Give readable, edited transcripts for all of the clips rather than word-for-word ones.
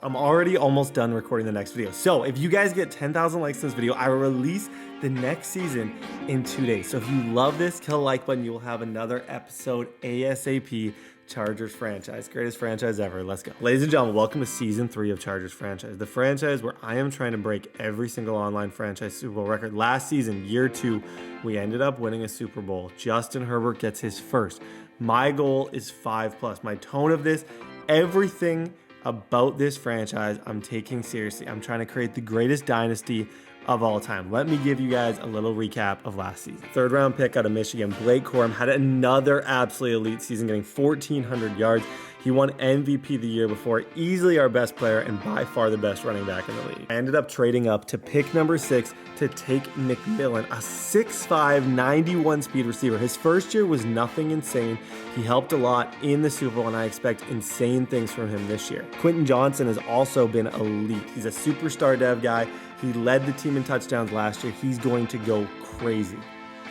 I'm already almost done recording the next video. So if you guys get 10,000 likes in this video, I will release the next season in 2 days. So if you love this, kill the like button. You will have another episode ASAP. Chargers franchise, greatest franchise ever. Let's go. Ladies and gentlemen, welcome to season 3 of Chargers franchise, the franchise where I am trying to break every single online franchise Super Bowl record. Last season, year 2, we ended up winning a Super Bowl. Justin Herbert gets his first. My goal is 5+. My tone of this, everything about this franchise, I'm taking seriously. I'm trying to create the greatest dynasty of all time. Let me give you guys a little recap of last season. 3rd round pick out of Michigan, Blake Corum had another absolutely elite season, getting 1,400 yards. He won MVP the year before, easily our best player and by far the best running back in the league. I ended up trading up to pick number 6 to take McMillan, a 6'5", 91 speed receiver. His first year was nothing insane. He helped a lot in the Super Bowl, and I expect insane things from him this year. Quentin Johnson has also been elite. He's a superstar dev guy. He led the team in touchdowns last year. He's going to go crazy.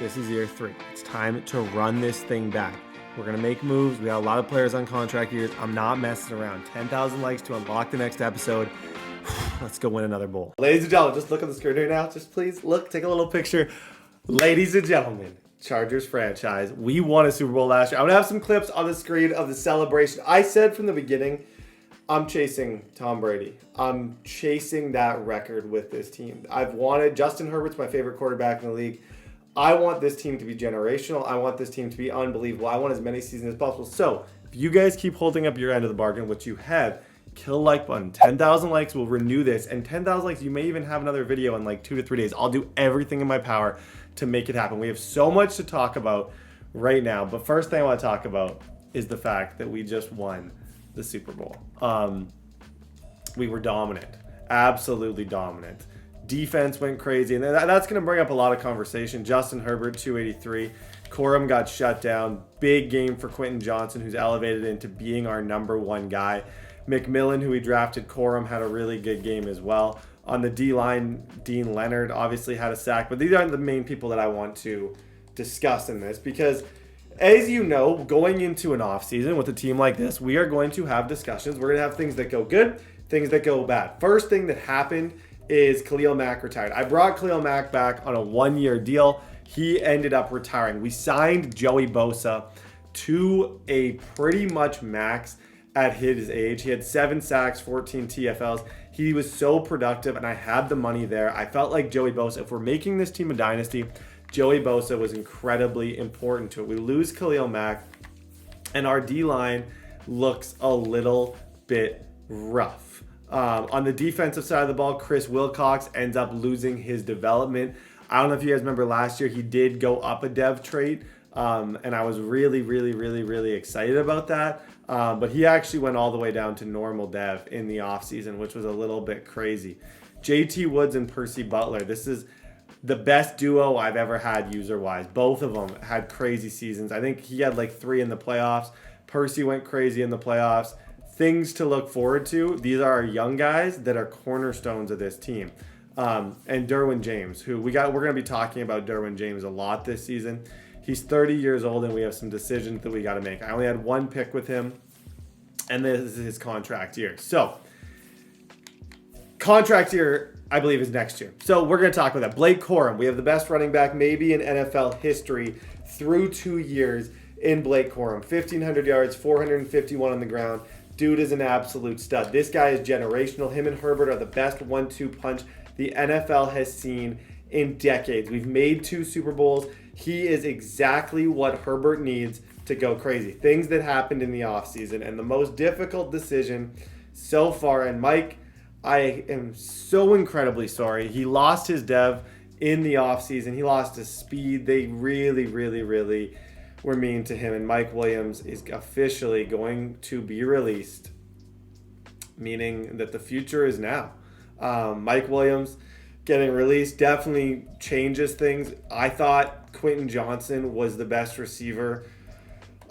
This is year 3. It's time to run this thing back. We're going to make moves. We got a lot of players on contract years. I'm not messing around. 10,000 likes to unlock the next episode. Let's go win another bowl. Ladies and gentlemen, just look at the screen right now. Just please look, take a little picture. Ladies and gentlemen, Chargers franchise. We won a Super Bowl last year. I'm going to have some clips on the screen of the celebration. I said from the beginning, I'm chasing Tom Brady. I'm chasing that record with this team. I've wanted, Justin Herbert's my favorite quarterback in the league. I want this team to be generational. I want this team to be unbelievable. I want as many seasons as possible. So if you guys keep holding up your end of the bargain, which you have, kill the like button. 10,000 likes will renew this. And 10,000 likes, you may even have another video in like 2 to 3 days. I'll do everything in my power to make it happen. We have so much to talk about right now. But first thing I want to talk about is the fact that we just won the Super Bowl. We were dominant. Absolutely dominant. Defense went crazy, and that's going to bring up a lot of conversation. Justin Herbert, 283. Corum got shut down. Big game for Quentin Johnson, who's elevated into being our #1 guy. McMillan, who we drafted, Corum had a really good game as well. On the D-line, Dean Leonard obviously had a sack, but these aren't the main people that I want to discuss in this because, as you know, going into an offseason with a team like this, we are going to have discussions. We're going to have things that go good, things that go bad. First thing that happened is Khalil Mack retired. I brought Khalil Mack back on a 1-year deal. He ended up retiring. We signed Joey Bosa to a pretty much max at his age. He had 7 sacks, 14 TFLs. He was so productive, and I had the money there. I felt like Joey Bosa, if we're making this team a dynasty, Joey Bosa was incredibly important to it. We lose Khalil Mack, and our D-line looks a little bit rough. On the defensive side of the ball, Chris Wilcox ends up losing his development. I don't know if you guys remember last year, he did go up a dev trait, and I was really excited about that. But he actually went all the way down to normal dev in the offseason, which was a little bit crazy. JT Woods and Percy Butler, this is the best duo I've ever had user-wise. Both of them had crazy seasons. I think he had like 3 in the playoffs. Percy went crazy in the playoffs. Things to look forward to. These are our young guys that are cornerstones of this team. And Derwin James, who we're going to be talking about Derwin James a lot this season. He's 30 years old, and we have some decisions that we got to make. I only had 1 pick with him, and this is his contract year. So, contract year, I believe, is next year. So we're going to talk about that. Blake Corum, we have the best running back maybe in NFL history through 2 years in Blake Corum. 1,500 yards, 451 on the ground. Dude is an absolute stud. This guy is generational. Him and Herbert are the best 1-2 punch the NFL has seen in decades. We've made 2 Super Bowls. He is exactly what Herbert needs to go crazy. Things that happened in the offseason, and the most difficult decision so far, and Mike, I am so incredibly sorry. He lost his dev in the offseason. He lost his speed. They really were mean to him, and Mike Williams is officially going to be released, meaning that the future is now. Mike Williams getting released definitely changes things. I thought Quentin Johnson was the best receiver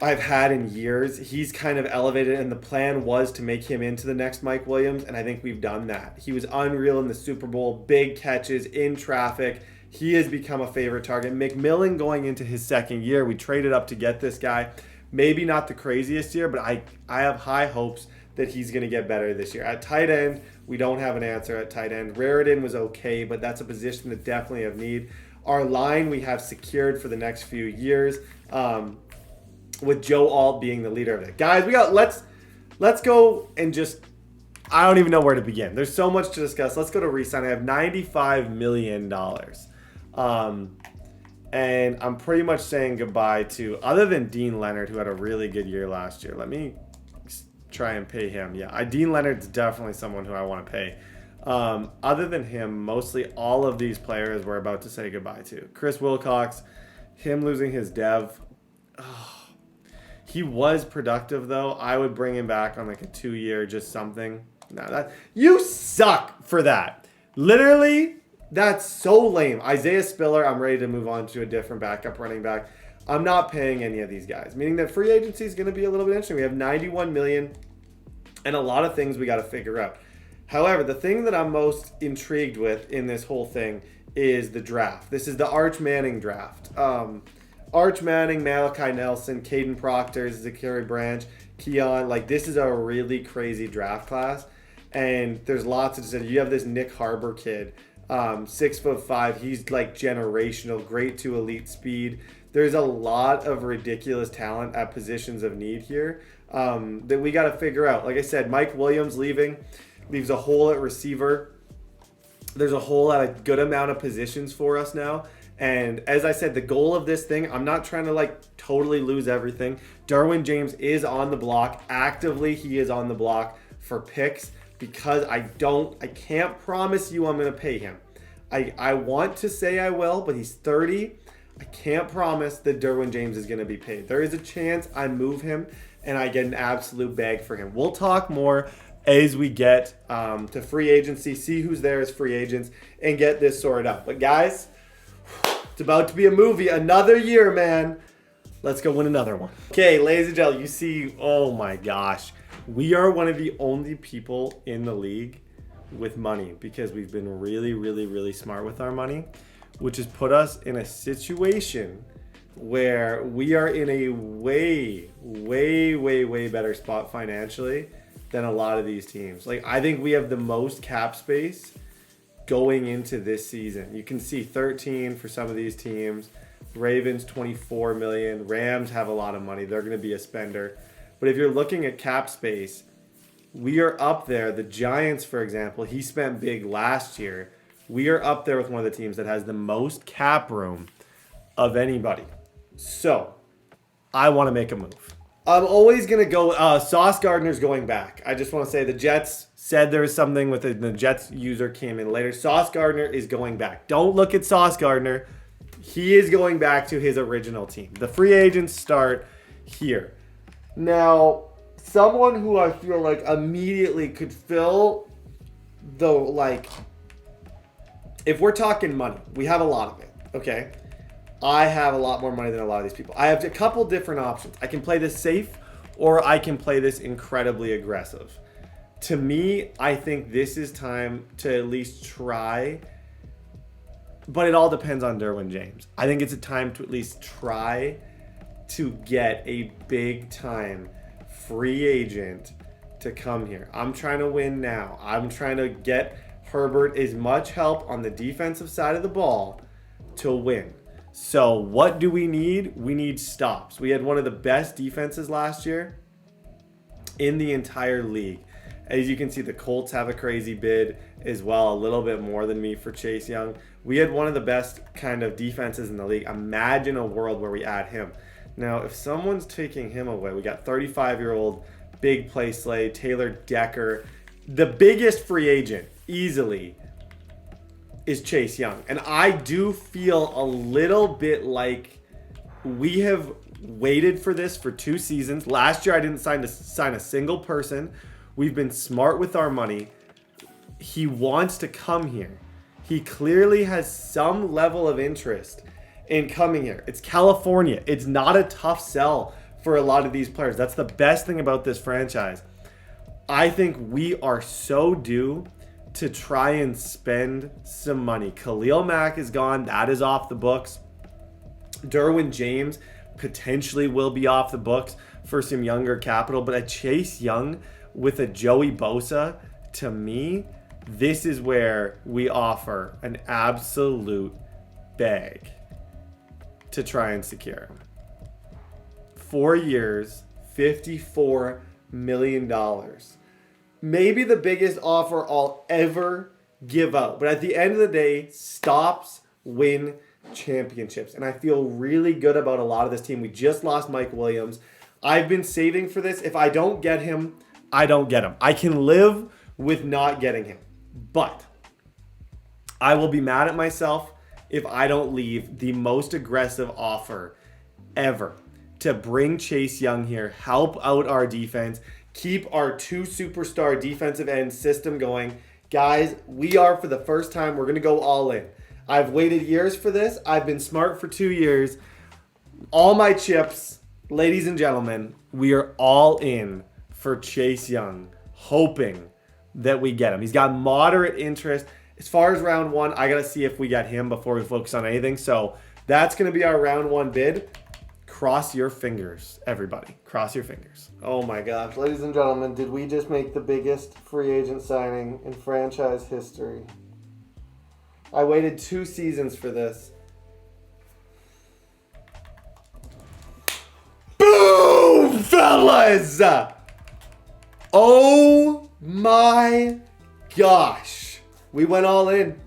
I've had in years. He's kind of elevated, and the plan was to make him into the next Mike Williams, and I think we've done that. He was unreal in the Super Bowl, big catches in traffic. He has become a favorite target. McMillan going into his 2nd year, we traded up to get this guy. Maybe not the craziest year, but I have high hopes that he's going to get better this year. At tight end, we don't have an answer at tight end. Raritan was okay, but that's a position that definitely have need. Our line we have secured for the next few years, with Joe Alt being the leader of it. Guys, let's go and just, I don't even know where to begin. There's so much to discuss. Let's go to resign. I have $95 million. And I'm pretty much saying goodbye to, other than Dean Leonard, who had a really good year last year. Let me try and pay him. Yeah, Dean Leonard's definitely someone who I want to pay. Other than him, mostly all of these players we're about to say goodbye to. Chris Wilcox, him losing his dev. Oh, he was productive, though. I would bring him back on like a 2-year, just something. No, you suck for that. Literally, that's so lame. Isaiah Spiller, I'm ready to move on to a different backup running back. I'm not paying any of these guys, meaning that free agency is going to be a little bit interesting. We have $91 million and a lot of things we got to figure out. However, the thing that I'm most intrigued with in this whole thing is the draft. This is the Arch Manning draft. Arch Manning, Malachi Nelson, Caden Proctor, Zachary Branch, Keon. Like, this is a really crazy draft class. And there's lots of, you have this Nick Harbor kid, 6'5". He's like generational, great to elite speed. There's a lot of ridiculous talent at positions of need here that we got to figure out. Like I said, Mike Williams leaves a hole at receiver. There's a hole at a good amount of positions for us now. And as I said, the goal of this thing, I'm not trying to like totally lose everything. Derwin James is on the block. Actively, he is on the block for picks because I can't promise you I'm going to pay him. I want to say I will, but he's 30. I can't promise that Derwin James is going to be paid. There is a chance I move him and I get an absolute bag for him. We'll talk more as we get to free agency, see who's there as free agents, and get this sorted out. But guys, it's about to be a movie. Another year, man. Let's go win another one. Okay, ladies and gentlemen, you see, oh my gosh. We are one of the only people in the league with money because we've been really, really, really smart with our money, which has put us in a situation where we are in a way, way, way, way better spot financially than a lot of these teams. Like, I think we have the most cap space going into this season. You can see 13 for some of these teams. Ravens 24 million. Rams have a lot of money. They're going to be a spender. But if you're looking at cap space, we are up there. The Giants, for example, he spent big last year. We are up there with one of the teams that has the most cap room of anybody. So, I want to make a move. I'm always going to go, Sauce Gardner's going back. I just want to say the Jets said there was something with it. The Jets user came in later. Sauce Gardner is going back. Don't look at Sauce Gardner. He is going back to his original team. The free agents start here. Now, someone who I feel like immediately could fill the, like, if we're talking money, we have a lot of it, okay? I have a lot more money than a lot of these people. I have a couple different options. I can play this safe or I can play this incredibly aggressive. To me, I think this is time to at least try, but it all depends on Derwin James. I think it's a time to at least try to get a big time free agent to come here. I'm trying to win now. I'm trying to get Herbert as much help on the defensive side of the ball to win. So what do we need? We need stops. We had one of the best defenses last year in the entire league. As you can see, the Colts have a crazy bid as well, a little bit more than me for Chase Young. We had one of the best kind of defenses in the league. Imagine a world where we add him. Now, if someone's taking him away, we got 35-year-old big play Slade, Taylor Decker. The biggest free agent, easily, is Chase Young. And I do feel a little bit like we have waited for this for 2 seasons. Last year, I didn't sign a single person. We've been smart with our money. He wants to come here. He clearly has some level of interest in coming here. It's California. It's not a tough sell for a lot of these players. That's the best thing about this franchise. I think we are so due to try and spend some money. Khalil Mack is gone. That is off the books. Derwin James potentially will be off the books for some younger capital. But a Chase Young, with a Joey Bosa, to me, this is where we offer an absolute bag to try and secure him. 4 years, $54 million. Maybe the biggest offer I'll ever give out. But at the end of the day, stops win championships. And I feel really good about a lot of this team. We just lost Mike Williams. I've been saving for this. If I don't get him, I don't get him. I can live with not getting him. But I will be mad at myself if I don't leave the most aggressive offer ever to bring Chase Young here, help out our defense, keep our 2 superstar defensive end system going. Guys, we are, for the first time, we're going to go all in. I've waited years for this. I've been smart for 2 years. All my chips, ladies and gentlemen, we are all in for Chase Young, hoping that we get him. He's got moderate interest. As far as round 1, I got to see if we get him before we focus on anything. So that's going to be our round 1 bid. Cross your fingers, everybody. Cross your fingers. Oh my gosh. Ladies and gentlemen, did we just make the biggest free agent signing in franchise history? I waited 2 seasons for this. Boom, fellas! Oh my gosh. We went all in.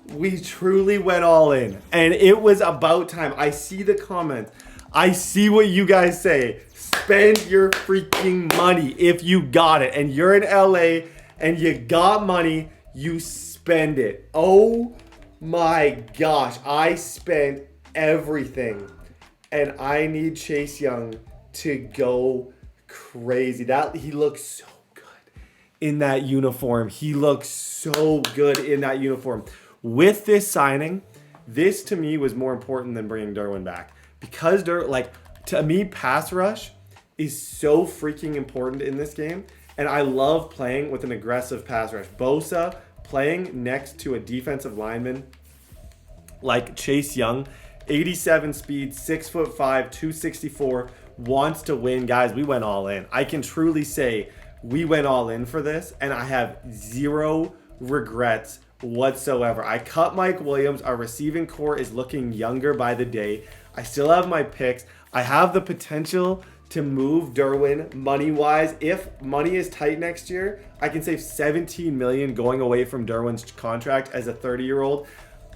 We truly went all in. And it was about time. I see the comments. I see what you guys say. Spend your freaking money if you got it. And you're in LA and you got money, you spend it. Oh my gosh. I spent everything. And I need Chase Young to go crazy. He looks so good in that uniform. He looks so good in that uniform. With this signing, this to me was more important than bringing Derwin back. Because, to me, pass rush is so freaking important in this game. And I love playing with an aggressive pass rush. Bosa playing next to a defensive lineman like Chase Young, 87 speed, 6'5", 264, wants to win. Guys, we went all in. I can truly say we went all in for this, and I have zero regrets whatsoever. I cut Mike Williams. Our receiving core is looking younger by the day. I still have my picks. I have the potential to move Derwin money-wise. If money is tight next year, I can save $17 million going away from Derwin's contract as a 30-year-old.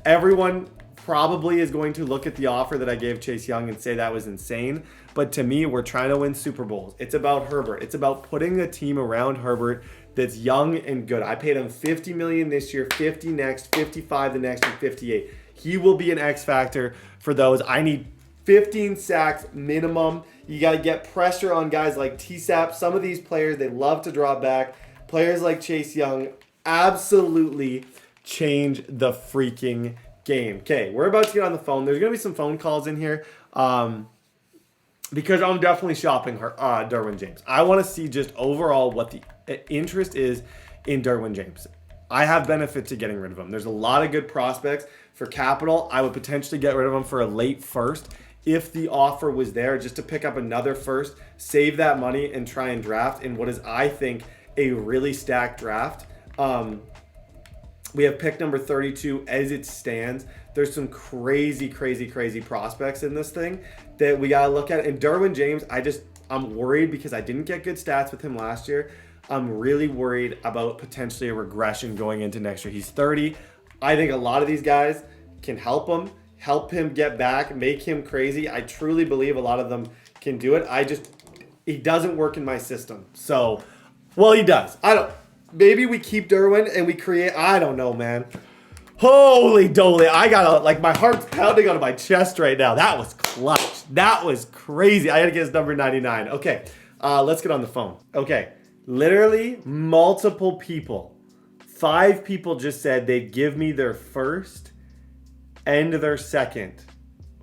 Everyone probably is going to look at the offer that I gave Chase Young and say that was insane. But to me, we're trying to win Super Bowls. It's about Herbert. It's about putting a team around Herbert that's young and good. I paid him $50 million this year, $50 next, $55 the next, and $58. He will be an X factor for those. I need 15 sacks minimum. You got to get pressure on guys like TSAP. Some of these players, they love to drop back. Players like Chase Young absolutely change the freaking game. Okay, we're about to get on the phone. There's going to be some phone calls in here because I'm definitely shopping Derwin James. I want to see just overall what the interest is in Derwin James. I have benefit to getting rid of him. There's a lot of good prospects. For capital, I would potentially get rid of him for a late first if the offer was there, just to pick up another first, save that money, and try and draft in what is, I think, a really stacked draft. We have pick number 32 as it stands. There's some crazy prospects in this thing that we got to look at. And Derwin James, I'm worried because I didn't get good stats with him last year. I'm really worried about potentially a regression going into next year. He's 30. I think a lot of these guys can help him get back, make him crazy. I truly believe a lot of them can do it. He doesn't work in my system. So, well, he does. Maybe we keep Derwin and we create, I don't know, man. Holy doly. My heart's pounding on my chest right now. That was clutch. That was crazy. I had to get his number 99. Okay, let's get on the phone. Okay, literally multiple people. 5 people just said they'd give me their first and their second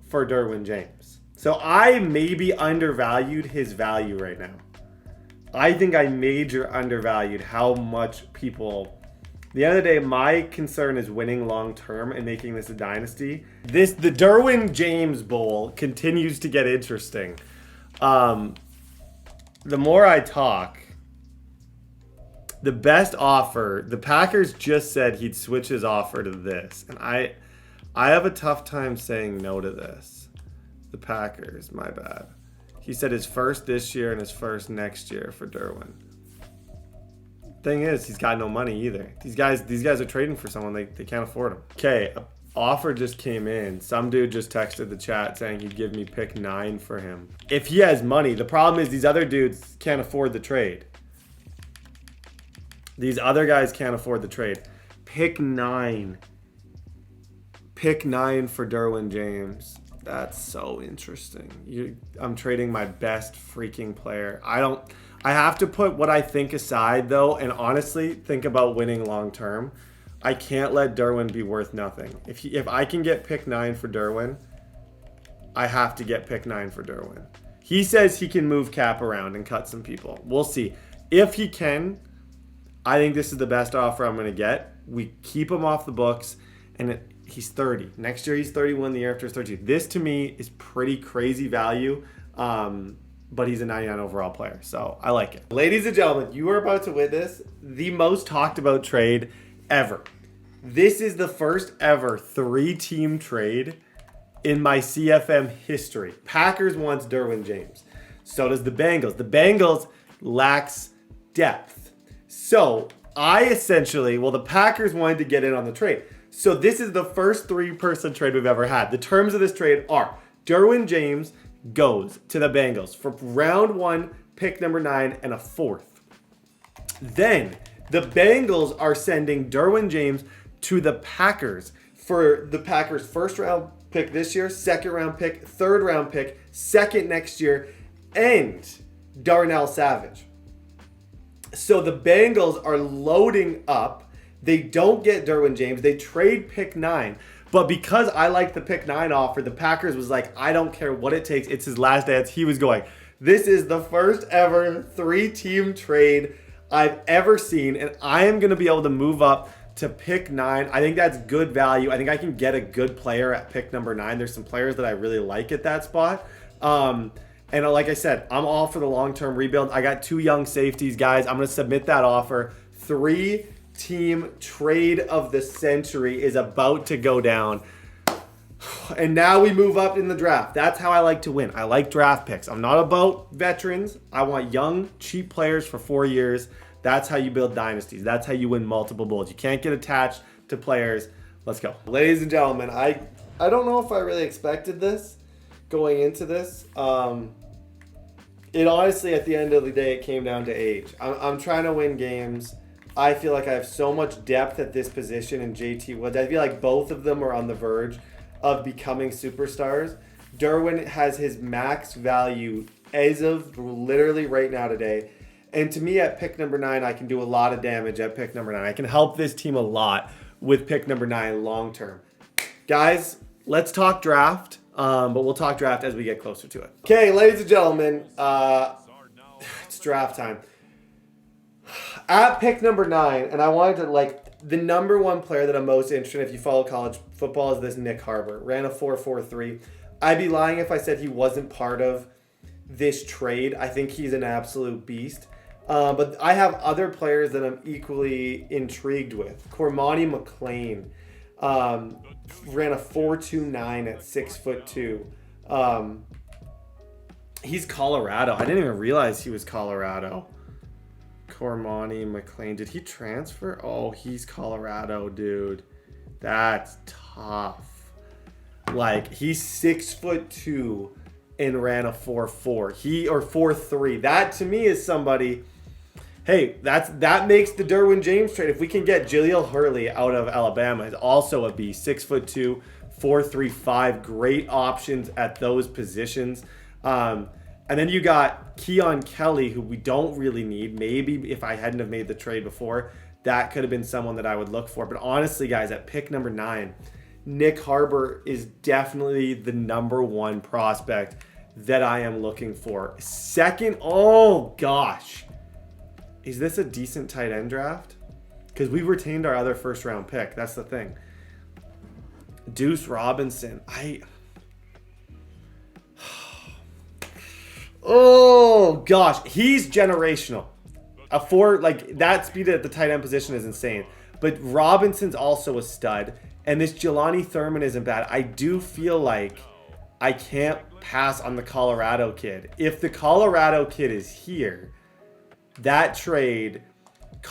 for Derwin James. So I maybe undervalued his value right now. I think I major undervalued how much people... At the end of the day, my concern is winning long term and making this a dynasty. The Derwin James Bowl continues to get interesting. The more I talk, The best offer, the Packers just said he'd switch his offer to this. And I have a tough time saying no to this. The Packers, my bad. He said his first this year and his first next year for Derwin. Thing is, he's got no money either. These guys are trading for someone they can't afford him. Okay, an offer just came in. Some dude just texted the chat saying he'd give me pick 9 for him. If he has money, the problem is these other dudes can't afford the trade. These other guys can't afford the trade. Pick 9. Pick 9 for Derwin James. That's so interesting. I'm trading my best freaking player. I have to put what I think aside though, and honestly think about winning long term. I can't let Derwin be worth nothing. If I can get pick 9 for Derwin, I have to get pick 9 for Derwin. He says he can move cap around and cut some people. We'll see. If he can, I think this is the best offer I'm going to get. We keep him off the books, and he's 30. Next year he's 31, the year after is 32. This to me is pretty crazy value, but he's a 99 overall player, so I like it. Ladies and gentlemen, you are about to witness the most talked about trade ever. This is the first ever 3-team trade in my CFM history. Packers wants Derwin James. So does the Bengals. The Bengals lacks depth. So the Packers wanted to get in on the trade. So this is the first 3-person trade we've ever had. The terms of this trade are Derwin James goes to the Bengals for round 1, pick number 9, and a 4th. Then the Bengals are sending Derwin James to the Packers for the Packers' first round pick this year, second round pick, third round pick, second next year, and Darnell Savage. So the Bengals are loading up. They don't get Derwin James. They trade pick 9. But because I like the pick 9 offer, the Packers was like, I don't care what it takes. It's his last dance. He was going, this is the first ever 3-team trade I've ever seen. And I am going to be able to move up to pick 9. I think that's good value. I think I can get a good player at pick number 9. There's some players that I really like at that spot. And like I said, I'm all for the long-term rebuild. I got 2 young safeties, guys. I'm going to submit that offer. 3-team trade of the century is about to go down. And now we move up in the draft. That's how I like to win. I like draft picks. I'm not about veterans. I want young, cheap players for 4 years. That's how you build dynasties. That's how you win multiple bowls. You can't get attached to players. Let's go. Ladies and gentlemen, I don't know if I really expected this going into this. It honestly, at the end of the day, it came down to age. I'm trying to win games. I feel like I have so much depth at this position in JT Woods. I feel like both of them are on the verge of becoming superstars. Derwin has his max value as of literally right now today. And to me, at pick number 9, I can do a lot of damage at pick number 9. I can help this team a lot with pick number 9 long term. Guys, let's talk draft. But we'll talk draft as we get closer to it. Okay, ladies and gentlemen, it's draft time. At pick number 9, and I wanted to, the number 1 player that I'm most interested in, if you follow college football, is this Nick Harbor. Ran a 4.43. I'd be lying if I said he wasn't part of this trade. I think he's an absolute beast. But I have other players that I'm equally intrigued with. Cormani McLean. Ran a 4.29 at 6'2". He's Colorado. I didn't even realize he was Colorado. Cormani McLean. Did he transfer? Oh, he's Colorado, dude. That's tough. He's 6'2" and ran a 4.4. Or 4.3. That to me is somebody. Hey, that makes the Derwin James trade. If we can get Jaleel Hurley out of Alabama, is also a beast. 6'2", 4.35. Great options at those positions. And then you got Keon Kelly, who we don't really need. Maybe if I hadn't have made the trade before, that could have been someone that I would look for. But honestly, guys, at pick number 9, Nick Harbor is definitely the number 1 prospect that I am looking for. Second, oh gosh. Is this a decent tight end draft? Because we retained our other first round pick. That's the thing. Deuce Robinson. Oh gosh, he's generational. A 4, like, that speed at the tight end position is insane. But Robinson's also a stud. And this Jelani Thurman isn't bad. I do feel like I can't pass on the Colorado kid. If the Colorado kid is here, that trade,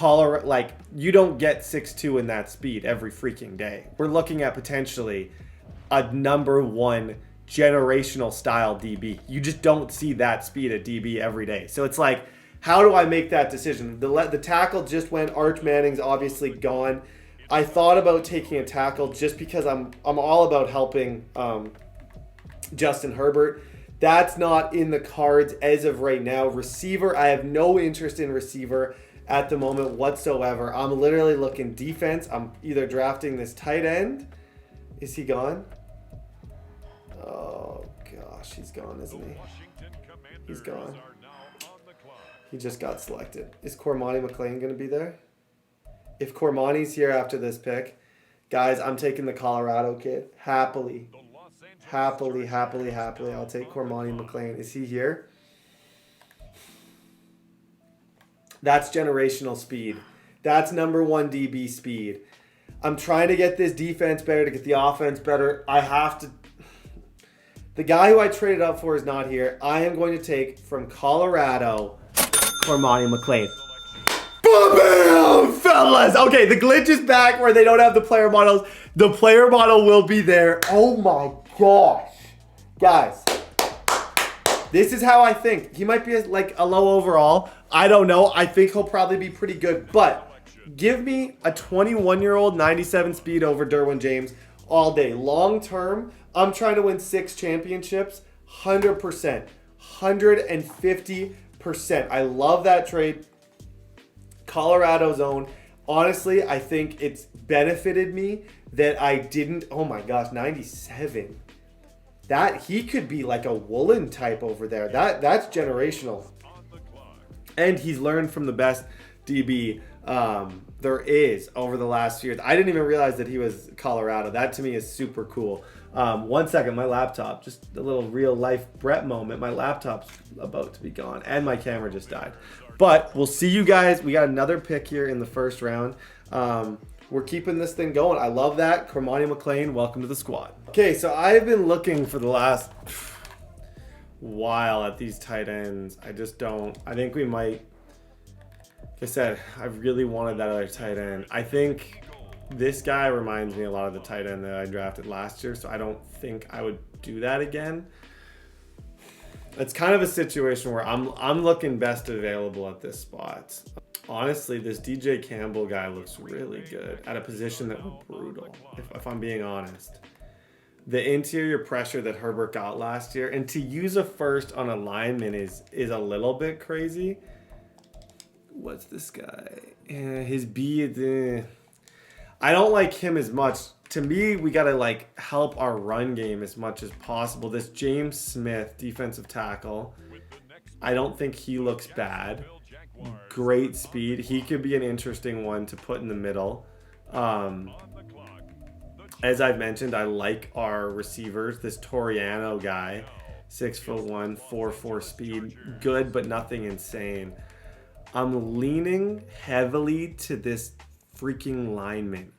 like, you don't get 6'2" in that speed every freaking day. We're looking at potentially a #1 generational style DB. You just don't see that speed at DB every day. So it's like, how do I make that decision? The tackle just went. Arch Manning's obviously gone. I thought about taking a tackle just because I'm all about helping Justin Herbert. That's not in the cards as of right now. Receiver, I have no interest in receiver at the moment whatsoever. I'm literally looking defense. I'm either drafting this tight end. Is he gone? Oh, gosh. He's gone, isn't he? He's gone. He just got selected. Is Cormani McLean going to be there? If Cormani's here after this pick, guys, I'm taking the Colorado kid. Happily. I'll take Cormani McLean. Is he here? That's generational speed. That's #1 DB speed. I'm trying to get this defense better, to get the offense better. I have to... The guy who I traded up for is not here. I am going to take from Colorado, Cormani McLean. Bam, fellas. Okay, the glitch is back where they don't have the player models. The player model will be there. Oh my gosh. Guys, this is how I think. He might be like a low overall. I don't know. I think he'll probably be pretty good. But give me a 21-year-old 97 speed over Derwin James all day. Long term, I'm trying to win 6 championships. 100%. 150%. I love that trade. Colorado's own. Honestly, I think it's benefited me that I didn't. Oh my gosh, 97. That he could be like a Woolen type over there. That's generational. And he's learned from the best DB there is over the last few years. I didn't even realize that he was Colorado. That to me is super cool. 1 second, my laptop, just a little real life Brett moment. My laptop's about to be gone and my camera just died. But we'll see you guys. We got another pick here in the first round. We're keeping this thing going. I love that. Cormani McLean, welcome to the squad. Okay, so I've been looking for the last while at these tight ends. I just don't. I think we might. Like I said, I really wanted that other tight end. I think this guy reminds me a lot of the tight end that I drafted last year, so I don't think I would do that again. It's kind of a situation where I'm looking best available at this spot. Honestly, this DJ Campbell guy looks really good at a position that was brutal, if I'm being honest. The interior pressure that Herbert got last year, and to use a first on a lineman is a little bit crazy. What's this guy? His B, I don't like him as much. To me, we got to like help our run game as much as possible. This James Smith, defensive tackle, I don't think he looks bad. Great speed. He could be an interesting one to put in the middle. As I've mentioned, I like our receivers. This Toriano guy, 6'1", 4.4 speed, good but nothing insane. I'm leaning heavily to this freaking lineman.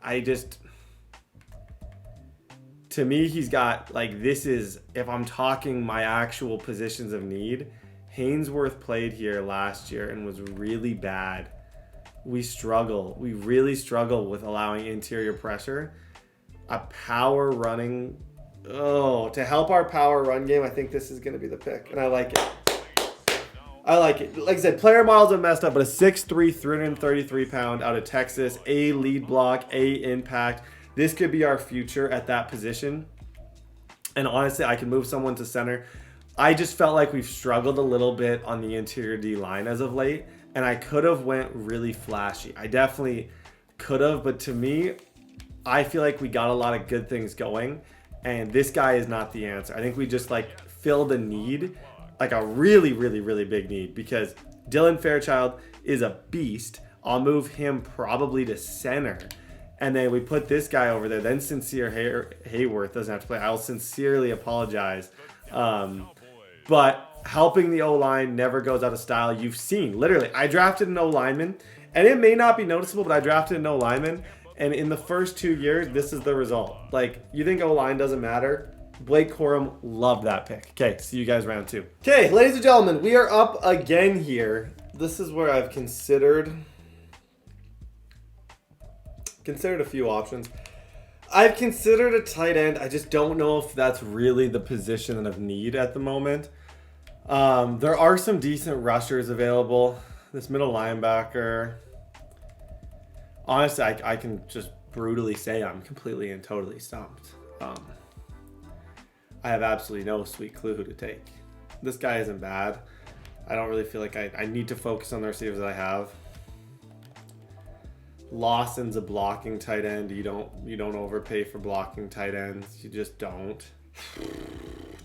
To me, he's got, like, this is, if I'm talking my actual positions of need, Hainsworth played here last year and was really bad. We really struggle with allowing interior pressure. A power running, to help our power run game, I think this is going to be the pick, and I like it. Like I said, player models are messed up, but a 6'3", 333-pound out of Texas, A lead block, A impact. This could be our future at that position. And honestly, I can move someone to center. I just felt like we've struggled a little bit on the interior D line as of late, and I could have went really flashy. I definitely could have, but to me, I feel like we got a lot of good things going, and this guy is not the answer. I think we just like filled a need, like a really, really, really big need, because Dylan Fairchild is a beast. I'll move him probably to center. And then we put this guy over there. Then Sincere Hayworth doesn't have to play. I'll sincerely apologize. But helping the O-line never goes out of style. You've seen, literally, I drafted an O-lineman, and it may not be noticeable, but I drafted an O-lineman, and in the first 2 years, this is the result. Like, you think O-line doesn't matter? Blake Corum loved that pick. Okay, see you guys round 2. Okay, ladies and gentlemen, we are up again here. This is where I've considered a few options. I've considered a tight end. I just don't know if that's really the position of need at the moment. There are some decent rushers available. This middle linebacker. Honestly, I can just brutally say I'm completely and totally stumped. I have absolutely no sweet clue who to take. This guy isn't bad. I don't really feel like I need to focus on the receivers that I have. Lawson's a blocking tight end. You don't overpay for blocking tight ends. You just don't.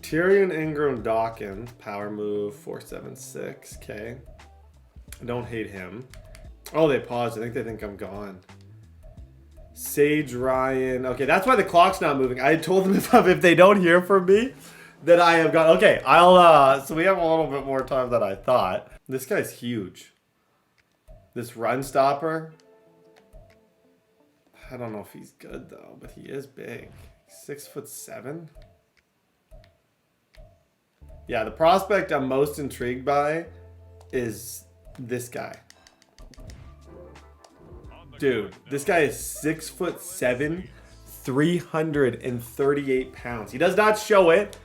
Tyrion Ingram Dawkins, power move 476. Okay. I don't hate him. Oh, they paused. I think they think I'm gone. Sage Ryan. Okay, that's why the clock's not moving. I told them if they don't hear from me, that I have gone. Okay, so we have a little bit more time than I thought. This guy's huge. This run stopper. I don't know if he's good though, but he is big. 6'7". Yeah, the prospect I'm most intrigued by is this guy. Dude, this guy is 6'7", 338 pounds. He does not show it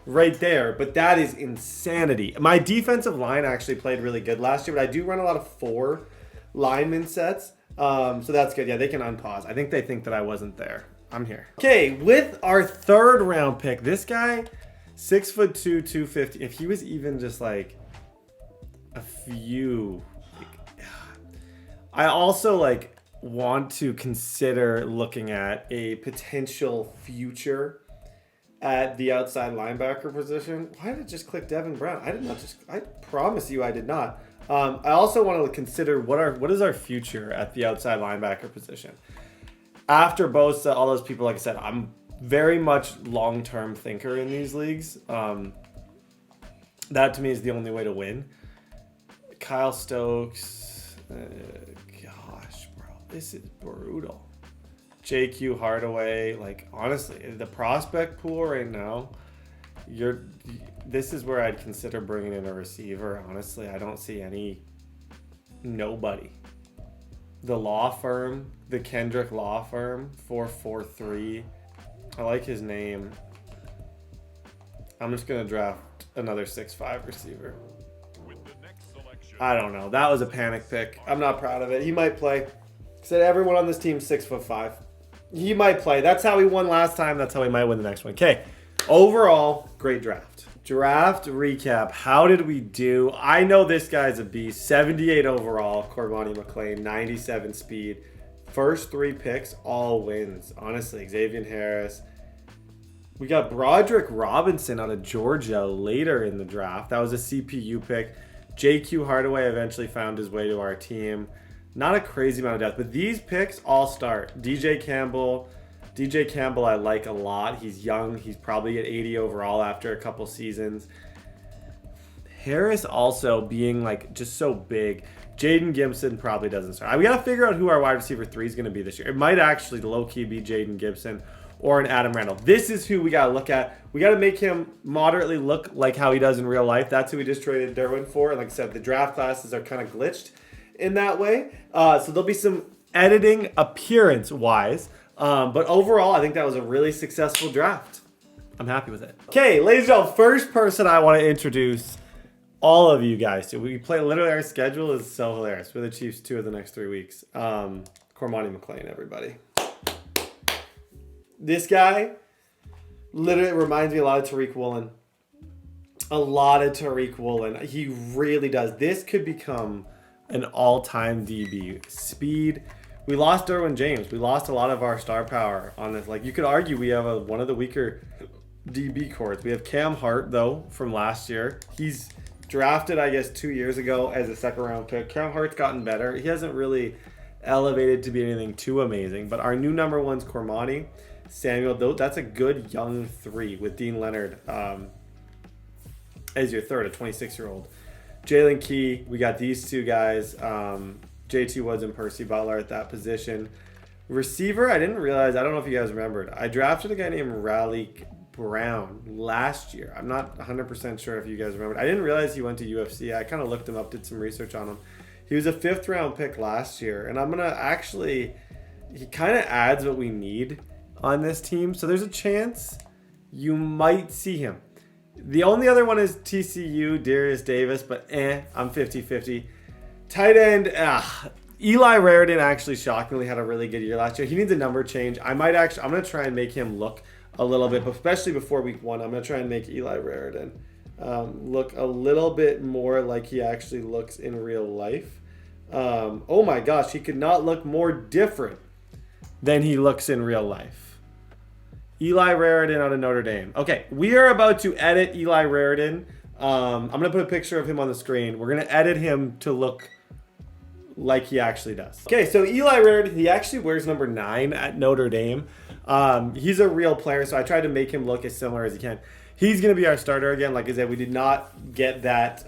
right there, but that is insanity. My defensive line actually played really good last year, but I do run a lot of 4 lineman sets. So that's good. Yeah, they can unpause. I think they think that I wasn't there. I'm here. Okay, with our 3rd round pick, this guy, 6'2", 250. If he was even just like a few, I also want to consider looking at a potential future at the outside linebacker position. Why did it just click Devin Brown? I promise you I did not. I also want to consider what is our future at the outside linebacker position. After Bosa, all those people, like I said, I'm very much long-term thinker in these leagues. That to me is the only way to win. Kyle Stokes, gosh, bro, this is brutal. JQ Hardaway, honestly, the prospect pool right now, this is where I'd consider bringing in a receiver. Honestly, I don't see nobody. The law firm, the Kendrick Law Firm, 443. I like his name. I'm just going to draft another 6'5" receiver. I don't know. That was a panic pick. I'm not proud of it. He might play. Said everyone on this team 6'5". He might play. That's how he won last time. That's how he might win the next one. Okay. Overall, great draft. Draft recap. How did we do? I know this guy's a beast. 78 overall. Cormani McClain, 97 speed. First 3 picks, all wins. Honestly, Xavier Harris. We got Broderick Robinson out of Georgia later in the draft. That was a CPU pick. JQ Hardaway eventually found his way to our team. Not a crazy amount of depth, but these picks all start. DJ Campbell I like a lot. He's young. He's probably at 80 overall after a couple seasons. Harris also being just so big. Jaden Gibson probably doesn't start. We got to figure out who our wide receiver 3 is going to be this year. It might actually low-key be Jaden Gibson or an Adam Randall. This is who we got to look at. We got to make him moderately look like how he does in real life. That's who we just traded Derwin for. And like I said, the draft classes are kind of glitched in that way. So there'll be some editing appearance-wise. But overall, I think that was a really successful draft. I'm happy with it. Okay, ladies and gentlemen, first person I want to introduce all of you guys to. We play literally, our schedule is so hilarious. We're the Chiefs 2 of the next 3 weeks. Cormani McClain, everybody. This guy literally reminds me a lot of Tariq Woolen. He really does. This could become an all-time DB. Speed. We lost Derwin James. We lost a lot of our star power on this. You could argue we have one of the weaker DB cores. We have Cam Hart, though, from last year. He's drafted, I guess, 2 years ago as a 2nd-round pick. Cam Hart's gotten better. He hasn't really elevated to be anything too amazing. But our new number one's Cormani. Samuel, that's a good young 3 with Dean Leonard as your third, a 26-year-old. Jalen Key, we got these two guys, JT Woods and Percy Butler at that position. Receiver, I didn't realize, I don't know if you guys remembered, I drafted a guy named Raleigh Brown last year. I'm not 100% sure if you guys remembered. I didn't realize he went to UFC. I kind of looked him up, did some research on him. He was a 5th round pick last year, and I'm going to actually, he kind of adds what we need on this team. So there's a chance you might see him. The only other one is TCU, Darius Davis, but I'm 50-50. Tight end, Eli Raritan actually shockingly had a really good year last year. He needs a number change. I'm going to try and make him look a little bit, but especially before week 1, I'm going to try and make Eli Raritan look a little bit more like he actually looks in real life. Oh my gosh, he could not look more different than he looks in real life. Eli Raritan out of Notre Dame. Okay, we are about to edit Eli Raritan. I'm going to put a picture of him on the screen. We're going to edit him to look like he actually does. Okay, so Eli Raritan, he actually wears number 9 at Notre Dame. He's a real player, so I tried to make him look as similar as he can. He's going to be our starter again. Like I said, we did not get that,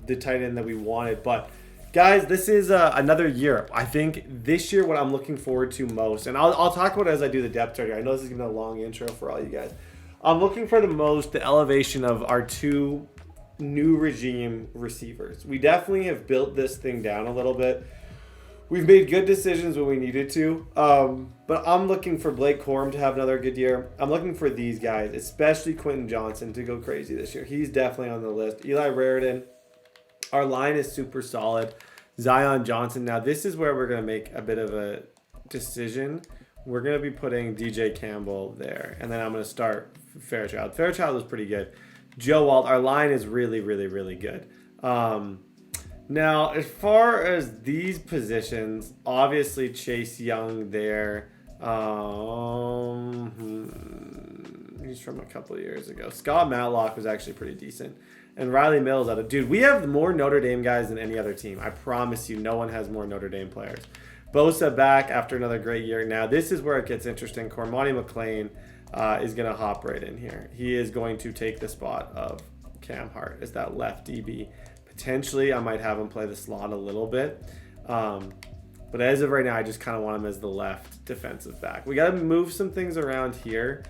the tight end that we wanted. But, guys, this is another year. I think this year what I'm looking forward to most, and I'll talk about it as I do the depth chart here. I know this is going to be a long intro for all you guys. I'm looking for the elevation of our 2 new regime receivers. We definitely have built this thing down a little bit. We've made good decisions when we needed to, but I'm looking for Blake Corum to have another good year. I'm looking for these guys, especially Quentin Johnson, to go crazy this year. He's definitely on the list. Eli Raritan, our line is super solid. Zion Johnson. Now, this is where we're going to make a bit of a decision. We're going to be putting DJ Campbell there, and then I'm going to start Fairchild. Fairchild was pretty good. Joe Walt, our line is really, really, really good. Now, as far as these positions, obviously Chase Young there. He's from a couple of years ago. Scott Matlock was actually pretty decent. And Riley Mills out of... Dude, we have more Notre Dame guys than any other team. I promise you, no one has more Notre Dame players. Bosa back after another great year. Now, this is where it gets interesting. Cormani McLean is going to hop right in here. He is going to take the spot of Cam Hart as that left DB. Potentially, I might have him play the slot a little bit. But as of right now, I just kind of want him as the left defensive back. We got to move some things around here.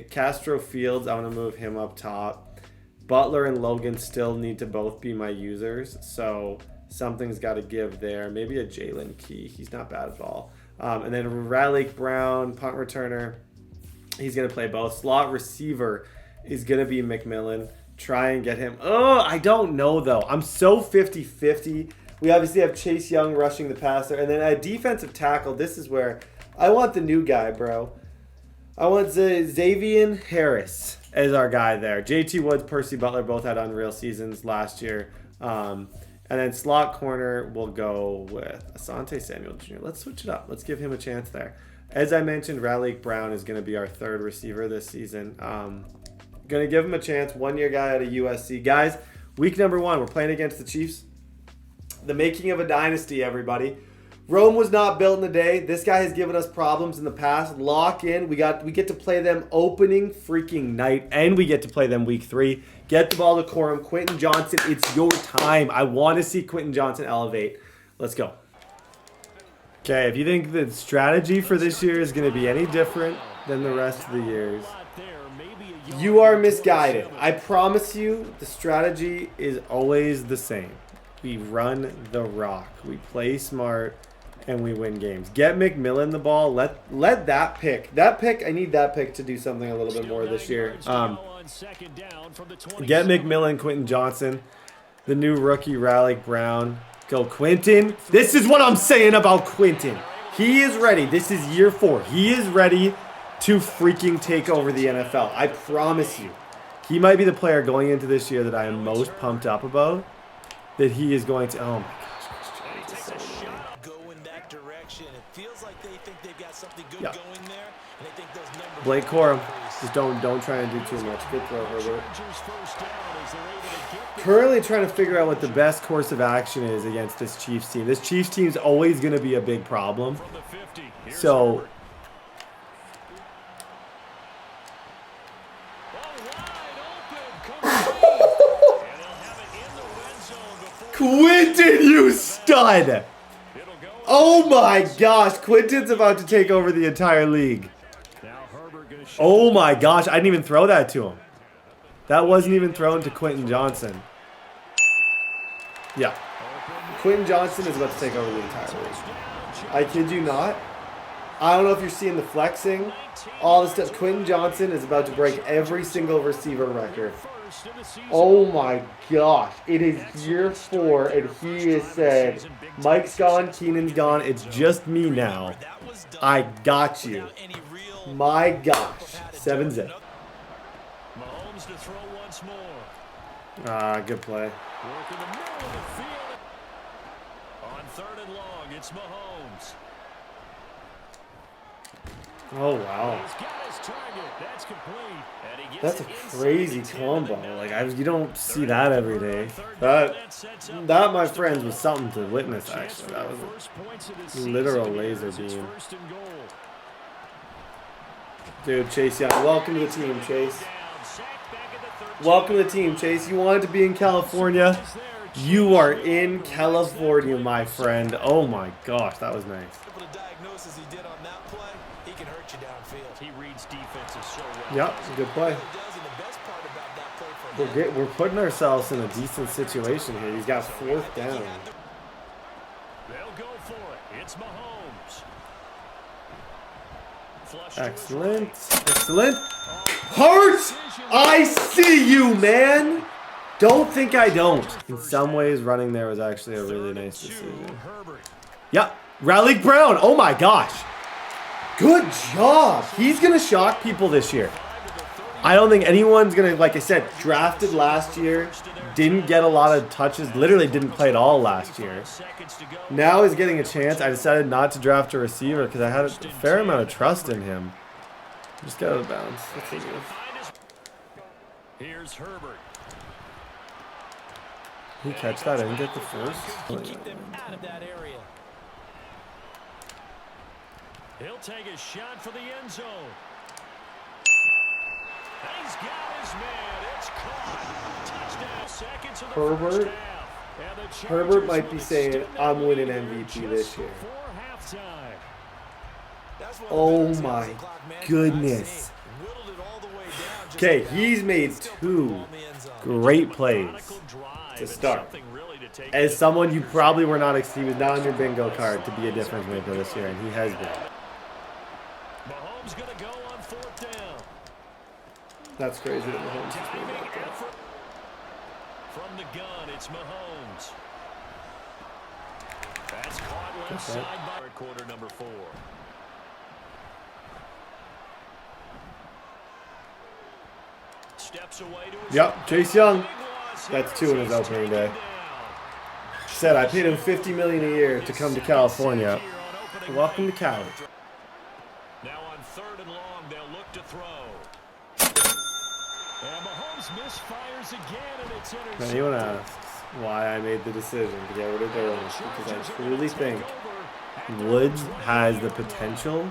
Castro Fields, I want to move him up top. Butler and Logan still need to both be my users. So something's got to give there. Maybe a Jalen Key. He's not bad at all. And then Raleigh Brown, punt returner. He's going to play both. Slot receiver is going to be McMillan. Try and get him. Oh, I don't know, though. I'm so 50-50. We obviously have Chase Young rushing the passer. And then a defensive tackle. This is where I want the new guy, bro. I want Xavier Harris as our guy there. JT Woods, Percy Butler both had unreal seasons last year. And then slot corner, we'll go with Asante Samuel Jr. Let's switch it up. Let's give him a chance there. As I mentioned, Raleigh Brown is going to be our 3rd receiver this season. Going to give him a chance. 1-year guy out of USC. Guys, week number 1, we're playing against the Chiefs. The making of a dynasty, everybody. Rome was not built in a day. This guy has given us problems in the past. Lock in. We get to play them opening freaking night, and we get to play them week 3. Get the ball to Corum. Quentin Johnson, it's your time. I want to see Quentin Johnson elevate. Let's go. Okay, if you think the strategy for this year is going to be any different than the rest of the years, you are misguided. I promise you, the strategy is always the same. We run the rock. We play smart, and we win games. Get McMillan the ball. Let that pick. I need that pick to do something a little bit more this year. Get McMillan, Quentin Johnson, the new rookie Raleigh Brown. Go Quentin. This is what I'm saying about Quentin. He is ready. This is year 4. He is ready to freaking take over the NFL. I promise you. He might be the player going into this year that I am most pumped up about. That he is going to... Oh my gosh. Go in that direction. It feels like they think they've got something good going there. And I think those numbers... Blake Corum. Just don't try and do too much. Good throw, Herbert. Currently trying to figure out what the best course of action is against this Chiefs team. This Chiefs team is always going to be a big problem. So... stud! Oh my gosh, Quinton's about to take over the entire league. Oh my gosh, I didn't even throw that to him. That wasn't even thrown to Quentin Johnson. Yeah. Quentin Johnson is about to take over the entire league. I kid you not. I don't know if you're seeing the flexing. All the stuff. Quentin Johnson is about to break every single receiver record. Oh my gosh. It is year 4 and he has said, Mike's gone, Keenan's gone. It's just me now. I got you. My gosh. 7-zip. Ah, good play. On 3rd and long, it's Mahomes. Oh wow. That's a crazy combo. Like you don't see that every day. That my friends was something to witness actually. That was a literal laser beam. Dude, Chase Young, welcome to the team, Chase. Welcome to the team, Chase. You wanted to be in California? You are in California, my friend. Oh my gosh, that was nice. Yep, good play. We're putting ourselves in a decent situation here. He's got 4th down. They'll go for it. It's Mahomes. Excellent. Excellent. Hart! I see you, man! Don't think I don't. In some ways, running there was actually a really nice decision. Yeah, Raleigh Brown. Oh my gosh. Good job. He's going to shock people this year. I don't think anyone's going to, like I said, drafted last year, didn't get a lot of touches, literally didn't play at all last year. Now he's getting a chance. I decided not to draft a receiver because I had a fair amount of trust in him. Just got out of bounds. Here's Herbert. He catch that and get the first? Keep them out of that area. He'll take a shot for the end zone. He's got his man. It's caught. Touchdown. Seconds of the Herbert. first half. Herbert might be saying, I'm winning MVP this year. Oh my goodness. Okay, he's made 2 great plays to start. As someone you probably were not, he was not on your bingo card to be a difference maker this year, and he has been. Mahomes gonna go on 4th down. That's crazy that Mahomes has made that throw. From the gun, it's Mahomes. That's caught left side by quarter number 4. Steps away to his Yep, Chase Young. That's 2 in his opening day. Said I paid him $50 million a year to come to California. Welcome to Cali. Now on 3rd and long, they'll look to throw. And Mahomes misfires again, and it's intercepted. Anyone asks why I made the decision to get rid of Durham? Because I truly think Woods has the potential.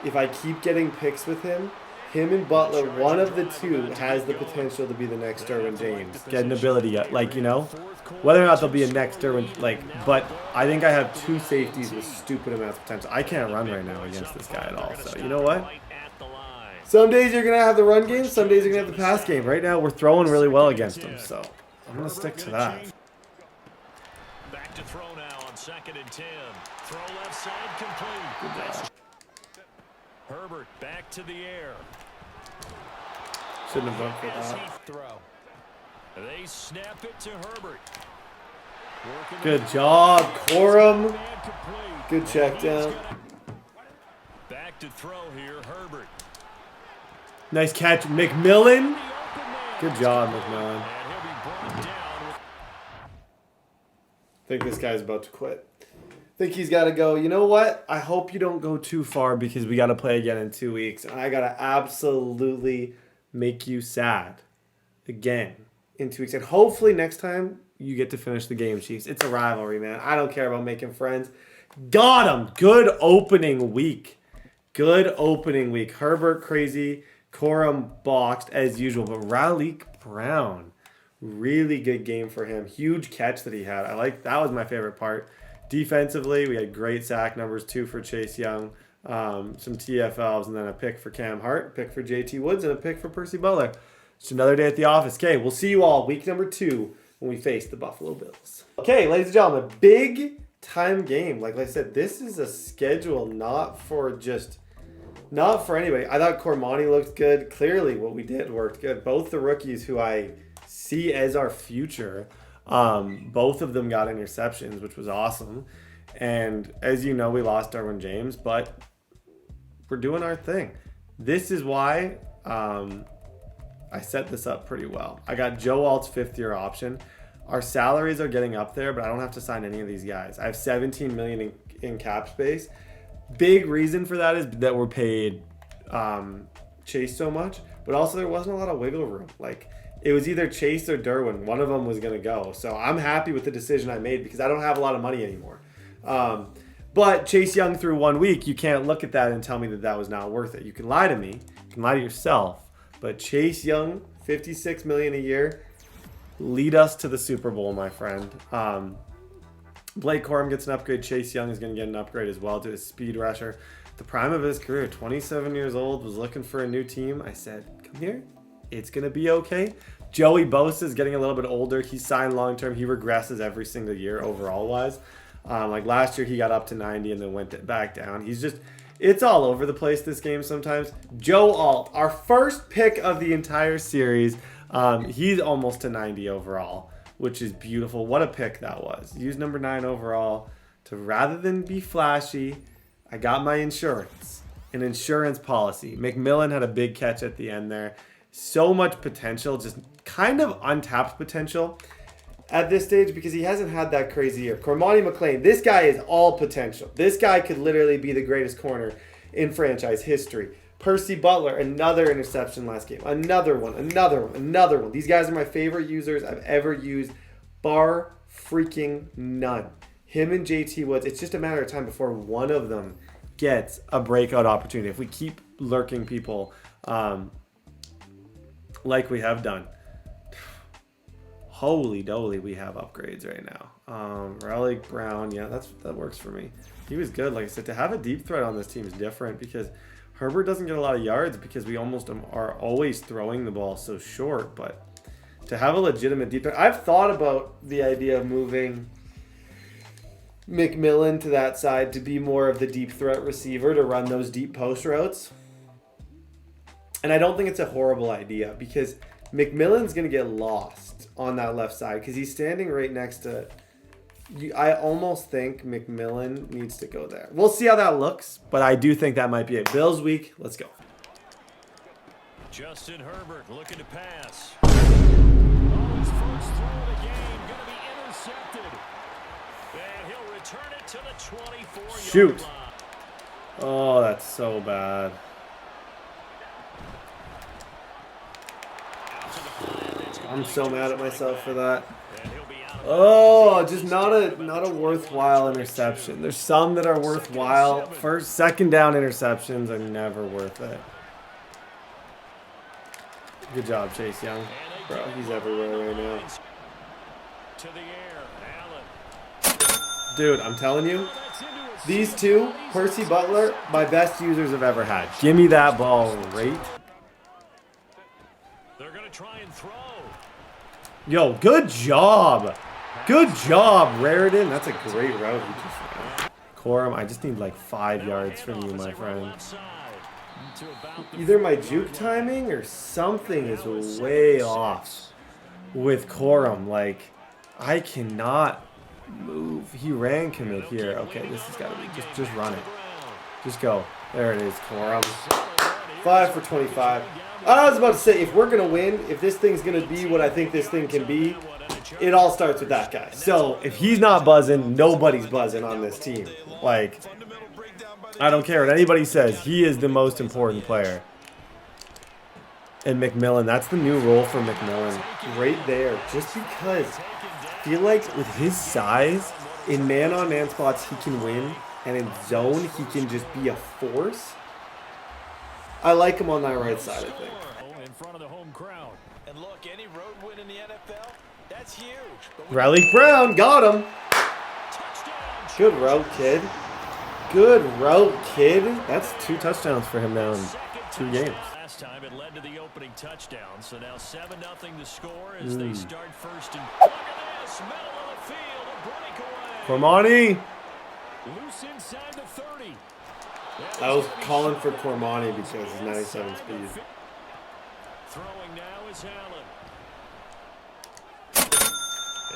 If I keep getting picks with him and Butler, one of the 2 has the potential to be the next Derwin James. Get an ability, like, you know, whether or not they'll be a next Derwin, like, but I think I have 2 safeties with stupid amounts of potential. I can't run right now against this guy at all. So, you know what? Some days you're going to have the run game, some days you're going to have the pass game. Right now, we're throwing really well against him, so I'm going to stick to that. Back to throw now on 2nd and 10. Throw left side complete. Good job. Herbert back to the air. Shouldn't have gone for that. Throw. They snap it to Herbert. Good job, Corum. Good check down. Back to throw here, Herbert. Nice catch, McMillan. Good job, McMillan. I think this guy's about to quit. I think he's got to go. You know what? I hope you don't go too far because we got to play again in 2 weeks. And I got to absolutely make you sad again in 2 weeks. And hopefully next time you get to finish the game, Chiefs. It's a rivalry, man. I don't care about making friends. Got him. Good opening week. Good opening week. Herbert crazy. Corum boxed as usual. But Raleigh Brown, really good game for him. Huge catch that he had. I like that was my favorite part. Defensively, we had great sack numbers, 2 for Chase Young, some TFLs, and then a pick for Cam Hart, a pick for JT Woods, and a pick for Percy Butler. It's another day at the office. Okay, we'll see you all week number 2 when we face the Buffalo Bills. Okay, ladies and gentlemen, big time game. Like I said, this is a schedule not for anybody. I thought Cormani looked good. Clearly, what we did worked good. Both the rookies who I see as our future, both of them got interceptions, which was awesome. And as you know, we lost Darwin James, but we're doing our thing. This is why I set this up pretty well. I got Joe Alt's 5th-year option. Our salaries are getting up there, but I don't have to sign any of these guys. I have $17 million in cap space. Big reason for that is that we're paid Chase so much, but also there wasn't a lot of wiggle room. Like, it was either Chase or Derwin. One of them was going to go. So I'm happy with the decision I made because I don't have a lot of money anymore. But Chase Young through 1 week, you can't look at that and tell me that that was not worth it. You can lie to me. You can lie to yourself. But Chase Young, $56 million a year, lead us to the Super Bowl, my friend. Blake Corum gets an upgrade. Chase Young is going to get an upgrade as well to his speed rusher. The prime of his career, 27 years old, was looking for a new team. I said, come here. It's going to be okay. Joey Bosa is getting a little bit older. He signed long-term. He regresses every single year overall-wise. Like last year, he got up to 90 and then went back down. It's all over the place this game sometimes. Joe Alt, our first pick of the entire series. He's almost to 90 overall, which is beautiful. What a pick that was. Use number 9 overall to, rather than be flashy, I got my insurance, an insurance policy. McMillan had a big catch at the end there. So much potential, just kind of untapped potential at this stage because he hasn't had that crazy year. Cormani McLean, this guy is all potential. This guy could literally be the greatest corner in franchise history. Percy Butler, another interception last game. Another one. These guys are my favorite users I've ever used, bar freaking none. Him and JT Woods, it's just a matter of time before one of them gets a breakout opportunity. If we keep lurking people like we have done. Holy doly, we have upgrades right now. Relic Brown, yeah, that works for me. He was good. Like I said, to have a deep threat on this team is different because Herbert doesn't get a lot of yards because we almost are always throwing the ball so short. But to have a legitimate deep threat, I've thought about the idea of moving McMillan to that side to be more of the deep threat receiver to run those deep post routes. And I don't think it's a horrible idea because McMillan's going to get lost on that left side because he's standing right next to... I almost think McMillan needs to go there. We'll see how that looks, but I do think that might be it. Bills week, let's go. Justin Herbert looking to pass. Oh, his first throw of the game going to be intercepted. And he'll return it to the 24-yard Shoot. line. Oh, that's so bad. I'm so mad at myself for that. Oh, just not a worthwhile interception. There's some that are worthwhile. Second down interceptions are never worth it. Good job, Chase Young. Bro, he's everywhere right now. Dude, I'm telling you, these two, Percy Butler, my best users I've ever had. Give me that ball right. They're going to try and throw. Yo, good job. Good job, Raritan. That's a great route you just ran. Corum, I just need like 5 yards from you, my friend. Either my juke timing or something is way off with Corum. Like, I cannot move. He ran commit here. Okay, this has got to be. Just run it. Just go. There it is, Corum. 5 for 25. I was about to say, if we're going to win, if this thing's going to be what I think this thing can be, it all starts with that guy. So if he's not buzzing, nobody's buzzing on this team. Like, I don't care what anybody says. He is the most important player. And McMillan, that's the new role for McMillan. Right there. Just because I feel like with his size, in man-on-man spots, he can win. And in zone, he can just be a force. I like him on that right side, I think. In front of the home crowd. And look, any road win in the NFL, that's huge. Relic Brown, got him. Touchdown Good route, kid. Good route, kid. That's 2 touchdowns for him now in 2 games. Last time it led to the opening touchdown, so now 7-0 the score as they start first and look at this, middle of the field, a breakaway. Cormani. Loose inside the 30. I was calling for Cormani because he's 97 speed. Throwing now is Allen.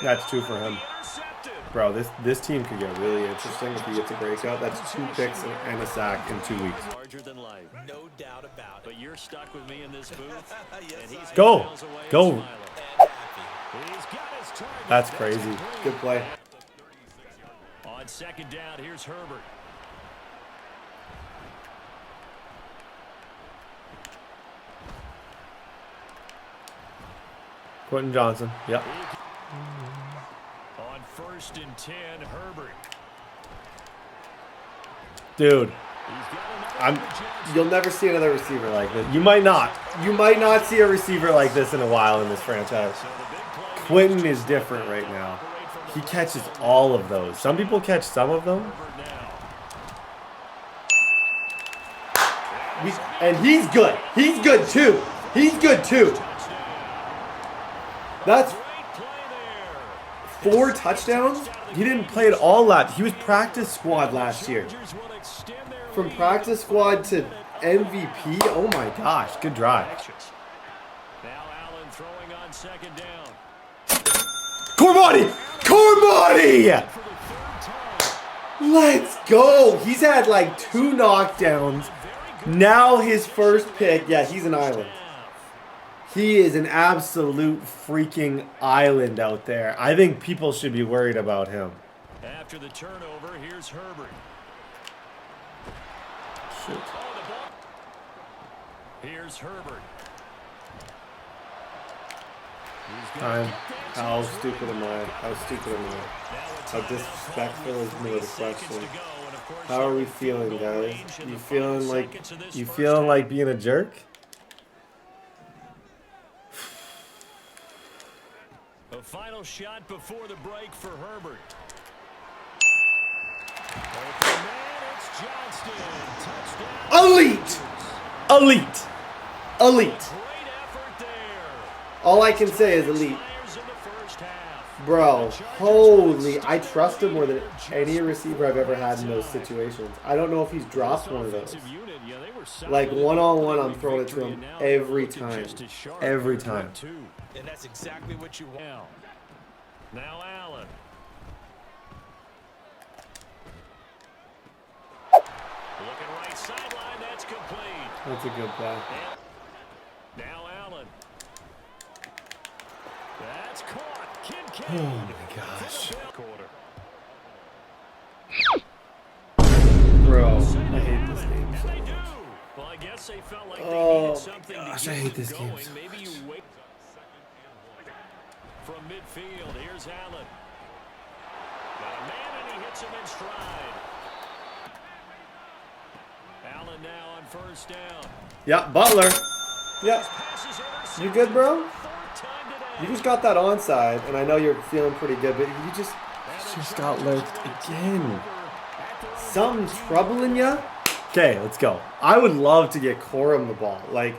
That's 2 for him. Intercepted. Bro, this team could get really interesting if he gets a breakout. That's 2 picks and a sack in 2 weeks. Larger than life. No doubt about it. But you're stuck with me in this booth. Yes, and he's Go. miles away Go. and smiling. And happy. He's got his target. That's crazy. Good play. On second down, here's Herbert. Quentin Johnson. Yep. On first and 10, Herbert. Dude, He's got another chance. you'll never see another receiver like this. You might not. You might not see a receiver like this in a while in this franchise. So the big play. Quentin is different right now. He catches all of those. Some people catch some of them. Herbert now. And he's good. He's good too. He's good too. That's Great play there. 4 touchdowns. He didn't play at all last. He was practice squad last year. Chargers will extend their From lead. practice squad to MVP. Oh my gosh. Good drive. Now Allen throwing on second down. Cormani! Cormani! For the third time. Let's go. He's had like 2 knockdowns. Now his first pick. Yeah, he's an island. He is an absolute freaking island out there. I think people should be worried about him. After the turnover, here's Herbert. Shoot. Oh, the ball. Here's Herbert. He's gonna Time. get that How chance. stupid am I? How stupid am I? Now a How disrespectful is more the 3 seconds question. to go, and of course, How are we they're feeling, field goal guys? range in You the feeling final like seconds of this you first feeling half. like being a jerk? A final shot before the break for Herbert. Open man, it's Johnston. Touchdown. Elite! Elite! Elite! Great effort there. All I can say is elite. Fires in the first half. Bro, holy, I trust him more than any receiver I've ever had in those situations. I don't know if he's dropped one of those. Offensive unit, yeah, they were solid. Like one-on-one, I'm throwing it to him Now every they're time. just as sharp. Every They're time. 2. And that's exactly what you want. Now Allen. Looking right sideline, that's complete. That's a good play. Now Allen. That's caught. Kincaid. Oh my gosh. Quarter. Bro, I hate this game And so they do. much. Well, I guess they felt like Oh, they needed something gosh, to I get hate them this game going. so Maybe you wait. From midfield, here's Allen. Got a man and he hits him in stride. Allen now on first down. Yeah, Butler. Yeah, Passes intercepted. you good, bro? Third time today. You just got that onside, and I know you're feeling pretty good, but you just got lurked again. Something troubling ya? Okay, let's go. I would love to get Corum the ball. Like,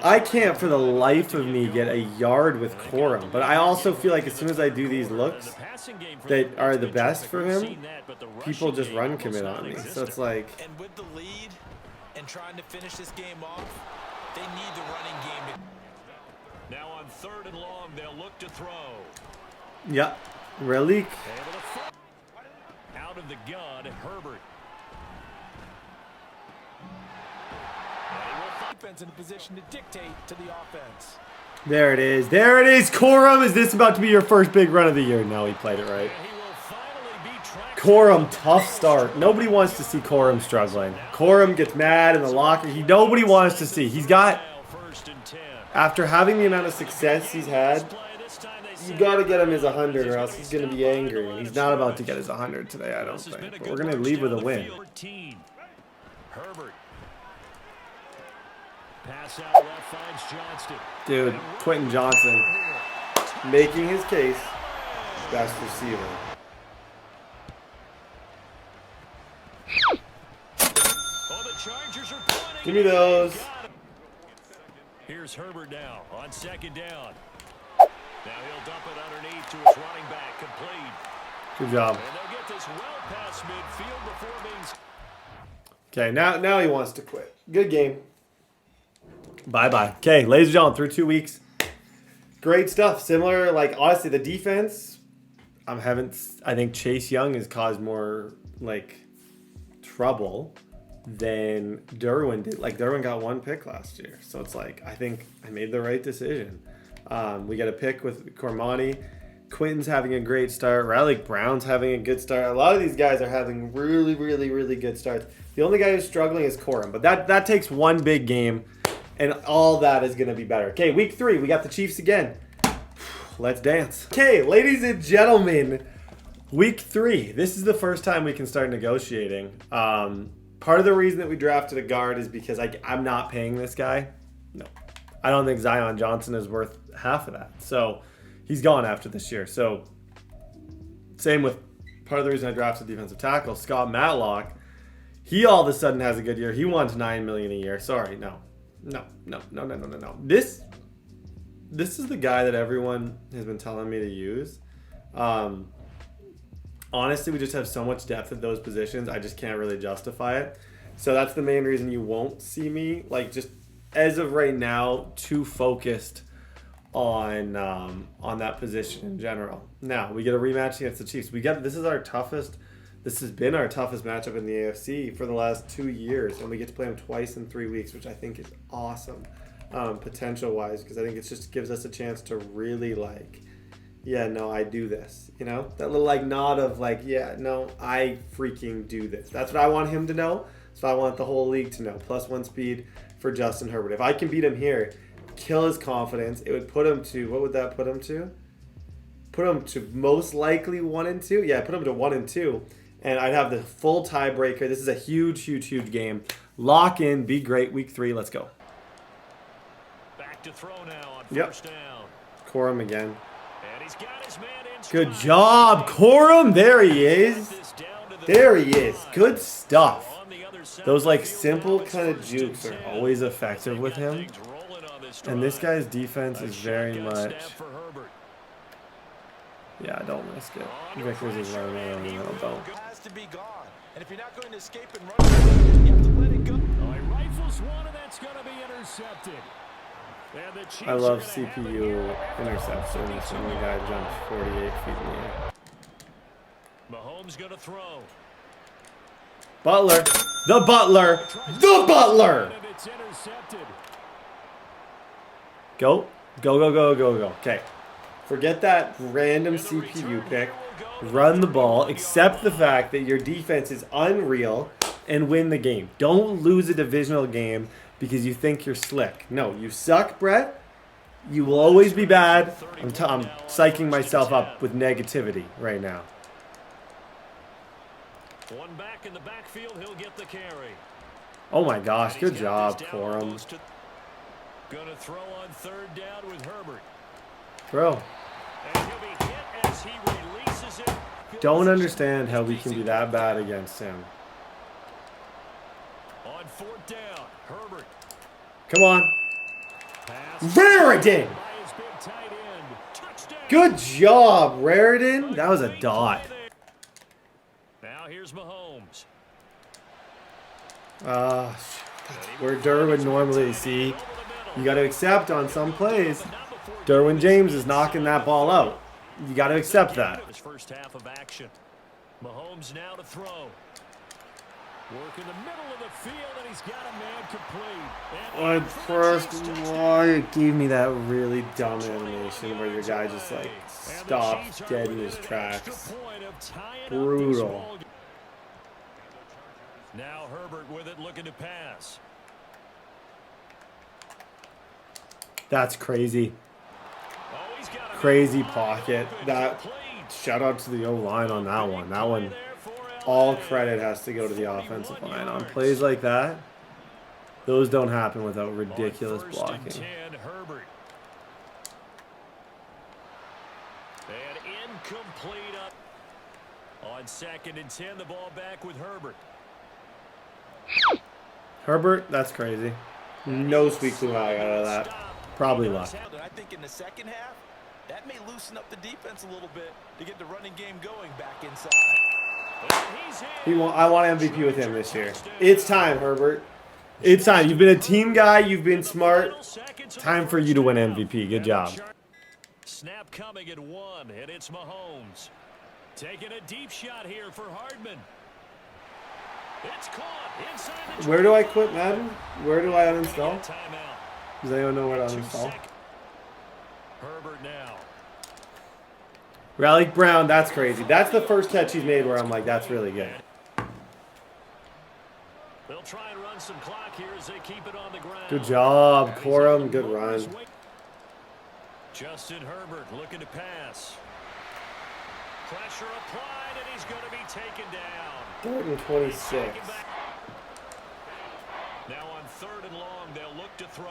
I can't for the life of me get a yard with Corum, but I also feel like as soon as I do these looks that are the best for him, people just run commit on me. So it's like, And with the lead and trying to finish this game off, they need the running game to. Now on third and long, they'll look to throw. yeah, Relic. Able to out of the gun, Herbert. Defense in a position to dictate to the offense. There it is. There it is. Corum, is this about to be your first big run of the year? No, he played it right. He will finally be tracked. Corum, tough start. Nobody wants to see Corum struggling. Corum gets mad in the locker. Nobody wants to see. He's got, First and 10. after having the amount of success he's had, you got to get him his 100 or else he's going to be angry. And he's not about to get his 100 today, I don't think. But we're going to leave with a win. 14. Herbert. Pass out left finds Johnston. Dude, Quentin Johnson making his case. Best receiver. Give me those. Here's Herbert now on second down. Now he'll dump it underneath to his running back, complete. Good job. And they'll get this well past midfield before being... Okay, now he wants to quit. Good game. Bye-bye. Okay, ladies and gentlemen, through 2 weeks. Great stuff. Similar, like, honestly, the defense. I think Chase Young has caused more, like, trouble than Derwin did. Like, Derwin got 1 pick last year. So it's like, I think I made the right decision. We got a pick with Cormani. Quinton's having a great start. Riley Brown's having a good start. A lot of these guys are having really, really, really good starts. The only guy who's struggling is Corum. But that takes one big game, and all that is going to be better. Okay, week 3, we got the Chiefs again. Let's dance. Okay, ladies and gentlemen, week 3. This is the first time we can start negotiating. Part of the reason that we drafted a guard is because I'm not paying this guy. No. I don't think Zion Johnson is worth half of that. So he's gone after this year. So same with part of the reason I drafted defensive tackle, Scott Matlock. He all of a sudden has a good year. He wants $9 million a year. Sorry, no. This is the guy that everyone has been telling me to use. Honestly, we just have so much depth at those positions. I just can't really justify it. So that's the main reason you won't see me, like, just as of right now, too focused on that position in general. Now we get a rematch against the Chiefs. This has been our toughest matchup in the AFC for the last 2 years, and we get to play them twice in 3 weeks, which I think is awesome, potential wise, because I think it just gives us a chance to really I do this, that little nod of I freaking do this. That's what I want him to know. So I want the whole league to know. +1 speed for Justin Herbert. If I can beat him here, kill his confidence, it would put him to, what would that put him to? Put him to most likely 1 and 2. Yeah, put him to 1 and 2. And I'd have the full tiebreaker. This is a huge, huge, huge game. Lock in, be great. Week 3, let's go. Back to throw now on first down. Corum again. And he's got his man in Good job, Corum. There he is. There he is. Good stuff. Those simple kind of jukes are always effective with him. And this guy's defense is very much... Yeah, don't risk it. Vickers is running around the middle. Don't. Has to be gone. And if you're not going to escape and run, you have to let it go. Rifles one, and that's going to be intercepted. I love CPU interceptions when the guy jumps 48 feet in the air. Mahomes going to throw. Butler. The Butler. The Butler. It's intercepted. Go. Go. Okay. Forget that random CPU pick. Run the ball. Accept the fact that your defense is unreal and win the game. Don't lose a divisional game because you think you're slick. No, you suck, Brett. You will always be bad. I'm psyching myself up with negativity right now. One back in the backfield, he'll get the carry. Oh my gosh, good job, Corum. Gonna throw on 3rd down with Herbert. Throw. And he'll be hit as he releases it. Don't understand how we can be that bad against him. On 4th down, Herbert. Come on. Pass. Raritan! By his big tight end. Touchdown. Good job, Raritan. That was a dot. Now here's Mahomes. Where Derwin normally, see, you got to accept on some plays, Derwin James is knocking that ball out. You got to accept that. His first half of action. Mahomes now to throw. Work in the middle of the field, and he's got a man complete. Why it gave me that really dumb animation where your guy just stops dead in his tracks. Brutal. Now Herbert with it, looking to pass. That's crazy. Oh, Crazy pocket. That shout out to the O-line on that one. That one, all credit has to go to the offensive line. On plays like that, those don't happen without ridiculous blocking. Herbert. And incomplete up. On 2nd and 10, the ball back with Herbert. Herbert, that's crazy. No sweet clue how I got out of that. Probably luck. I think in the second half, that may loosen up the defense a little bit to get the running game going back inside. I want MVP with him this year. It's time, Herbert. It's time. You've been a team guy. You've been smart. Time for you to win MVP. Good job. Snap coming at 1, and it's Mahomes. Taking a deep shot here for Hardman. It's caught inside the Where do I quit Madden? Where do I uninstall? timeout. Does anyone know where to uninstall? Herbert now. Raleigh Brown, that's crazy. That's the first catch he's made where I'm like, that's really good. They'll try and run some clock here as they keep it on the ground. Good job, Corum. Good run. Justin Herbert looking to pass. Pressure applied, and he's going to be taken down. 3rd and 26. Now on 3rd and long, they'll look to throw.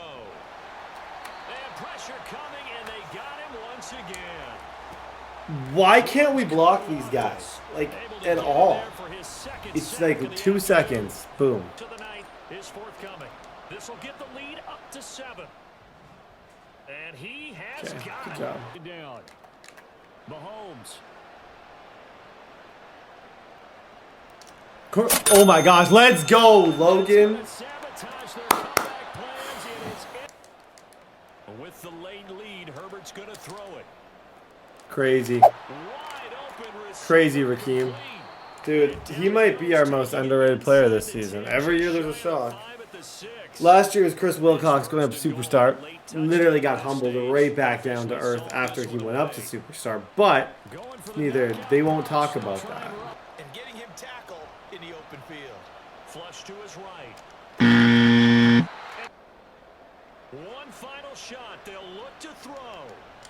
They have pressure coming, and they got him once again. Why can't we block these guys? Like, at all. It's like 2 seconds. Boom. To the ninth is forthcoming. This will get the lead up to 7. And he has got good it. job. Down. Mahomes. Oh my gosh, let's go, Logan. Sabotage their comeback plans. With the late lead, Herbert's going to throw it. Crazy. Wide open receiver. Crazy, Raheem. Dude, he might be our most underrated player this season. Every year there's a shock. Last year was Chris Wilcox going up to superstar. Literally got humbled right back down to earth after he went up to superstar. But they won't talk about that. And getting him tackled in the open field. Flush to his right. One final shot. They'll look to throw.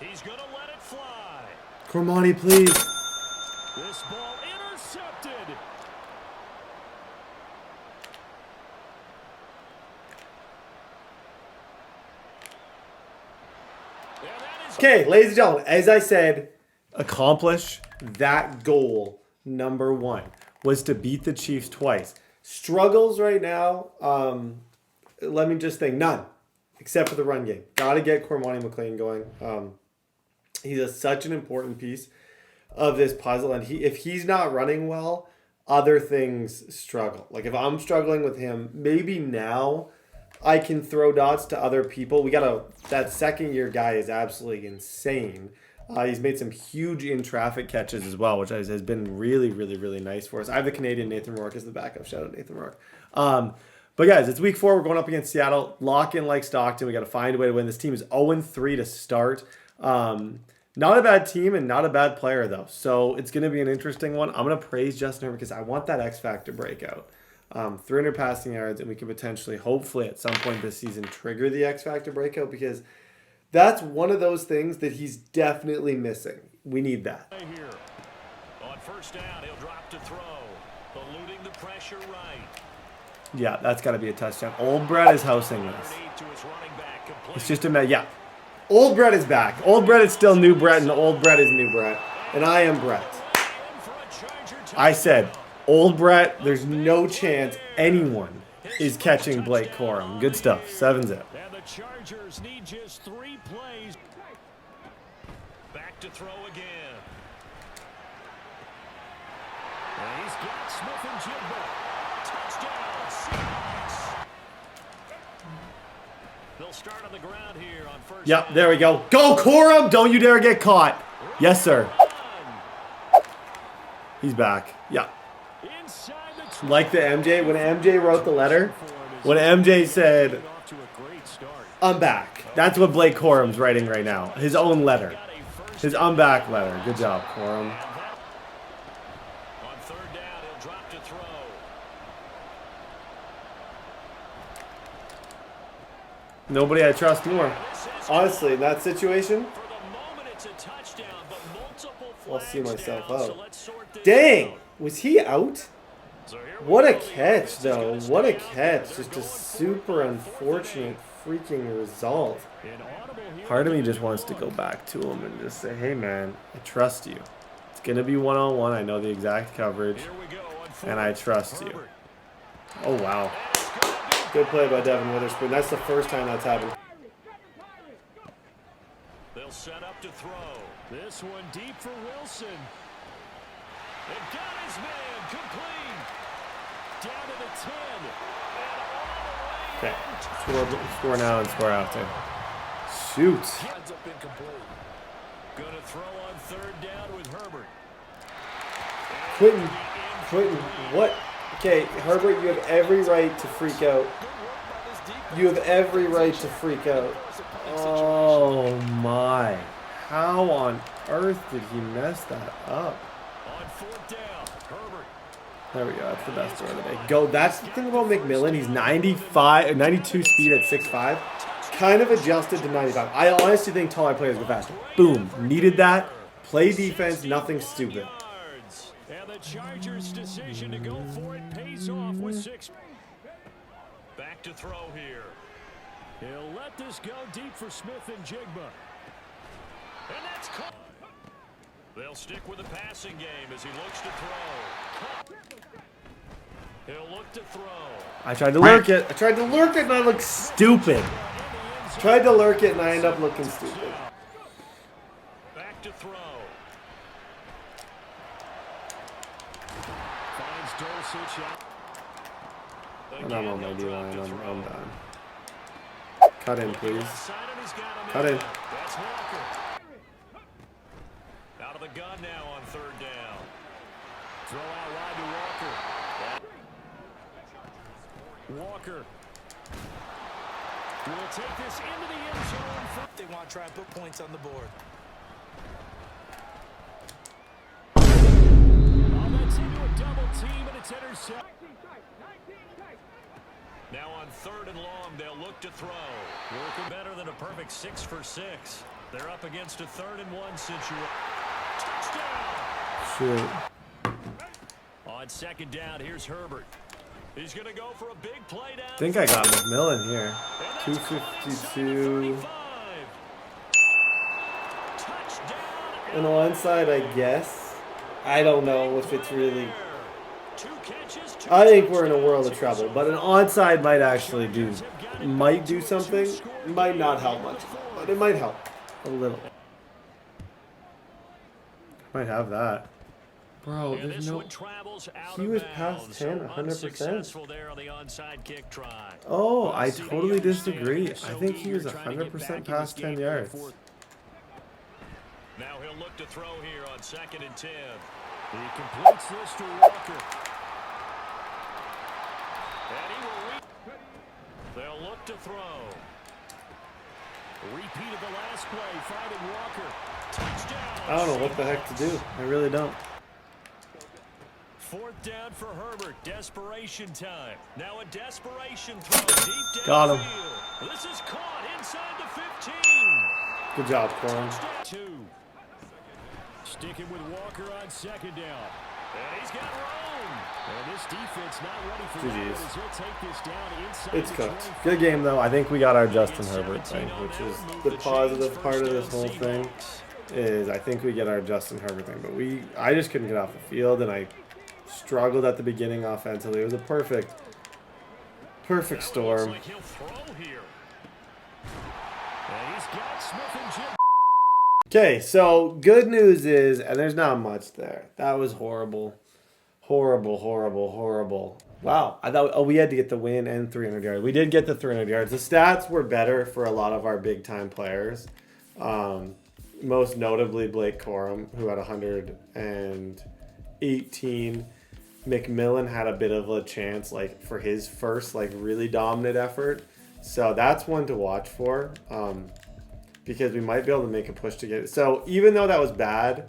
He's going to let it fly. Cormani, please. This ball intercepted. Okay, ladies and gentlemen, as I said, accomplish that goal. Number 1 was to beat the Chiefs twice. Struggles right now, let me just think, none. Except for the run game. Got to get Cormani McLean going. He's such an important piece of this puzzle. And if he's not running well, other things struggle. Like if I'm struggling with him, maybe now I can throw dots to other people. That second-year guy is absolutely insane. He's made some huge in-traffic catches as well, which has been really, really, really nice for us. I have the Canadian Nathan Rourke as the backup. Shout out Nathan Rourke. But guys, it's week 4. We're going up against Seattle. Lock in like Stockton. We got to find a way to win. This team is 0-3 to start. Not a bad team and not a bad player, though. So it's going to be an interesting one. I'm going to praise Justin Herbert because I want that X Factor breakout. 300 passing yards, and we can potentially, hopefully, at some point this season, trigger the X Factor breakout because that's one of those things that he's definitely missing. We need that. Here. On 1st down, he'll drop to throw. Eluding the pressure right. Yeah, that's got to be a touchdown. Old Brett is housing this. It's just a yeah. Old Brett is back. Old Brett is still new Brett, and old Brett is new Brett. And I am Brett. I said, old Brett, there's no chance anyone is catching Blake Corum. Good stuff. 7-zip. And the Chargers need just 3 plays. Back to throw again. And he's got Smith and Jigba. Touchdown, Seahawks. They'll start on the ground here on 1st. Yep, there we go. Go, Corum! Don't you dare get caught. Yes, sir. He's back. Yeah. Like the MJ, when MJ wrote the letter, when MJ said, I'm back. That's what Blake Corum's writing right now. His own letter. His I'm back letter. Good job, Corum. On 3rd down, he'll drop to throw. Nobody I trust more. Honestly, in that situation, For the moment, it's a touchdown, but multiple I'll see flags myself down, out. so let's sort this dang, out. was he out? So here we What a go. catch, though. What a catch. Just a super unfortunate freaking result. An audible here. Part of me just wants to go back to him and just say, hey, man, I trust you. It's going to be one-on-one. I know the exact coverage, Here we go on and I 4th. trust you. Herbert. Oh, wow. And it's gonna be Good play by Devin Witherspoon. That's the first time that's happened. They'll set up to throw. This one deep for Wilson. And got his man complete. Down to the 10. And all the way. Okay. Score now and score after. Shoot. Ends up incomplete. Going to throw on third down with Herbert. Quentin, what? Okay, Herbert, you have every right to freak out. You have every right to freak out. Oh my. How on earth did he mess that up? On fourth down, Herbert. There we go. That's the best throw of the day. Go. That's the thing about McMillan. He's 92 speed at 6'5". Kind of adjusted to 95. I honestly think taller players go faster. Boom. Needed that. Play defense. Nothing stupid. And the Chargers' decision to go for it pays off with 6. Back to throw here. He'll let this go deep for Smith and Jigba. And that's caught. They'll stick with the passing game as he looks to throw. He'll look to throw. I tried to lurk it. And I look stupid. Tried to lurk it and I end up looking stupid. Back to throw. Finds Dulcich out. And I'm on my D-line. I'm done. Cut in, please. Cut in. That's Walker. Out of the gun now on third down. Throw out wide to Walker. Walker. Will take this into the end zone. They want to try and put points on the board. Oh, that's into a double team, and it's intercepted. Now on third and long, they'll look to throw. Working better than a perfect 6 for 6. They're up against a 3rd and 1 situation. Touchdown! Shoot. On second down, here's Herbert. He's going to go for a big play down. I think I got McMillan here. 252. An onside, I guess. I don't know if it's really. I think we're in a world of trouble, but an onside might actually do something. Might not help much, but it might help a little. Might have that. Bro, there's no. He was past 10, 100%. Oh, I totally disagree. I think he was 100% past 10 yards. Now he'll look to throw here on 2nd and 10. He completes this to Walker. And he will they'll look to throw. Repeat of the last play, finding Walker. Touchdown. I don't know what the heck to do. I really don't. 4th down for Herbert. Desperation time. Now a desperation throw deep down. Got him. This is caught inside the 15. Good job, Corin. 2. Sticking with Walker on 2nd down. And he's got room. And this defense not ready for that as he'll take this down inside. It's cooked. Good game, though. I think we got our Justin Herbert thing, which is the positive part of this whole thing. Is I think we get our Justin Herbert thing, but I just couldn't get off the field, and I struggled at the beginning offensively. It was a perfect storm. Okay, so good news is, and there's not much there. That was horrible. Horrible. Wow, I thought we had to get the win and 300 yards. We did get the 300 yards. The stats were better for a lot of our big-time players. Most notably Blake Corum, who had 118. McMillan had a bit of a chance, for his first, really dominant effort. So that's one to watch for, because we might be able to make a push to get it. So even though that was bad,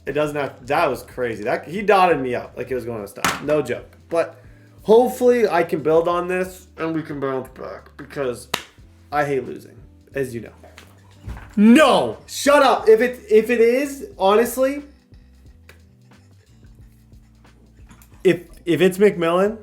it doesn't have. That was crazy. He dotted me up like it was going to stop. No joke. But hopefully I can build on this and we can bounce back, because I hate losing, as you know. No, shut up. If it is, honestly, if it's McMillan,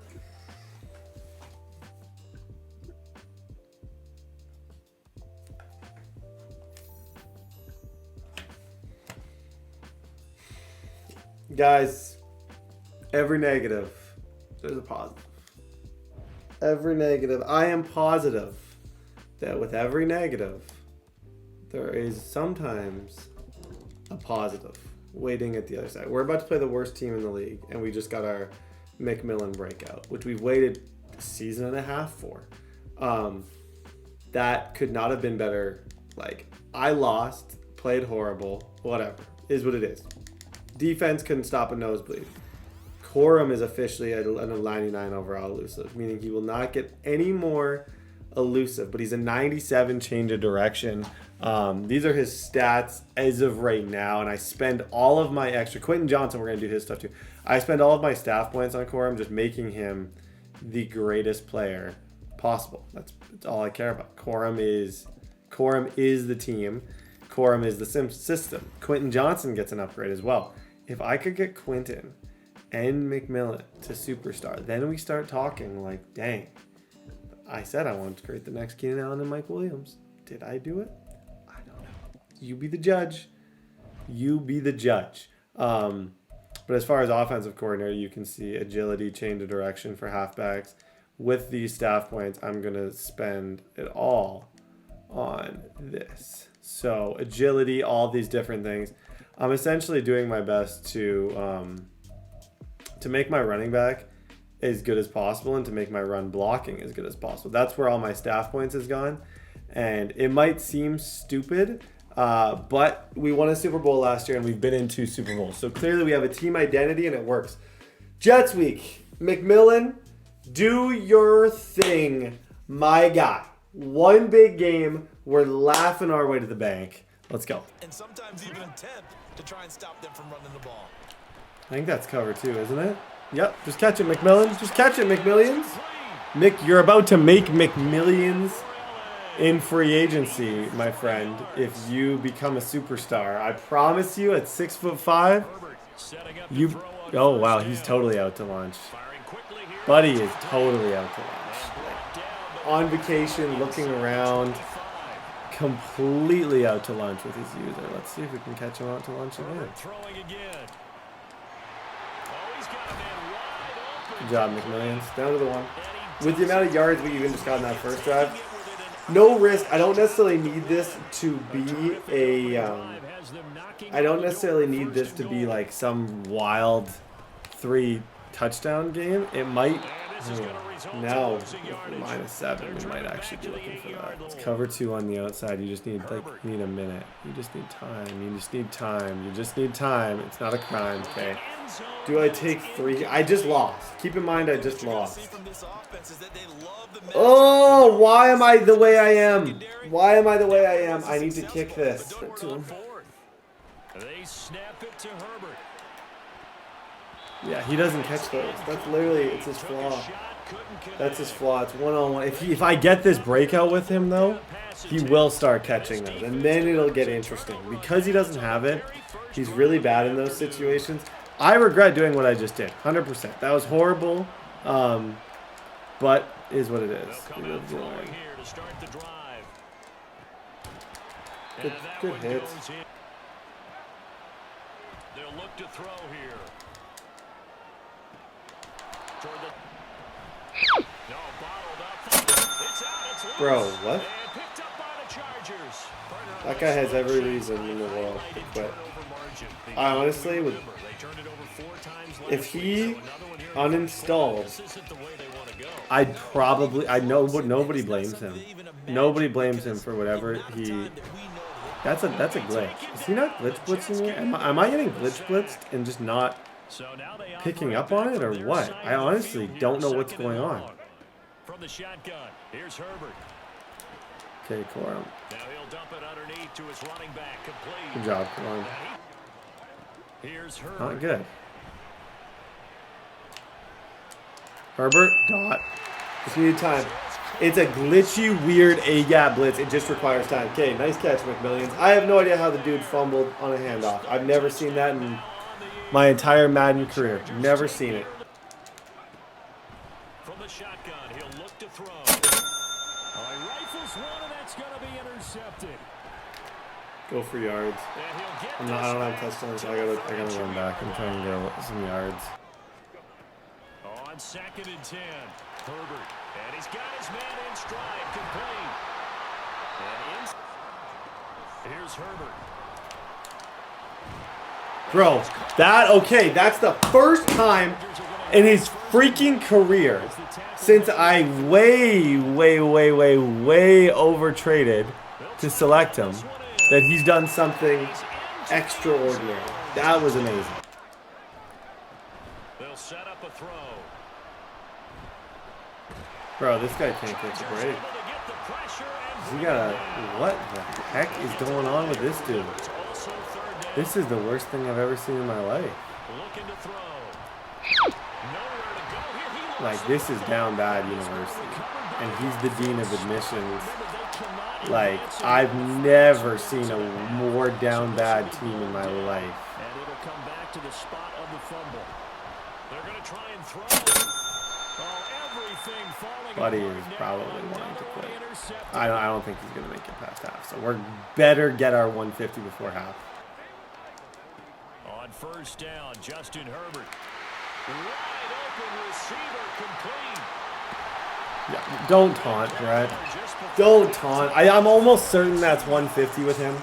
guys, every negative, there's a positive. every negative, I am positive that with every negative, there is sometimes a positive waiting at the other side. We're about to play the worst team in the league, and we just got our McMillan breakout, which we've waited a season and a half for. That could not have been better. Like, I lost, played horrible, whatever. Is what it is. Defense couldn't stop a nosebleed. Corum is officially a 99 overall elusive, meaning he will not get any more elusive, but he's a 97 change of direction. These are his stats as of right now, and I spend all of my extra. Quentin Johnson, we're going to do his stuff too. I spend all of my staff points on Corum, just making him the greatest player possible. That's all I care about. Corum is the team. Corum is the system. Quentin Johnson gets an upgrade as well. If I could get Quentin and McMillan to superstar, then we start talking like, dang, I said I wanted to create the next Keenan Allen and Mike Williams. Did I do it? I don't know. You be the judge. You be the judge. But as far as offensive coordinator, you can see agility, change of direction for halfbacks. With these staff points, I'm going to spend it all on this. So agility, all these different things. I'm essentially doing my best to make my running back as good as possible and to make my run blocking as good as possible. That's where all my staff points has gone. And it might seem stupid, but we won a Super Bowl last year and we've been in 2 Super Bowls. So clearly we have a team identity and it works. Jets week. McMillan, do your thing, my guy. One big game. We're laughing our way to the bank. Let's go. And sometimes even attempt to try and stop them from running the ball. I think that's cover 2, isn't it? Yep. Just catch it, McMillan. Just catch it, McMillions. Mick, you're about to make McMillions in free agency, my friend, if you become a superstar. I promise you, at 6'5", you... Oh, wow, he's totally out to lunch. Buddy is totally out to lunch. On vacation, looking around, completely out to lunch with his user. Let's see if we can catch him out to lunch again. Good job, McMillions. Down to the 1. With the amount of yards we even just got in that first drive, no risk. I don't necessarily need this to be a... I don't necessarily need this to be like some wild 3 touchdown game. It might... Now, with -7, we might actually be looking for that. It's cover 2 on the outside. You just need a minute. You just need time. You just need time. You just need time. It's not a crime, okay? Do I take 3? I just lost. Keep in mind, I just lost. Oh, why am I the way I am? Why am I the way I am? I need to kick this. They snap it to Herbert. Yeah, he doesn't catch those. That's literally, it's his flaw. That's his flaw. It's one-on-one. If I get this breakout with him, though, he will start catching those. And then it'll get interesting. Because he doesn't have it, he's really bad in those situations. I regret doing what I just did. 100%. That was horrible. But is what it is. Good hits. They'll look to throw here. Bro, what? That guy has every reason in the world to quit. I honestly would. If he uninstalled, I'd probably. I know, but nobody blames him. Nobody blames him for whatever he. That's a glitch. Is he not glitch blitzing me? Am I getting glitch blitzed and just not picking up on it, or what? I honestly don't know what's going on. From the shotgun, here's Herbert. Okay, Corum. Now he'll dump it underneath to his running back, complete. Good job, Corum. Here's Herbert. Not good. Herbert, dot. Just needed time. It's a glitchy, weird A-gap blitz. It just requires time. Okay, nice catch, McMillions. I have no idea how the dude fumbled on a handoff. I've never seen that in my entire Madden career. Never seen it. From the shotgun, he'll look to throw. He rifles one, and that's going to be intercepted. Go for yards. I don't have touchdowns. I gotta run back and try and get some yards. On 2nd and 10. Herbert, and he's got his man in stride, complete. And here's Herbert. Bro, that's the first time in his freaking career since I way overtraded to select him that he's done something extraordinary. That was amazing. They'll set up a throw. Bro, this guy can't catch a break. He got a... What the heck is going on with this dude? This is the worst thing I've ever seen in my life. Like, this is down bad university. And he's the dean of admissions. Like, I've never seen a more down bad team in my life. And it'll come back to the spot of the fumble. They're going to try and throw. Everything falling. Buddy is probably wanting to quit. I don't think he's going to make it past half. So we're better get our 150 before half. On first down, Justin Herbert. Wide open receiver, complete. Yeah, don't taunt, Brett. Don't taunt. I'm almost certain that's 150 with him.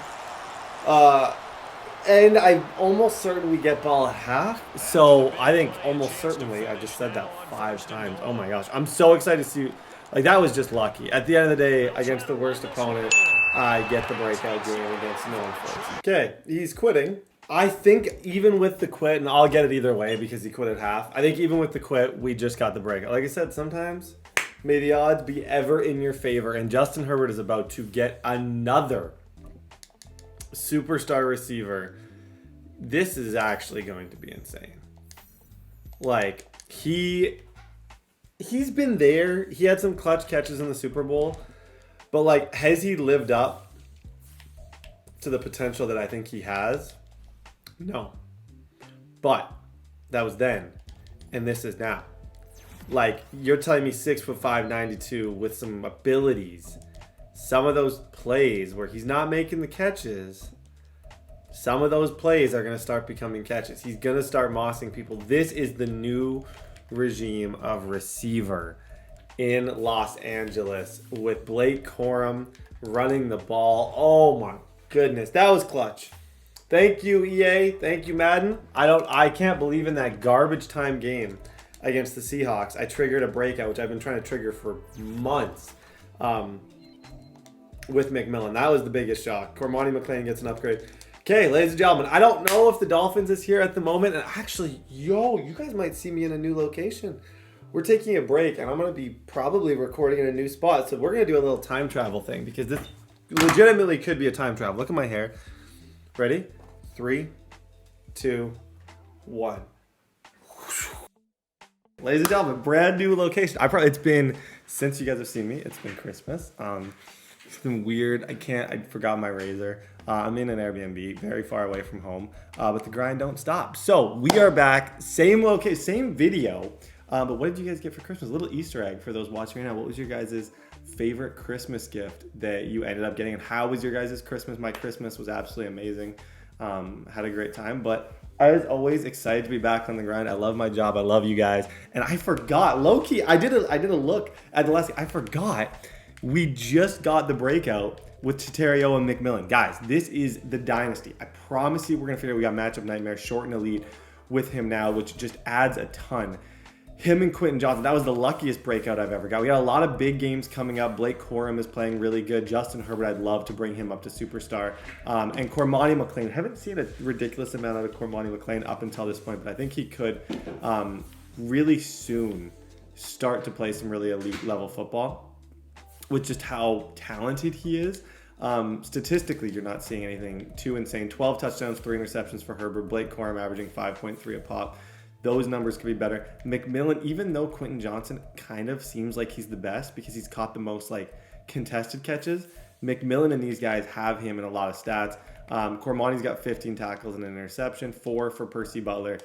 And I'm almost certain we get ball at half. So I think almost certainly, I just said that 5 times. Oh my gosh. I'm so excited to see. Like, that was just lucky. At the end of the day, against the worst opponent, I get the breakout game against no one. Okay, he's quitting. I think even with the quit, and I'll get it either way because he quit at half. I think even with the quit, we just got the breakout. Like I said, sometimes may the odds be ever in your favor. And Justin Herbert is about to get another superstar receiver. This is actually going to be insane. Like, he's been there. He had some clutch catches in the Super Bowl. But, like, has he lived up to the potential that I think he has? No. But that was then. And this is now. Like, you're telling me 6'5", 92 with some abilities. Some of those plays where he's not making the catches, some of those plays are going to start becoming catches. He's going to start mossing people. This is the new regime of receiver in Los Angeles with Blake Corum running the ball. Oh my goodness. That was clutch. Thank you, EA. Thank you, Madden. I can't believe in that garbage time game against the Seahawks, I triggered a breakout, which I've been trying to trigger for months with McMillan. That was the biggest shock. Cormani McLean gets an upgrade. Okay, ladies and gentlemen, I don't know if the Dolphins is here at the moment. And actually, you guys might see me in a new location. We're taking a break, and I'm going to be probably recording in a new spot. So we're going to do a little time travel thing because this legitimately could be a time travel. Look at my hair. Ready? 3, 2, 1. Ladies and gentlemen, brand new location. It's been, since you guys have seen me, it's been Christmas. It's been weird. I forgot my razor. I'm in an Airbnb, very far away from home, but the grind don't stop. So we are back, same location, same video. But what did you guys get for Christmas? A little Easter egg for those watching right now. What was your guys' favorite Christmas gift that you ended up getting? And how was your guys' Christmas? My Christmas was absolutely amazing. Had a great time, but I was always excited to be back on the grind. I love my job. I love you guys. And I forgot, low-key, I did a look at the last, I forgot we just got the breakout with Tatario and McMillan. Guys, this is the dynasty. I promise you we're going to figure out we got matchup nightmare, short and elite with him now, which just adds a ton. Him and Quentin Johnson, that was the luckiest breakout I've ever got. We got a lot of big games coming up. Blake Corum is playing really good. Justin Herbert, I'd love to bring him up to superstar. And Cormani McLean, I haven't seen a ridiculous amount out of Cormani McLean up until this point, but I think he could really soon start to play some really elite level football with just how talented he is. Statistically, you're not seeing anything too insane. 12 touchdowns, 3 interceptions for Herbert. Blake Corum averaging 5.3 a pop. Those numbers could be better. McMillan, even though Quentin Johnson kind of seems like he's the best because he's caught the most like contested catches, McMillan and these guys have him in a lot of stats. Cormani's got 15 tackles and an interception, 4 for Percy Butler.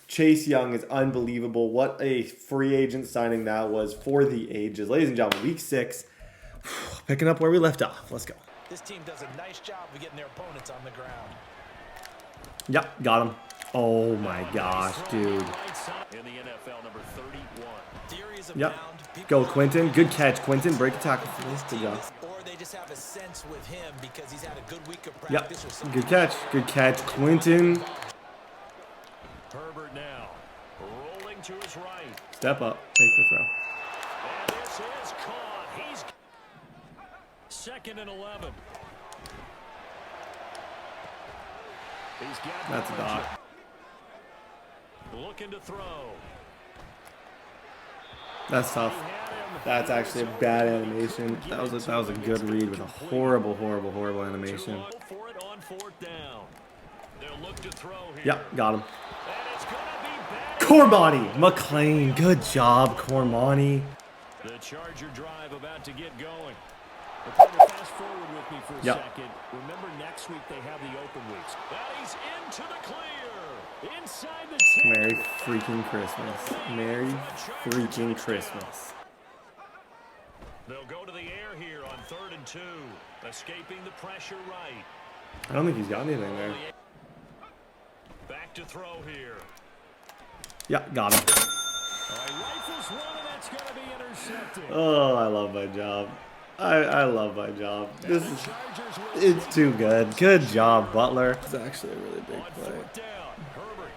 Chase Young is unbelievable. What a free agent signing that was for the ages. Ladies and gentlemen, week 6, picking up where we left off. Let's go. This team does a nice job of getting their opponents on the ground. Yep, got him. Oh my gosh, dude. In the NFL, number 31. lose a Yep. bound, people Go, don't Quentin. Good catch, Quentin. Break a tackle for this. Good job. or they just have a sense with him because he's had a good week of Yep. practice or something. Good catch. Good catch, Quentin. Herbert now rolling to his right. Step up. Take the throw. And this is caught. He's 2nd and 11. He's got That's a dot. looking to throw. That's tough. He had him. That's actually a bad animation. That was a good read with a horrible animation. Go for it on 4th down. They'll look to throw here. Yep, got him. And it's gonna be bad. Cormani McLean. Good job, Cormani. The Charger drive about to get going. But fast forward with me for a Yep. second. Remember, next week they have the open weeks. That he's into the clear. Inside the 10. Merry freaking Christmas. Merry freaking Christmas. They'll go to the air here on 3rd and 2. Escaping the pressure right. I don't think he's got anything there. Back to throw here. Yeah, got him. All right, rifles one, and that's going to be intercepted. Oh, I love my job. I love my job. This is, Chargers will it's too good. Good job, Butler. It's actually a really big on play. 4th down. Herbert.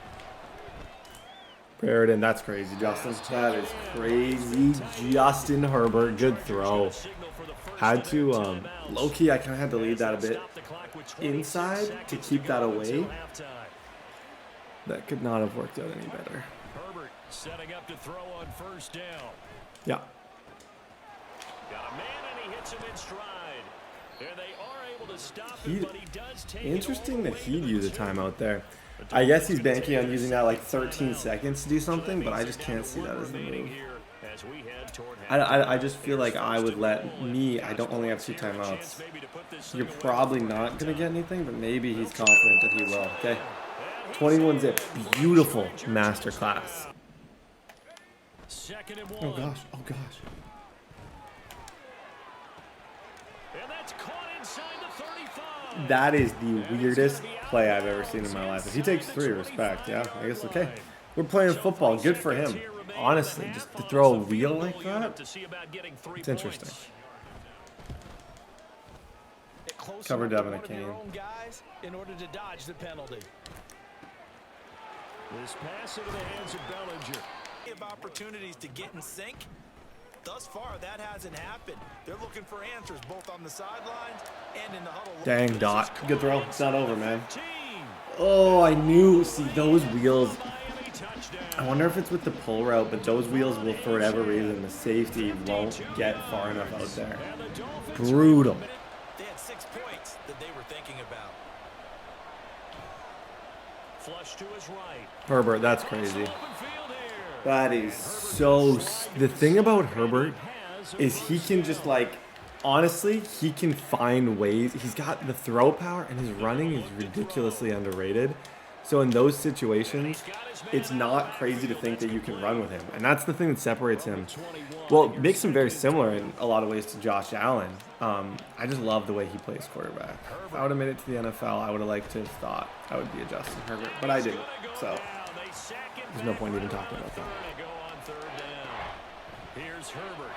Brereton, that's crazy, Justin. That is crazy. Justin Herbert, good throw. Signal for the first Had to, timeout. low-key, I kind of had to leave that a bit Stop the clock with 20 inside to seconds keep that go away. until halftime. That could not have worked out any better. Herbert setting up to throw on 1st down. Yeah. Got a man and he hits him in stride. There they are able to stop He- him, but he does take it Interesting all the that way he'd to use a the 2. timeout there. I guess he's banking on using that like 13 seconds to do something, but I just can't see that as the move. As we head toward I just feel like I would let me, I don't only have 2 timeouts. You're probably not going to get anything, but maybe he's confident that he will. Okay. 21 zip. Beautiful masterclass. 2nd and 1. Oh gosh. Oh gosh. And that's caught inside the 35. That is the weirdest play I've ever seen in my life. If he takes 3, respect. Yeah, I guess okay. We're playing football. Good for him. Honestly, just to throw a wheel like that, it's interesting. Get closer Cover to Devin one of your Akane. own guys in order to dodge the penalty. This pass into the hands of Bellinger. Of opportunities to get in sync. Thus far, that hasn't happened. They're looking for answers both on the sidelines and in the huddle. Dang, Dot. Good throw. It's not over, man. Oh, I knew. See, those wheels. I wonder if it's with the pull route, but those wheels will, for whatever reason, the safety won't get far enough out there. Brutal. They had 6 points that they were thinking about. Flush to his right. Herbert, that's crazy. Open field here. That is so... The thing about Herbert is he can just, like... Honestly, he can find ways. He's got the throw power, and his running is ridiculously underrated. So in those situations, it's not crazy to think that you can run with him. And that's the thing that separates him. Well, it makes him very similar in a lot of ways to Josh Allen. I just love the way he plays quarterback. If I would have made it to the NFL, I would have liked to have thought I would be a Justin Herbert. But I didn't. So there's no point even talking about that. Go on 3rd down. Here's Herbert.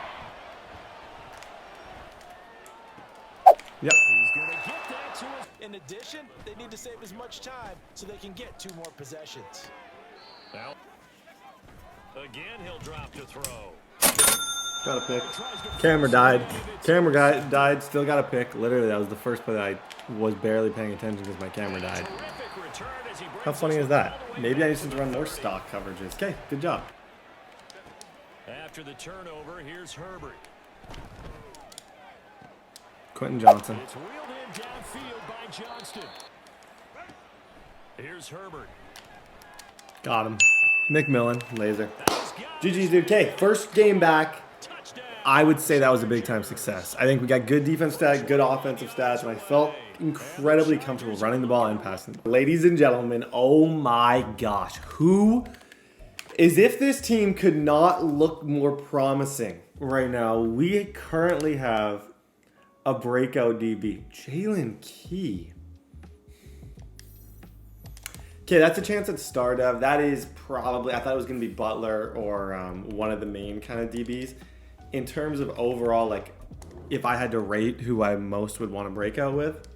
Yep. He's going to get that to his. In addition, they need to save as much time so they can get 2 more possessions. Now, again, he'll drop to throw. Got a pick. Camera died. Camera guy died. Still got a pick. Literally, that was the first play that I was barely paying attention because my camera died. Terrific return as he How brings funny us is that? all the way Maybe I back need to run more stock coverages. Okay, good job. After the turnover, here's Herbert. Quentin Johnson. It's wheeled in downfield by Johnston. Here's Herbert. Got him. McMillan, laser. GG's, dude. Okay, first game back. Touchdown. I would say that was a big-time success. I think we got good defense stats, good offensive stats, and I felt incredibly comfortable running the ball and passing. Ladies and gentlemen, oh my gosh. Who... As if this team could not look more promising right now, we currently have a breakout DB. Jalen Key. Okay, that's a chance at star dev. That is probably, I thought it was going to be Butler or one of the main kind of DBs. In terms of overall, like, if I had to rate who I most would want to break out with,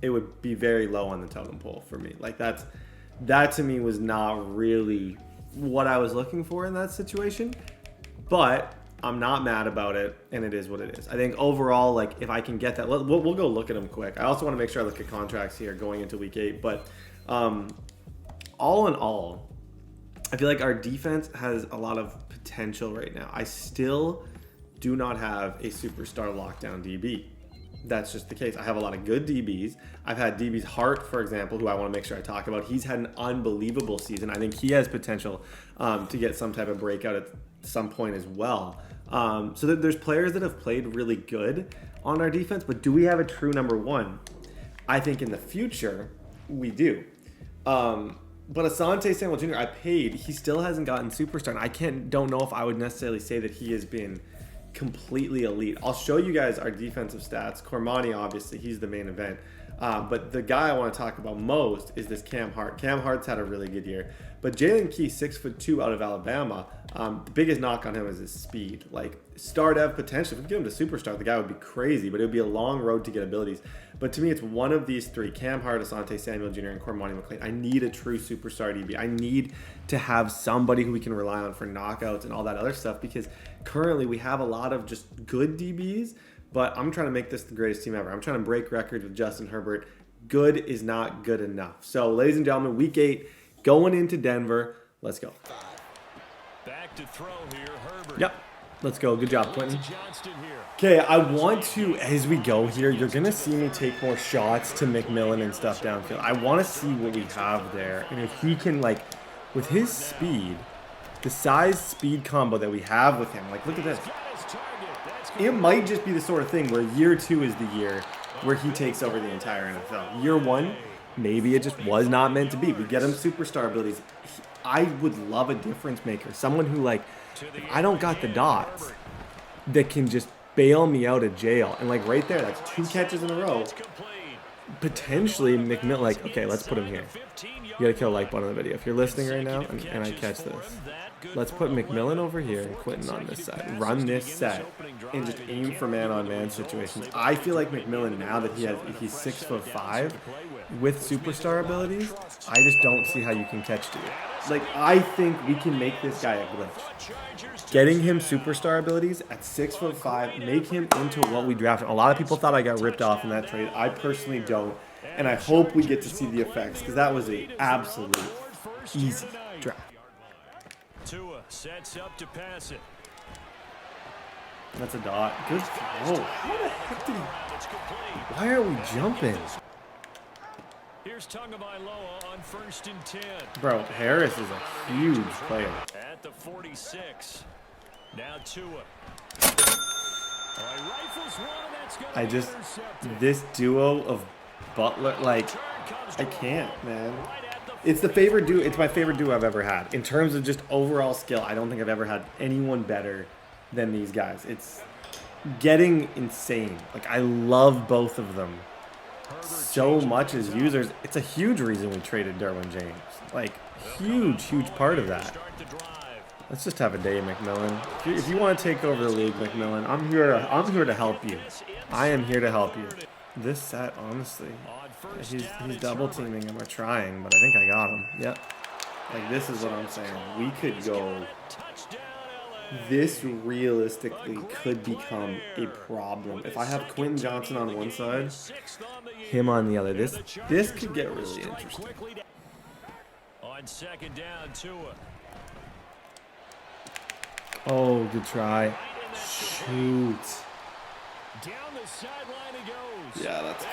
it would be very low on the totem pole for me. Like, that to me was not really what I was looking for in that situation. But I'm not mad about it, and it is what it is. I think overall, like, if I can get that, we'll go look at them quick. I also want to make sure I look at contracts here going into week 8. But all in all, I feel like our defense has a lot of potential right now. I still do not have a superstar lockdown DB. That's just the case. I have a lot of good DBs. I've had DBs Hart, for example, who I want to make sure I talk about. He's had an unbelievable season. I think he has potential to get some type of breakout at some point as well. So there's players that have played really good on our defense, but do we have a true number one? I think in the future, we do. But Asante Samuel Jr., I paid. He still hasn't gotten superstar. And I don't know if I would necessarily say that he has been completely elite. I'll show you guys our defensive stats. Cormani, obviously, he's the main event. But the guy I want to talk about most is this Cam Hart. Cam Hart's had a really good year. But Jalen Key, 6'2" out of Alabama, the biggest knock on him is his speed. Like, star dev potential. If we get him to superstar, the guy would be crazy, but it would be a long road to get abilities. But to me, it's one of these three: Cam Hart, Asante Samuel Jr., and Cormani McLean. I need a true superstar DB. I need to have somebody who we can rely on for knockouts and all that other stuff, because currently we have a lot of just good DBs, but I'm trying to make this the greatest team ever. I'm trying to break records with Justin Herbert. Good is not good enough. So, ladies and gentlemen, week 8, going into Denver. Let's go. Back to throw here, Herbert. Yep. Let's go. Good job, Quentin. Okay, I want to, as we go here, you're going to see me take more shots to McMillan and stuff downfield. I want to see what we have there. And if he can, like, with his speed, the size speed combo that we have with him, like, look at this. It might just be the sort of thing where year 2 is the year where he takes over the entire NFL. Year 1, maybe it just was not meant to be. We get him superstar abilities. I would love a difference maker. Someone who, like, I don't got the dots, that can just bail me out of jail. And, like, right there, that's 2 catches in a row. Potentially, McMillan, like, okay, let's put him here. You got to kill a like button on the video. If you're listening right now and I catch this, let's put McMillan over here and Quentin on this side. Run this set and just aim for man-on-man situations. I feel like McMillan, now that he's 6'5", with superstar abilities, I just don't see how you can catch dude. Like, I think we can make this guy a glitch. Getting him superstar abilities at 6'5", make him into what we drafted. A lot of people thought I got ripped off in that trade. I personally don't. And I hope we get to see the effects, because that was an absolute easy draft. Tua sets up to pass it. That's a dot. Good throw. How the heck did he... Why are we jumping? Here's Tagovailoa on 1st and 10. Bro, Harris is a huge player. At the 46. Now Tua. Rifles one, and that's gonna be intercepted. This duo of Butler, like, I can't, man. It's the favorite duo. It's my favorite duo I've ever had. In terms of just overall skill, I don't think I've ever had anyone better than these guys. It's getting insane. Like, I love both of them so much as users. It's a huge reason we traded Derwin James. Like, huge part of that. Let's just have a day, McMillan. If you want to take over the league, McMillan, I'm here to help you. I am here to help you. This set, honestly, he's double teaming him or trying, but I think I got him. Yep. Like, this is what I'm saying. We could go. This realistically could become a problem. If I have Quentin Johnson on one side, him on the other, this could get really interesting. On 2nd down, Tua. Oh, good try. Shoot. Down the sideline he goes. Yeah, that's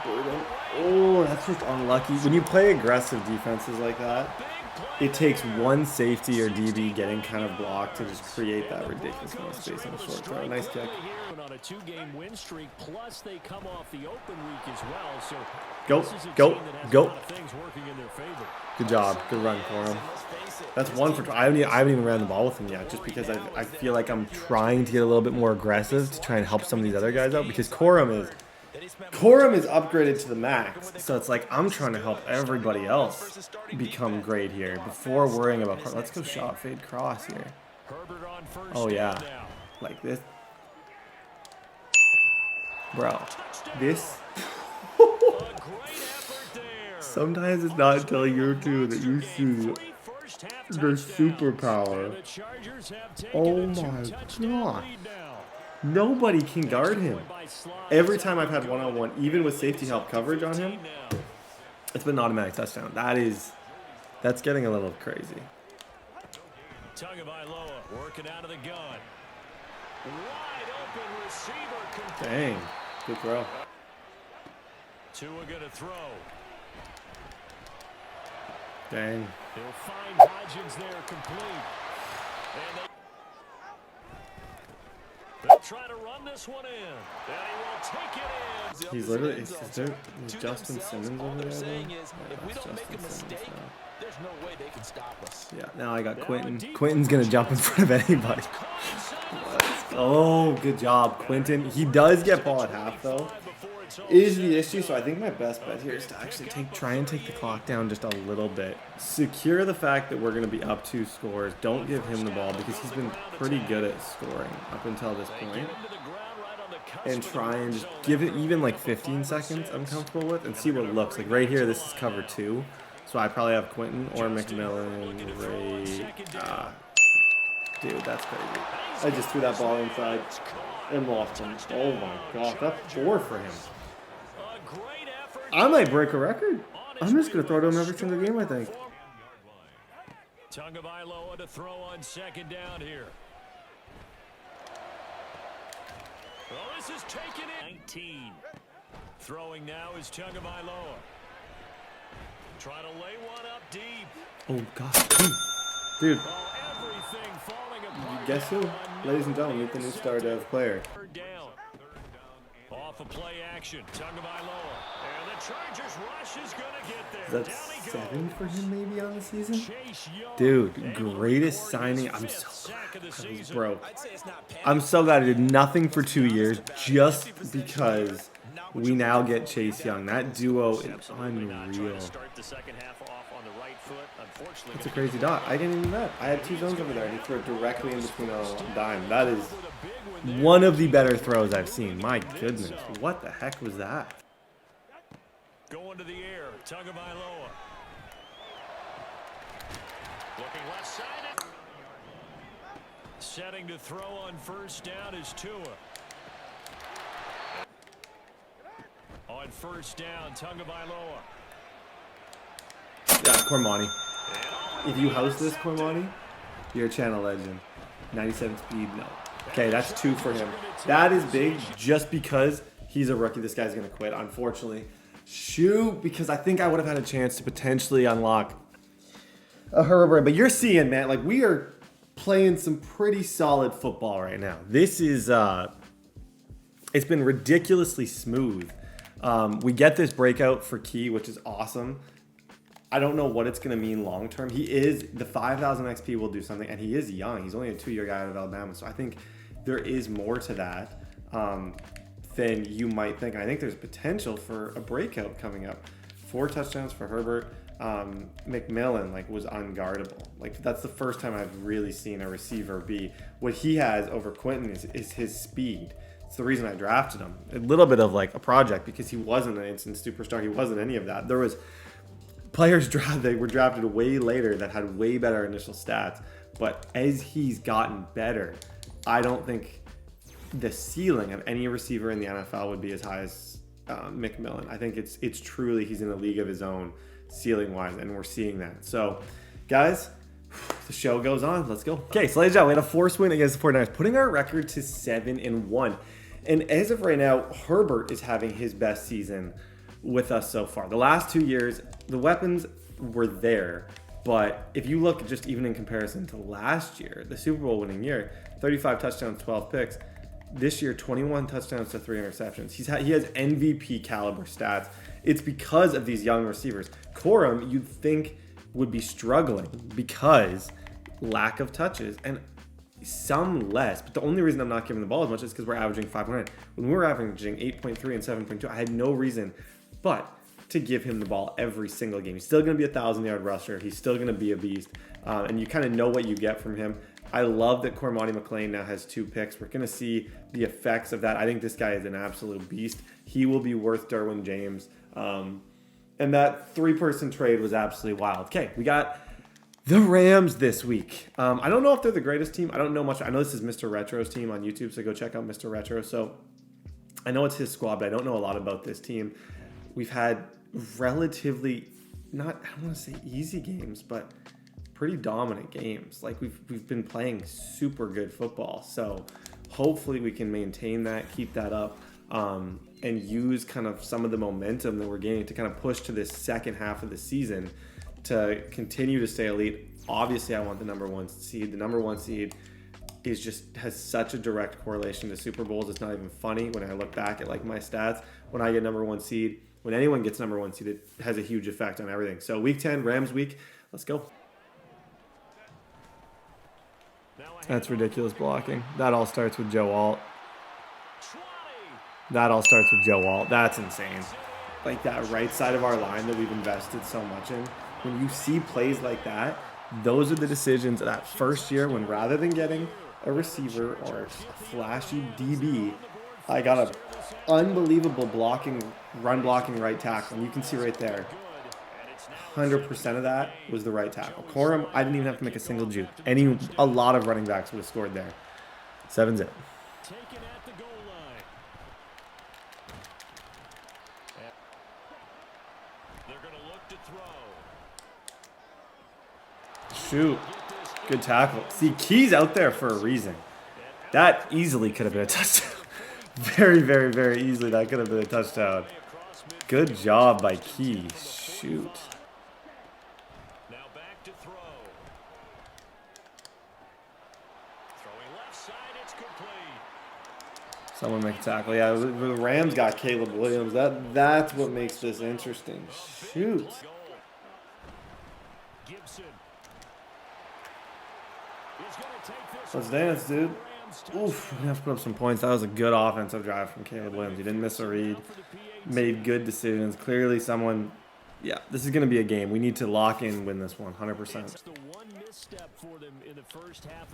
good. Oh, that's just unlucky. When you play aggressive defenses like that, it takes one safety or DB getting kind of blocked to just create that ridiculous amount of space on a short throw. Nice kick. On a 2-game win streak, plus they come off the open week as well. So Go. Good job. Good run for him. That's one for. I haven't even ran the ball with him yet, just because I feel like I'm trying to get a little bit more aggressive to try and help some of these other guys out, because Corum is Corum is upgraded to the max, so it's like I'm trying to help everybody else become great here before worrying about. Let's go shot fade cross here. Oh yeah, like this, bro. This. Sometimes it's not until year 2 that you see the superpower. Oh my god. Nobody can guard him. Every time I've had one-on-one, even with safety help coverage on him, it's been an automatic touchdown. That's getting a little crazy. Working out of the gun. Wide open receiver. Dang. Good throw. Tua gonna throw. Dang. He'll find Hodgins there complete. And they'll try to run this one in. And he will take it in. He's literally, is Justin Simmons over there? If we don't make a mistake, there's no way they can stop us. Yeah, now I got Quentin. Quentin's going to jump in front of anybody. Oh, good job, Quentin. He does get ball at half, though. Is the issue, so I think my best bet here is to actually try and take the clock down just a little bit. Secure the fact that we're going to be up 2 scores. Don't give him the ball because he's been pretty good at scoring up until this point. And try and just give it even like 15 seconds I'm comfortable with and see what it looks like. Right here, this is cover 2. So I probably have Quentin or McMillan. Dude, that's crazy. I just threw that ball inside and lost him. Oh my god, that's 4 for him. I might break a record. I'm just going to throw to him every single game, I think. Tagovailoa to throw on second down here. Well, this is taken in. 19. Throwing now is Tagovailoa. Try to lay one up deep. Oh god. Dude. Everything falling apart. Guess who? Ladies and gentlemen, meet the new star dev player. Off of play action, Tagovailoa. And the Chargers rush is going to get there. Is that 7 for him maybe on the season? Dude, greatest signing. I'm so glad he's broke. I'm so glad I did nothing for 2 years just because we now get Chase Young. That duo is unreal. That's a crazy dot. I didn't even bet. I had 2 zones over there and he threw it directly in between a dime. That is one of the better throws I've seen. My goodness. What the heck was that? Going to the air. Tagovailoa. Looking left side. Setting to throw on first down is Tua. On first down, Tagovailoa. Yeah, Cormani. If you host this, Cormani, you're a channel legend. 97 speed, no. Okay, that's 2 for him. That is big just because he's a rookie. This guy's going to quit, unfortunately. Shoot, because I think I would have had a chance to potentially unlock a Herbert. But you're seeing, man, like we are playing some pretty solid football right now. This is, it's been ridiculously smooth. We get this breakout for Key, which is awesome. I don't know what it's going to mean long term. He is, the 5,000 XP will do something, and he is young. He's only a 2-year guy out of Alabama, so I think there is more to that than you might think. And I think there's potential for a breakout coming up. 4 touchdowns for Herbert. McMillan was unguardable. That's the first time I've really seen a receiver be what he has over Quentin is his speed. It's the reason I drafted him. A little bit of a project because he wasn't an instant superstar. He wasn't any of that. There was players they were drafted way later that had way better initial stats. But as he's gotten better, I don't think the ceiling of any receiver in the NFL would be as high as McMillan. I think it's truly he's in a league of his own ceiling-wise, and we're seeing that. So, guys, the show goes on. Let's go. Okay, so ladies and gentlemen, we had a forced win against the 49ers, putting our record to 7-1. And as of right now, Herbert is having his best season with us so far. The last 2 years, the weapons were there, but if you look just even in comparison to last year, the Super Bowl winning year, 35 touchdowns, 12 picks. This year, 21 touchdowns to 3 interceptions. He has MVP caliber stats. It's because of these young receivers. Corum, you'd think, would be struggling because lack of touches. And some less, but the only reason I'm not giving the ball as much is because we're averaging 500. When we were averaging 8.3 and 7.2, I had no reason but to give him the ball every single game. He's still going to be a 1,000-yard rusher. He's still going to be a beast, and you kind of know what you get from him. I love that Cormani McLean now has 2 picks. We're going to see the effects of that. I think this guy is an absolute beast. He will be worth Derwin James. And that 3-person trade was absolutely wild. Okay, we got the Rams this week. I don't know if they're the greatest team. I don't know much. I know this is Mr. Retro's team on YouTube, so go check out Mr. Retro. So I know it's his squad, but I don't know a lot about this team. We've had relatively, I don't want to say easy games, but pretty dominant games. Like we've been playing super good football. So hopefully we can maintain that, keep that up, and use kind of some of the momentum that we're gaining to kind of push to this second half of the season to continue to stay elite. Obviously, I want the number 1 seed. The number 1 seed has such a direct correlation to Super Bowls. It's not even funny when I look back at like my stats. When I get number 1 seed, when anyone gets number 1 seed, it has a huge effect on everything. So week 10, Rams week. Let's go. That's ridiculous blocking. That all starts with Joe Alt. That's insane. Like that right side of our line that we've invested so much in. When you see plays like that, those are the decisions that first year when rather than getting a receiver or a flashy DB, I got an unbelievable run blocking right tackle. And you can see right there, 100% of that was the right tackle. Corum, I didn't even have to make a single juke. A lot of running backs would have scored there. 7's it. Shoot. Good tackle. See, Key's out there for a reason. That easily could have been a touchdown. Very, very, very easily that could have been a touchdown. Good job by Key. Shoot. Now back to throw. Throwing left side, it's complete. Someone make a tackle. Yeah, the Rams got Caleb Williams. That's what makes this interesting. Shoot. Gibson. Let's dance, dude. Oof, we have to put up some points. That was a good offensive drive from Caleb Williams. He didn't miss a read. Made good decisions. Clearly someone... Yeah, this is going to be a game. We need to lock in and win this one, 100%.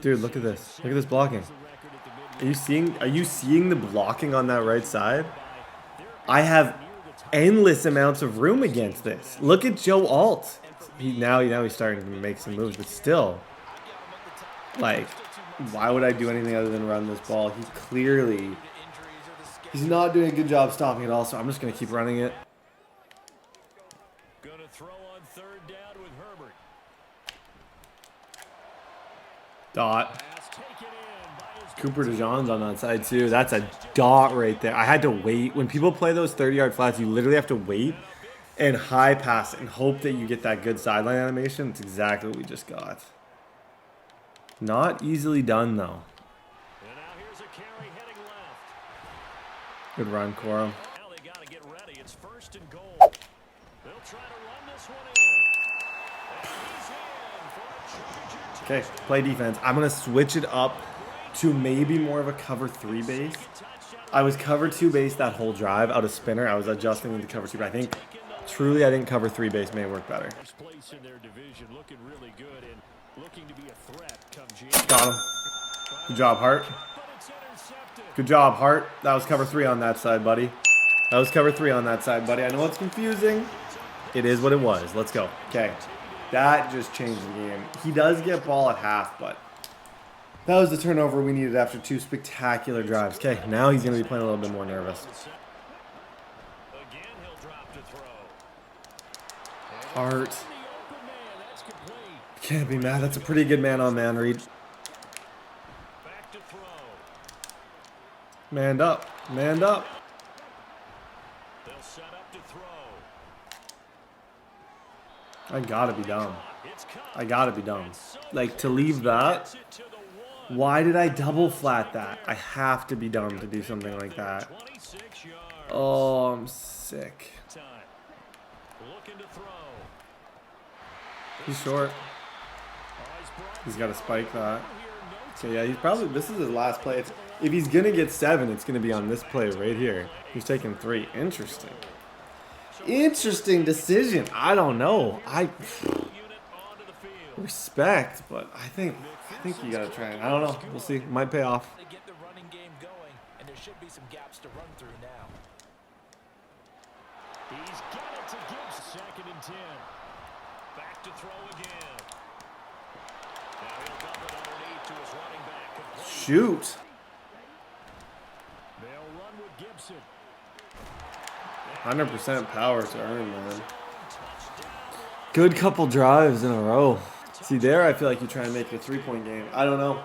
Dude, look at this. Look at this blocking. Are you seeing the blocking on that right side? I have endless amounts of room against this. Look at Joe Alt. Now he's starting to make some moves, but still... Like, why would I do anything other than run this ball? He's not doing a good job stopping it all, so I'm just going to keep running it. Going to throw on 3rd down with Herbert. Dot. Cooper DeJean's on that side, too. That's a dot right there. I had to wait. When people play those 30-yard flats, you literally have to wait and high pass it and hope that you get that good sideline animation. That's exactly what we just got. Not easily done, though. And now here's a carry heading left. Good run, Corum. Now they got to get ready. It's 1st and goal. They'll try to run this one in. And he's in for a Charger. Okay, play defense. I'm going to switch it up to maybe more of a cover 3 base. I was cover 2 base that whole drive out of spinner. I was adjusting into cover 2, but I think truly I think cover 3 base may work better. Place in their division, looking really good and looking to be a threat come Got him. Good job, Hart. Good job, Hart. That was cover 3 on that side, buddy. That was cover 3 on that side, buddy. I know it's confusing. It is what it was. Let's go. Okay. That just changed the game. He does get ball at half, but that was the turnover we needed after 2 spectacular drives. Okay, now he's going to be playing a little bit more nervous. Hart. Can't be mad. That's a pretty good man-on-man read. Manned up. Manned up. I gotta be dumb. I gotta be dumb. Like, to leave that, why did I double flat that? I have to be dumb to do something like that. Oh, I'm sick. He's short. He's got to spike that. So yeah, he's probably, this is his last play. If he's going to get 7, it's going to be on this play right here. He's taking 3. Interesting. Interesting decision. I don't know. I respect, but I think you got to try it. I don't know. We'll see. Might pay off. They get the running game going, and there should be some gaps to run through now. He's got it to Gibbs. 2nd and 10. Back to throw again. Now he'll dump it underneath to his running back. Complete. Shoot. They'll run with Gibson. 100% power to earn, man. Good couple drives in a row. See, there I feel like you're trying to make it a 3-point game. I don't know.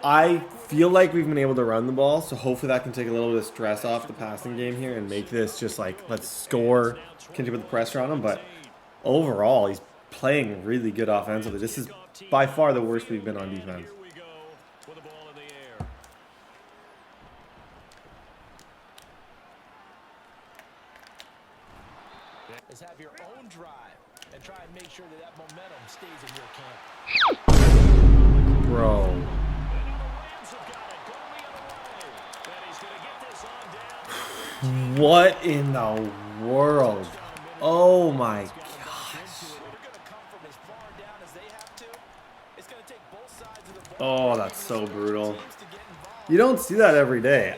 I feel like we've been able to run the ball, so hopefully that can take a little bit of stress off the passing game here and make this just like, let's score, continue with the pressure on him. But overall, he's playing really good offensively. This is by far the worst we've been on defense. Here we go with the ball in the air. Is have your own drive and try and make sure that that momentum stays in your camp. Bro. What in the world? Oh my gosh. Oh, that's so brutal. You don't see that every day.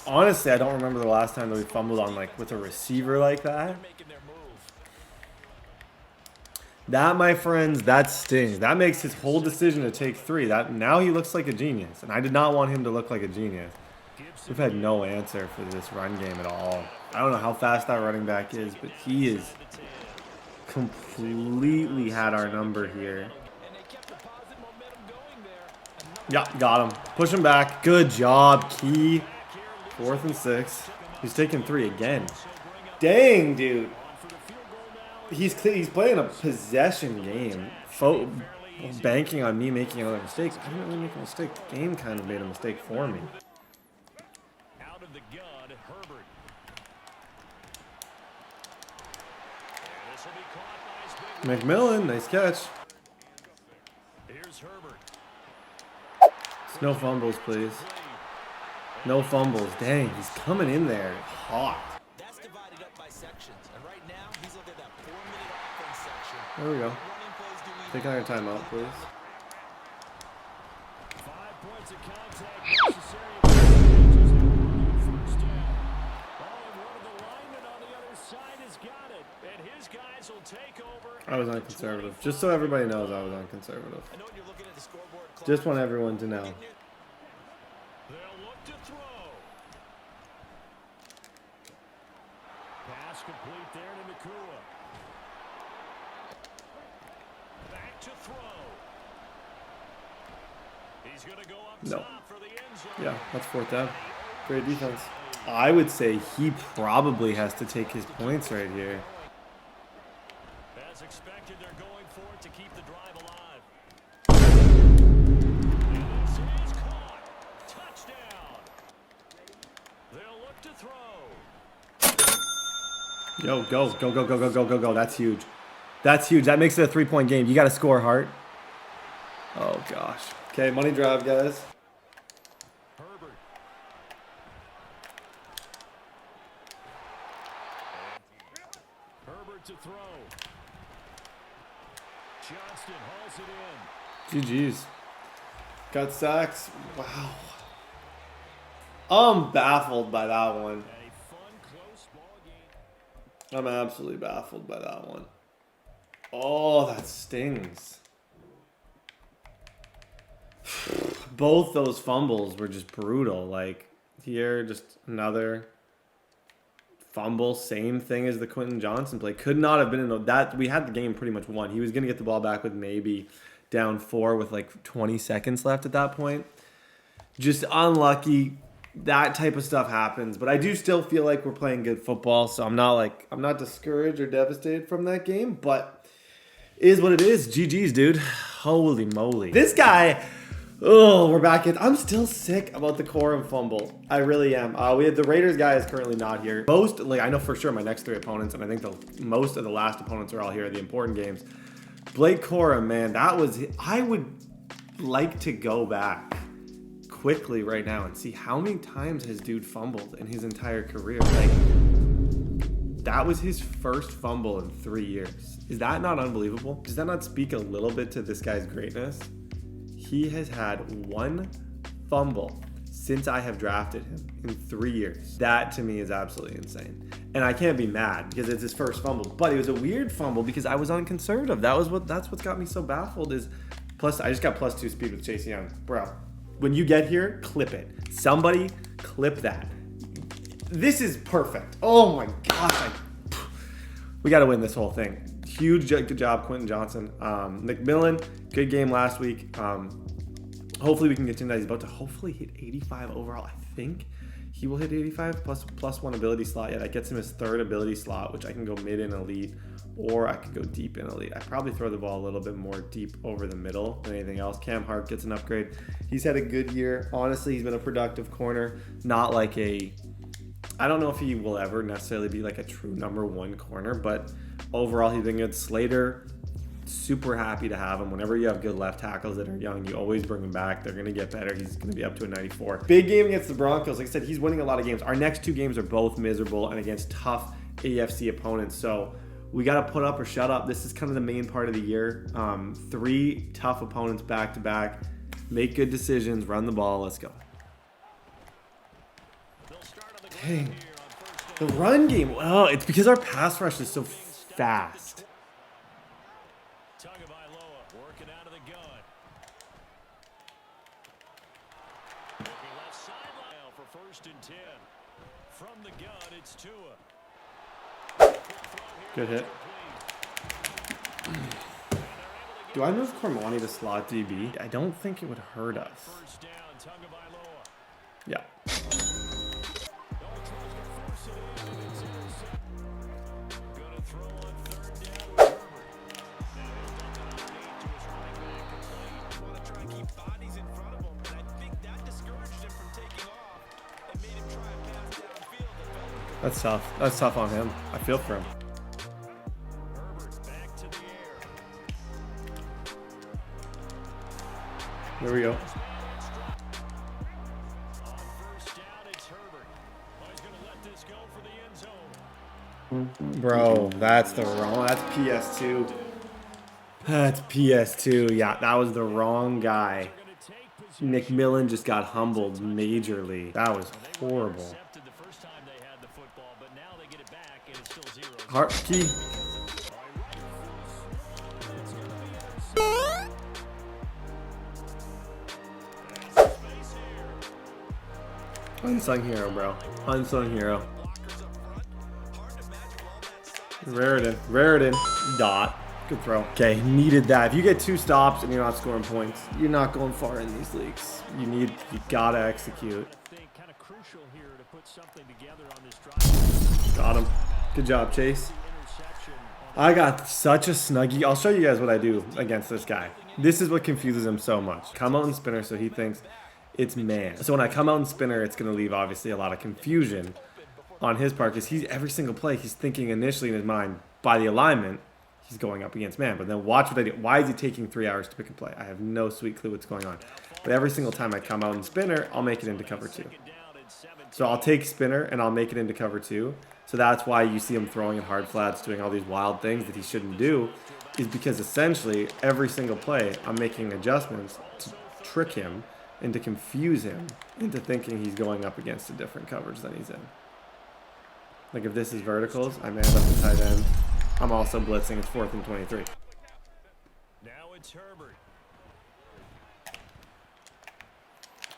Honestly, I don't remember the last time that we fumbled on like with a receiver like that. That, my friends, that stings. That makes his whole decision to take 3. That now he looks like a genius, and I did not want him to look like a genius. We've had no answer for this run game at all. I don't know how fast that running back is, but he is completely had our number here. Yeah, got him. Push him back. Good job, Key. 4th and 6. He's taking 3 again. Dang, dude. He's playing a possession game, banking on me making another mistake. I didn't really make a mistake. The game kind of made a mistake for me. Out of the gun, Herbert. This will be caught. Nice big McMillan, nice catch. Here's Herbert. No fumbles, please. No fumbles. Dang, he's coming in there hot. That's divided up by sections, and right now he's looking at that 4-minute offense section. There we go. Take out your timeout, please. 5 points of contact necessary. First down. Oh, and one of the linemen on the other side has got it, and his guys will take over. I was on conservative. Just so everybody knows, I was on conservative. I know when you're looking at the scoreboard clock, Just want everyone to know. They'll look to throw. Pass complete there to Nakua. Back to throw. He's going to go up top for the end zone. Yeah, that's 4th down. Great defense. I would say he probably has to take his points right here. As expected, they're going for it to keep the drive alive. And this is caught. Touchdown. They'll look to throw. Yo, go, go, go, go, go, go, go, go. That's huge. That's huge. That makes it a 3-point game. You got to score, Hart. Oh, gosh. Okay, money drive, guys. Herbert. Herbert to throw. Johnston hauls it in. GG's. Got sacks. Wow. I'm baffled by that one. A fun, close ball game. I'm absolutely baffled by that one. Oh, that stings. Both those fumbles were just brutal. Like, here, just another fumble. Same thing as the Quentin Johnson play. Could not have been in that. We had the game pretty much won. He was going to get the ball back with maybe down 4 with like 20 seconds left at that point. Just unlucky. That type of stuff happens. But I do still feel like we're playing good football. So I'm not discouraged or devastated from that game. But it is what it is. GG's, dude. Holy moly. This guy... Oh, we're back in. I'm still sick about the Corum fumble. I really am. We have the Raiders guy is currently not here. I know for sure my next 3 opponents, and I think most of the last opponents are all here, the important games. Blake Corum, man, that was, like to go back quickly right now and see how many times has dude fumbled in his entire career. Like, that was his first fumble in 3 years. Is that not unbelievable? Does that not speak a little bit to this guy's greatness? He has had 1 fumble since I have drafted him in 3 years. That to me is absolutely insane. And I can't be mad because it's his first fumble, but it was a weird fumble because I was on conservative. That's what's got me so baffled is I just got +2 speed with Chase Young. Bro, when you get here, clip it. Somebody clip that. This is perfect. Oh my gosh. We got to win this whole thing. Huge good job, Quentin Johnson. McMillan, good game last week. Hopefully we can continue that. He's about to hopefully hit 85 overall. I think he will hit 85 plus 1 ability slot. Yeah, that gets him his 3rd ability slot, which I can go mid in elite, or I could go deep in elite. I probably throw the ball a little bit more deep over the middle than anything else. Cam Hart gets an upgrade. He's had a good year. Honestly, he's been a productive corner. Not like I don't know if he will ever necessarily be like a true number 1 corner, but overall he's been good. Slater, super happy to have him. Whenever you have good left tackles that are young, you always bring him back. They're going to get better. He's going to be up to a 94. Big game against the Broncos. Like I said, he's winning a lot of games. Our next 2 games are both miserable and against tough AFC opponents. So we got to put up or shut up. This is kind of the main part of the year. 3 tough opponents back to back. Make good decisions. Run the ball. Let's go. Dang. The run game. Well, it's because our pass rush is so fast. Working out of the gun. Left sideline for 1st and 10. From the gun, it's Tua. Good hit. Do I move Cormani to slot DB? I don't think it would hurt us. First down, Yeah. Gonna throw on 3rd down. Want to try and keep bodies in front of him, and I think that discouraged him from taking off and made him try and pass downfield. That's tough. That's tough on him. I feel for him. Herbert back to the air. There we go. On 1st down, it's Herbert. He's going to let this go for the end zone. Bro, that's PS2. That's PS2. Yeah, that was the wrong guy. McMillan just got humbled majorly. That was horrible. Hard key. Unsung hero, bro. Unsung hero. Raritan. Dot. Good throw. Okay, needed that. If you get 2 stops and you're not scoring points, you're not going far in these leagues. You gotta execute. Got him. Good job, Chase. I got such a snuggie. I'll show you guys what I do against this guy. This is what confuses him so much. Come out and spinner, so he thinks it's man. So when I come out and spinner, it's going to leave obviously a lot of confusion on his part because every single play he's thinking initially in his mind by the alignment he's going up against man. But then watch what I do. Why is he taking 3 hours to pick and play? I have no sweet clue what's going on. But every single time I come out and spinner, I'll make it into cover 2. So I'll take spinner and I'll make it into cover 2. So that's why you see him throwing in hard flats, doing all these wild things that he shouldn't do, is because essentially every single play I'm making adjustments to trick him and to confuse him into thinking he's going up against a different coverage than he's in. Like if this is verticals, I man up the tight end. I'm also blitzing. It's 4th and 23. Now it's Herbert.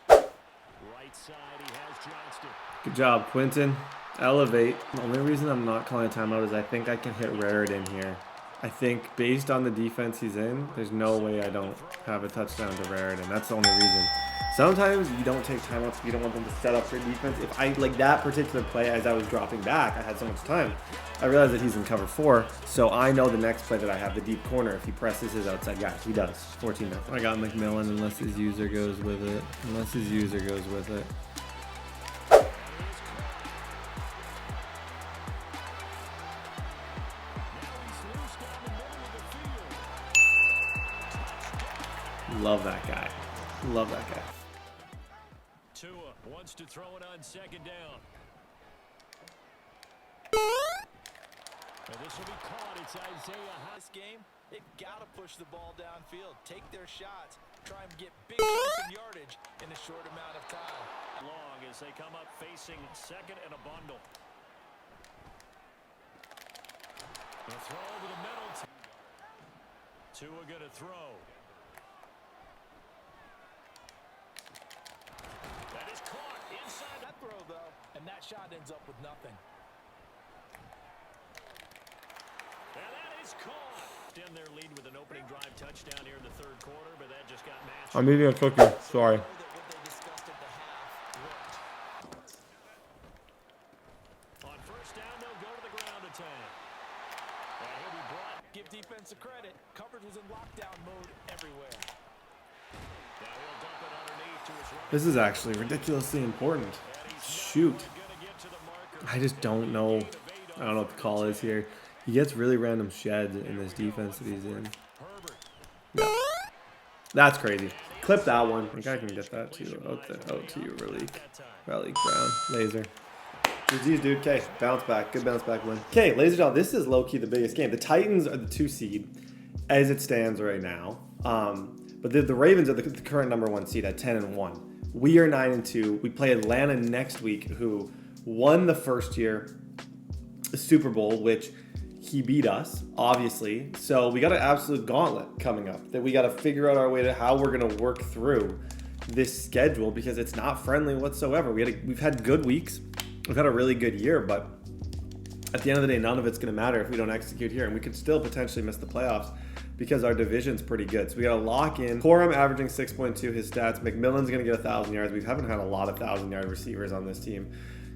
Right side, he has Johnston. Good job, Quentin. Elevate. The only reason I'm not calling a timeout is I think I can hit Raritan here. I think based on the defense he's in, there's no way I don't have a touchdown to Raritan. That's the only reason. Sometimes you don't take timeouts if you don't want them to set up for defense. If I, like that particular play, as I was dropping back, I had so much time. I realized that he's in cover 4, so I know the next play that I have, the deep corner, if he presses his outside guy. He does. 14 minutes. I got McMillan unless his user goes with it. Love that guy. Love that guy. Tua wants to throw it on second down. This will be caught. It's Isaiah. This game, they've got to push the ball downfield, take their shots, try and get big chunks of yardage in a short amount of time. Long as they come up facing second and a bundle. The throw over the middle. Tua going to throw. That is caught inside That throw, though, and that shot ends up with nothing. And that is caught. In their lead with an opening drive touchdown here in the third quarter, but that just got matched. I'm eating a cookie. Sorry. On first down, they'll go to the ground attack. And he'll be brought. Give defense a credit. Coverage was in lockdown mode everywhere. Now he'll dump it underneath to his right. This is actually ridiculously important. Shoot. I just don't know. I don't know what the call is here. He gets really random sheds in this defense that he's in. Yeah. That's crazy. Clip that one. I think I can get that too. Out to you, Relique. Relique Brown. Laser. GG's, dude. Okay, bounce back. Good bounce back win. Okay, ladies and gentlemen, this is low-key the biggest game. The Titans are the 2 seed as it stands right now. But the Ravens are the current number 1 seed at 10-1. We are 9-2. We play Atlanta next week, who won the first year Super Bowl, which he beat us, obviously. So we got an absolute gauntlet coming up that we got to figure out our way to how we're going to work through this schedule, because it's not friendly whatsoever. We've had good weeks. We've had a really good year, but at the end of the day, none of it's going to matter if we don't execute here. And we could still potentially miss the playoffs because our division's pretty good. So we got to lock in. Corum averaging 6.2, his stats. McMillan's going to get 1,000 yards. We haven't had a lot of 1,000-yard receivers on this team.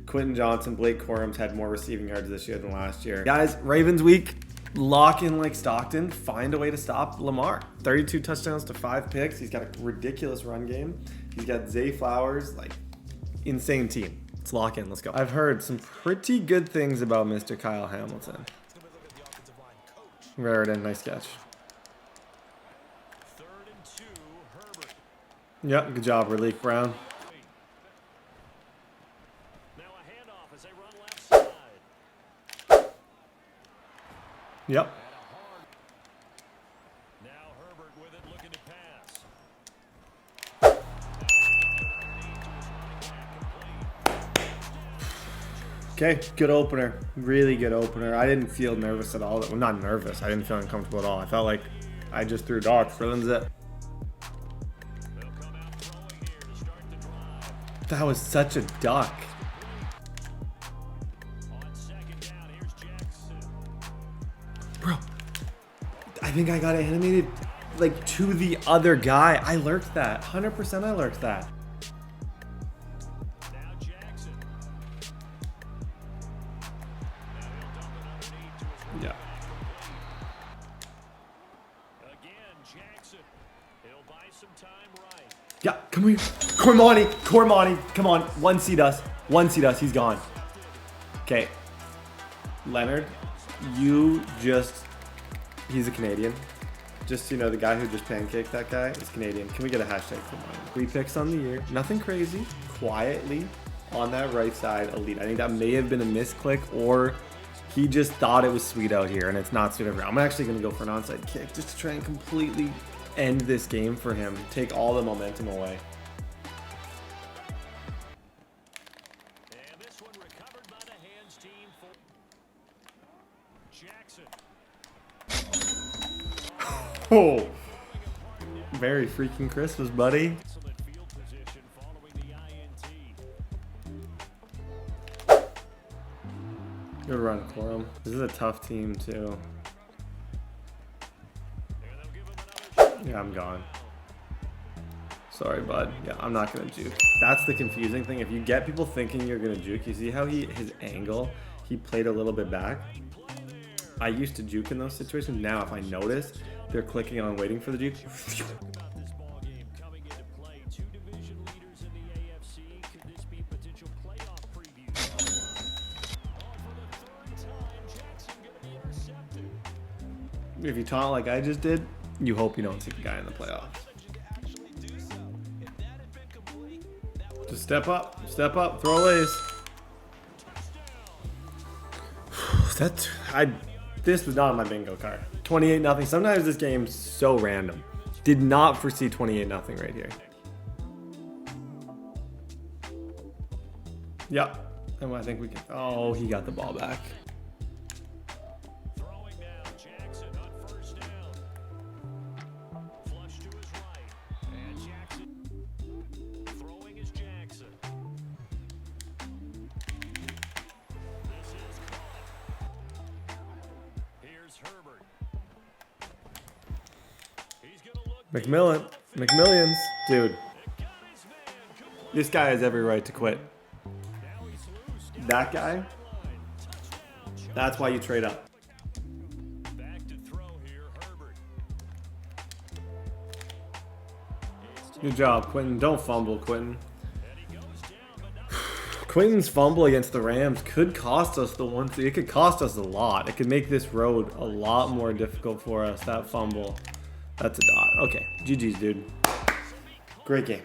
Quentin Johnson, Blake Corum's had more receiving yards this year than last year. Guys, Ravens week, lock in like Stockton. Find a way to stop Lamar. 32 touchdowns to 5 picks. He's got a ridiculous run game. He's got Zay Flowers, like insane team. Let's lock in. Let's go. I've heard some pretty good things about Mr. Kyle Hamilton. Raritan, nice catch. 3rd and 2, Herbert. Yep, good job, Relief Brown. Yep. Now Herbert with it, looking to pass. Okay, good opener. Really good opener. I didn't feel nervous at all. Well, not nervous. I didn't feel uncomfortable at all. I felt like I just threw dogs. Thrilling's it. That was such a duck. Bro, I think I got animated like to the other guy. I lurked that. 100% I lurked that. Now Jackson. Yeah. Again, Jackson. He'll buy some time right. Yeah, come here. Cormani. Come on. One seed us. He's gone. Okay. Leonard, he's a Canadian. Just so you know, the guy who just pancaked that guy is Canadian. Can we get a hashtag for mine? 3 picks on the year. Nothing crazy. Quietly on that right side, elite. I think that may have been a misclick, or he just thought it was sweet out here, and it's not sweet over here. I'm actually going to go for an onside kick just to try and completely end this game for him. Take all the momentum away. And this one recovered by the hands team for Jackson. Oh, very freaking Christmas, buddy. Excellent field position following the INT. Good run, Corum. This is a tough team, too. Yeah, I'm gone. Sorry, bud. Yeah, I'm not going to juke. That's the confusing thing. If you get people thinking you're going to juke, you see how his angle, he played a little bit back? I used to juke in those situations. Now, if I notice they're clicking on waiting for the juke, if you taunt like I just did, you hope you don't see the guy in the playoffs. Step up, throw lays. This was not on my bingo card. 28-0. Sometimes this game's so random. Did not foresee 28-0 right here. Yep. And I think we can. Oh, he got the ball back. Throwing down, Jackson on first down. Flush to his right. And Jackson. Throwing is Jackson. This is caught. Here's Herbert. He's going to look. McMillions. Dude, this guy has every right to quit. That guy, that's why you trade up. Back to throw here, Herbert. Good job, Quentin. Don't fumble, Quentin. Quentin's fumble against the Rams could cost us the one seed. It could cost us a lot. It could make this road a lot more difficult for us, that fumble. That's a dot. Okay, GG's, dude. Great game.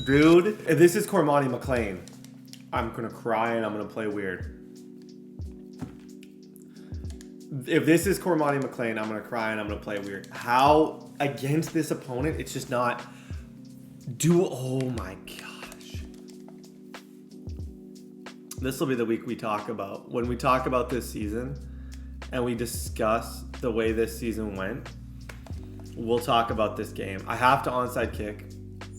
Dude, if this is Cormani McLean, I'm going to cry and I'm going to play weird. If this is Cormani McLean, I'm going to cry and I'm going to play weird. How, against this opponent, it's just not... Oh my gosh. This will be the week we talk about. When we talk about this season and we discuss the way this season went, we'll talk about this game. I have to onside kick,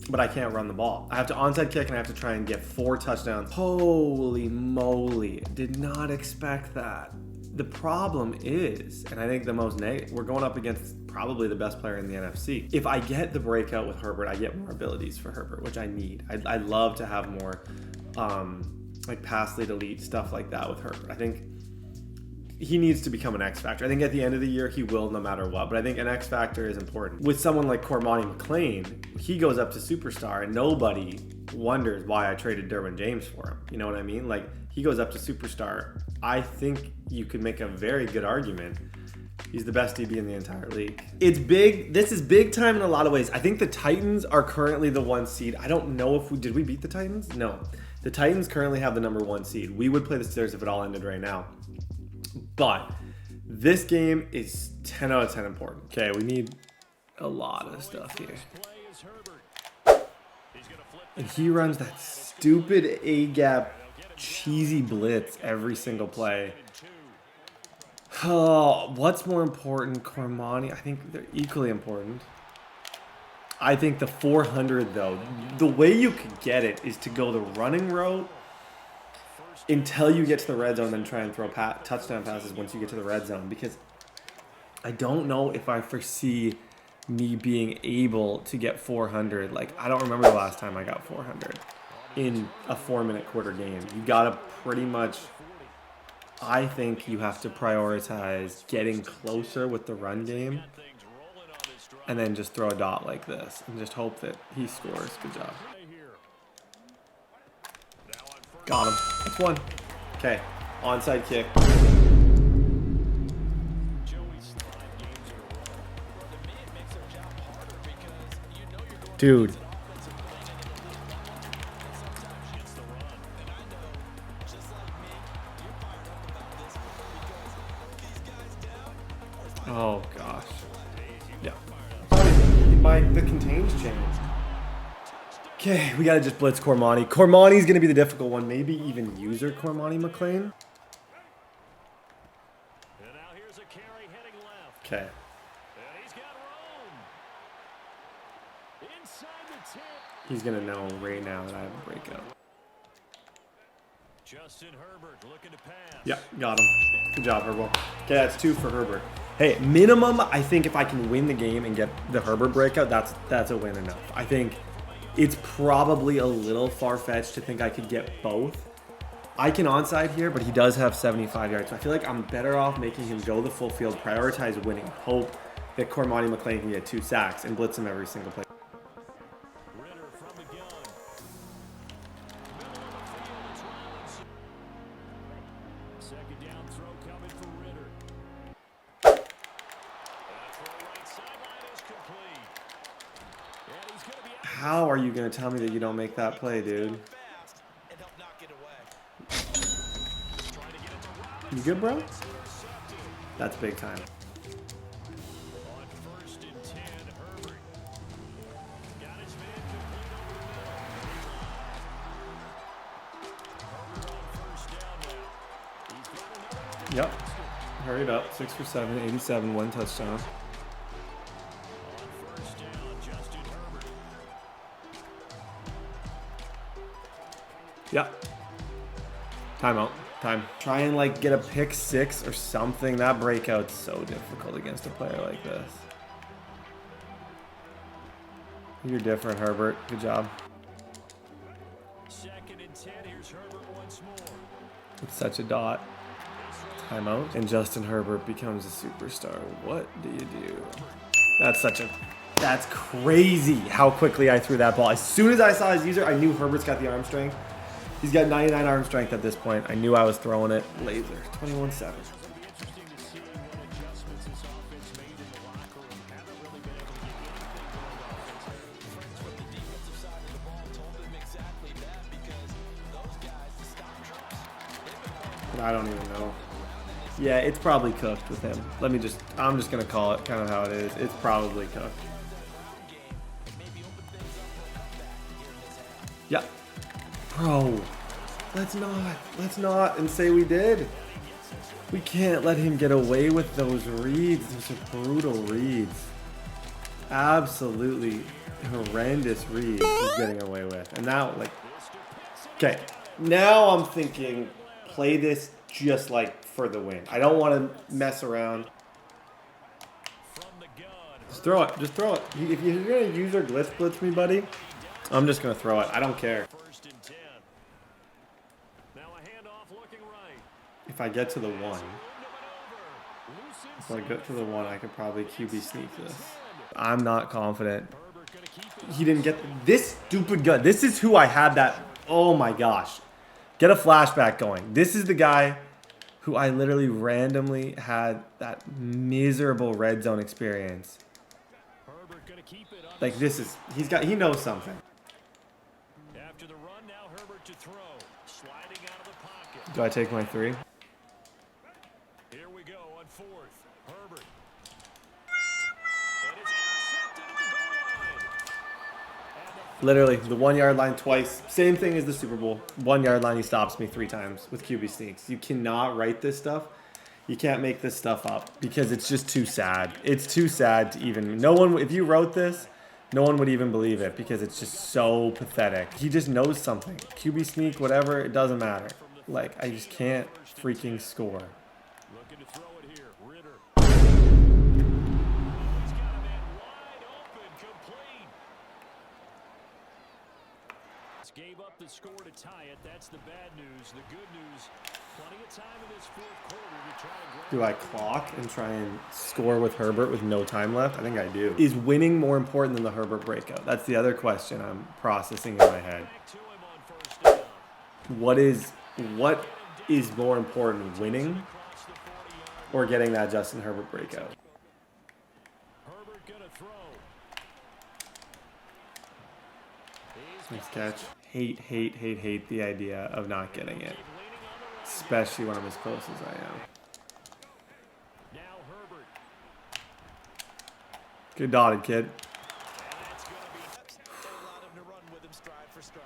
but I can't run the ball. I have to onside kick and I have to try and get 4 touchdowns. Holy moly. Did not expect that. The problem is, and I think the most negative, we're going up against probably the best player in the NFC. If I get the breakout with Herbert, I get more abilities for Herbert, which I need. I'd love to have more like pass lead elite stuff like that with Herbert. I think he needs to become an X factor. I think at the end of the year, he will no matter what. But I think an X factor is important. With someone like Cormani McLean, he goes up to superstar and nobody wonders why I traded Derwin James for him. You know what I mean? Like, he goes up to superstar. I think you could make a very good argument. He's the best DB in the entire league. It's big. This is big time in a lot of ways. I think the Titans are currently the 1 seed. I don't know if did we beat the Titans? No. The Titans currently have the number 1 seed. We would play the Steelers if it all ended right now. But this game is 10 out of 10 important. Okay, we need a lot of stuff here. And he runs that stupid A-gap cheesy blitz every single play. Oh, what's more important, Cormani? I think they're equally important. I think the 400, though, the way you could get it is to go the running route until you get to the red zone, then try and throw touchdown passes once you get to the red zone. Because I don't know if I foresee me being able to get 400. Like, I don't remember the last time I got 400 in a 4-minute quarter game. You gotta pretty much, I think you have to prioritize getting closer with the run game and then just throw a dot like this and just hope that he scores. Good job. Got him. That's 1. Okay. Onside kick. Dude. Oh gosh. Yeah. The contains changed. Okay, we gotta just blitz Cormani. Cormani's gonna be the difficult one. Maybe even user Cormani McLean. Okay. He's gonna know right now that I have a breakout. Justin Herbert looking to pass. Yeah, got him. Good job, Herbert. Okay, that's 2 for Herbert. Hey, minimum, I think if I can win the game and get the Herbert breakout, that's a win enough. I think it's probably a little far-fetched to think I could get both. I can onside here, but he does have 75 yards. So I feel like I'm better off making him go the full field, prioritize winning, hope that Cormani McLean can get 2 sacks and blitz him every single play. How are you going to tell me that you don't make that play, dude? You good, bro? That's big time. Yep. Hurry it up. 6 for 7, 87, 1 touchdown. Yep. Timeout. Time. Try and like get a pick 6 or something. That breakout's so difficult against a player like this. You're different, Herbert. Good job. Second and 10. Here's Herbert once more. It's such a dot. Timeout. And Justin Herbert becomes a superstar. What do you do? That's crazy how quickly I threw that ball. As soon as I saw his user, I knew Herbert's got the arm strength. He's got 99 arm strength at this point. I knew I was throwing it. Laser. 21-7. I don't even know. Yeah, it's probably cooked with him. I'm just going to call it kind of how it is. It's probably cooked. Yeah. Bro, let's not and say we did. We can't let him get away with those reads. Those are brutal reads. Absolutely horrendous reads he's getting away with. And now, like, okay, now I'm thinking play this just like for the win. I don't want to mess around. Just throw it. Just throw it. If you're going to use or blitz me, buddy, I'm just going to throw it. I don't care. If I get to the 1, if I get to the 1, I could probably QB sneak this. I'm not confident. He didn't get this stupid gun. This is who I had that. Oh my gosh. Get a flashback going. This is the guy who I literally randomly had that miserable red zone experience. Like this is, he knows something. After the run, now Herbert to throw. Sliding out of the pocket. Do I take my 3? Here we go on 4th. Herbert. And it's intercepted at the goal line. Literally, the 1 yard line twice. Same thing as the Super Bowl. 1 yard line, he stops me 3 times with QB sneaks. You cannot write this stuff. You can't make this stuff up because it's just too sad. It's too sad to even, no one, if you wrote this, no one would even believe it because it's just so pathetic. He just knows something. QB sneak, whatever, it doesn't matter. Like, I just can't freaking score. Looking to throw it here. Ritter. He's got a man wide open, complete. Gave up the score to tie it. That's the bad news. The good news, plenty of time in this 4th quarter to try to grab. Do I clock and try and score with Herbert with no time left? I think I do. Is winning more important than the Herbert breakout? That's the other question I'm processing in my head. What is more important, winning or getting that Justin Herbert breakout? Herbert gonna throw. Nice catch. Hate the idea of not getting it. Especially when I'm as close as I am. Now Herbert. Good dotted, kid. That's going to be. They allowed him to run with him stride for stride.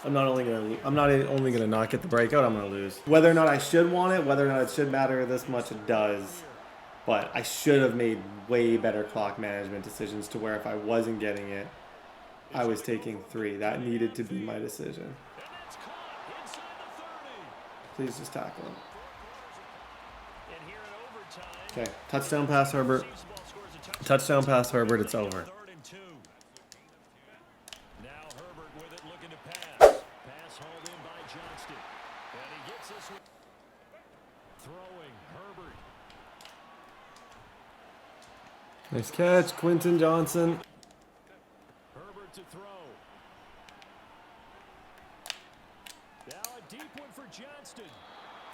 I'm not only gonna not get the breakout, I'm gonna lose. Whether or not I should want it, whether or not it should matter this much, it does. But I should have made way better clock management decisions to where if I wasn't getting it, I was taking 3. That needed to be my decision. Please just tackle him. Okay, touchdown pass Herbert. Touchdown pass Herbert, it's over. 3rd and 2. Now Herbert with it, looking to pass. Pass hauled in by Johnston. And he gets this one. Throwing Herbert. Nice catch, Quentin Johnson. Herbert to throw. Now a deep one for Johnston.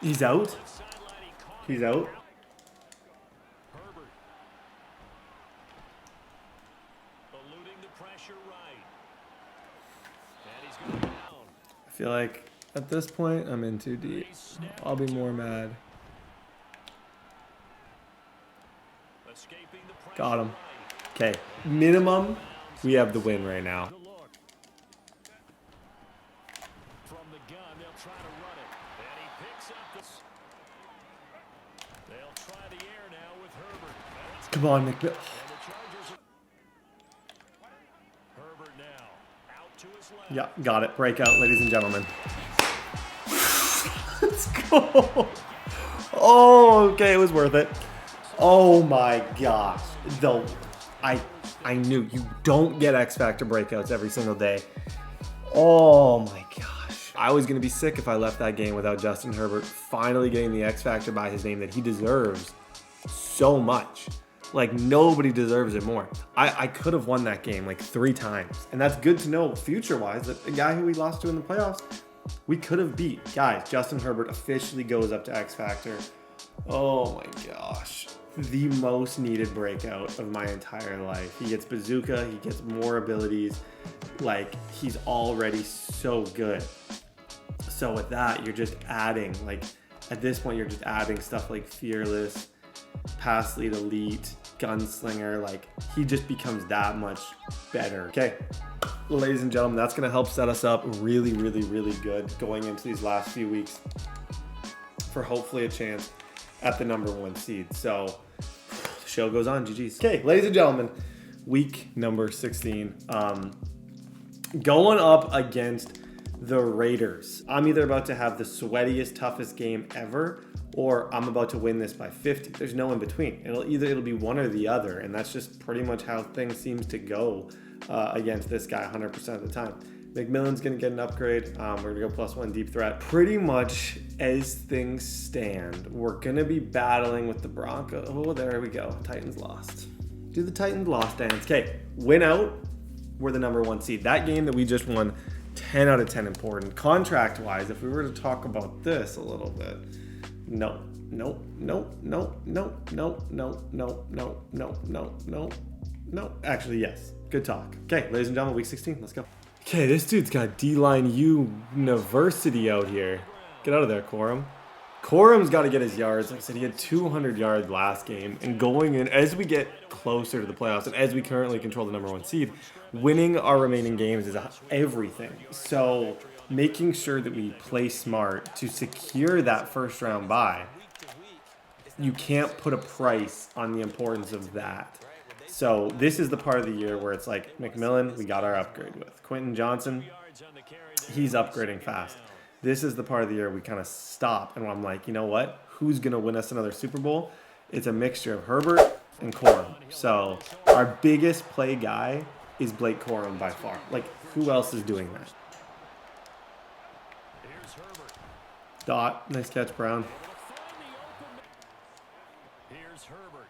He's out. He's out. Herbert feel like at this point, I'm in too deep. I'll be more mad. Got him. Okay, minimum, we have the win right now. From the gun, they'll try to run it. And he picks up this. They'll try the air now with Herbert. Come on, McMillan. And the Chargers. Herbert now out to his left. Yeah, got it. Breakout, ladies and gentlemen. Let's go. Oh, okay, it was worth it. Oh my gosh. Though I knew you don't get X Factor breakouts every single day. Oh my gosh. I was gonna be sick if I left that game without Justin Herbert finally getting the X Factor by his name that he deserves so much. Like, nobody deserves it more. I could have won that game like 3 times. And that's good to know future-wise that the guy who we lost to in the playoffs, we could have beat. Guys, Justin Herbert officially goes up to X Factor. Oh my gosh. The most needed breakout of my entire life. He gets bazooka, he gets more abilities. Like, he's already so good. So with that, you're just adding, like, at this point, you're just adding stuff like fearless, pass lead elite, gunslinger. Like, he just becomes that much better. Okay, ladies and gentlemen, that's going to help set us up really, really, really good going into these last few weeks for hopefully a chance at the #1 seed. So the show goes on. GG's. Okay, ladies and gentlemen, week number 16. Going up against the Raiders. I'm either about to have the sweatiest, toughest game ever, or I'm about to win this by 50. There's no in between. It'll be one or the other, and that's just pretty much how things seems to go against this guy 100% of the time. McMillan's going to get an upgrade. We're going to go +1 deep threat. Pretty much as things stand, we're going to be battling with the Broncos. Oh, there we go. Titans lost. Do the Titans lost dance. Okay, win out. We're the #1 seed. That game that we just won, 10 out of 10 important. Contract-wise, if we were to talk about this a little bit, no. Actually, yes. Good talk. Okay, ladies and gentlemen, week 16. Let's go. Okay, this dude's got D-line University out here. Get out of there, Corum. Corum's got to get his yards. Like I said, he had 200 yards last game. And going in, as we get closer to the playoffs, and as we currently control the #1 seed, winning our remaining games is everything. So making sure that we play smart to secure that first round bye, you can't put a price on the importance of that. So this is the part of the year where it's like, McMillan, we got our upgrade with. Quentin Johnson, he's upgrading fast. This is the part of the year we kind of stop, and I'm like, you know what? Who's going to win us another Super Bowl? It's a mixture of Herbert and Corum. So our biggest play guy is Blake Corum by far. Like, who else is doing that? Dot, nice catch, Brown. Here's Herbert.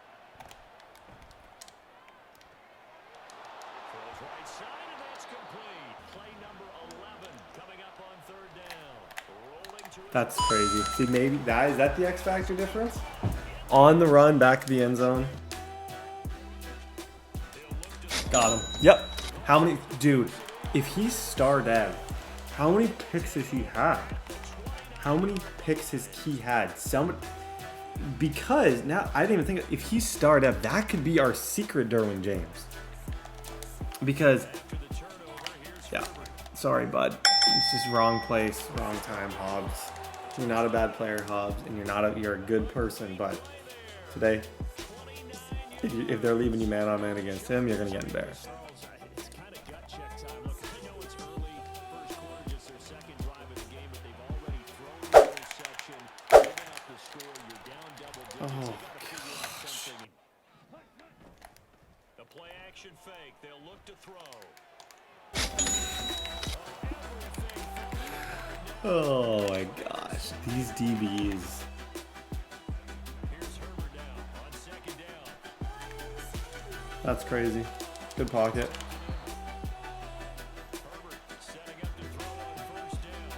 Throws right side, and that's complete. Play number 11 coming up on 3rd down. Rolling to That's crazy. See, maybe is that the X Factor difference? On the run, back to the end zone. Got him. Yep. How many, dude, if he's star dev, how many picks has he had? How many picks has he had? Because now I didn't even think, if he's star dev, that could be our secret Derwin James. Because, yeah, sorry, bud. It's just wrong place, wrong time, Hobbs. You're not a bad player, Hobbs, and you're a good person, but today, if they're leaving you man on man against him, you're gonna get embarrassed. Oh gosh. the play action fake. They'll look to throw. Oh my gosh. These DBs. Here's Herbert now on 2nd down. That's crazy. Good pocket. Herbert setting up to throw on 1st down.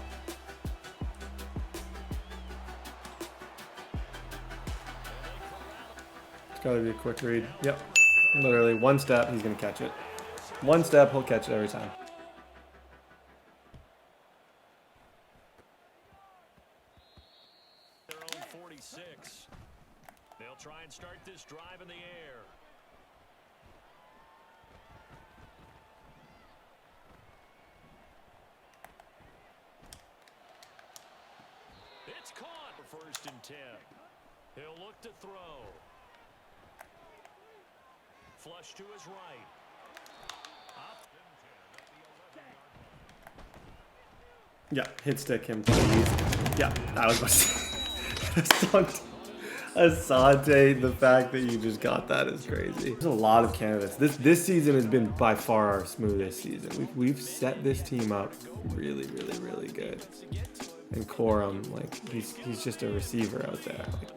It's gotta be a quick read. Yep. Literally one step, he's gonna catch it. One step, he'll catch it every time. 36. They'll try and start this drive in the air. It's caught for 1st and 10. He'll look to throw. Flush to his right. Up. Yeah, hit stick him, please. Yeah, that was my Asante, the fact that you just got that is crazy. There's a lot of candidates. This season has been by far our smoothest season. We've set this team up really, really, really good. And Corum, like, he's just a receiver out there. Like,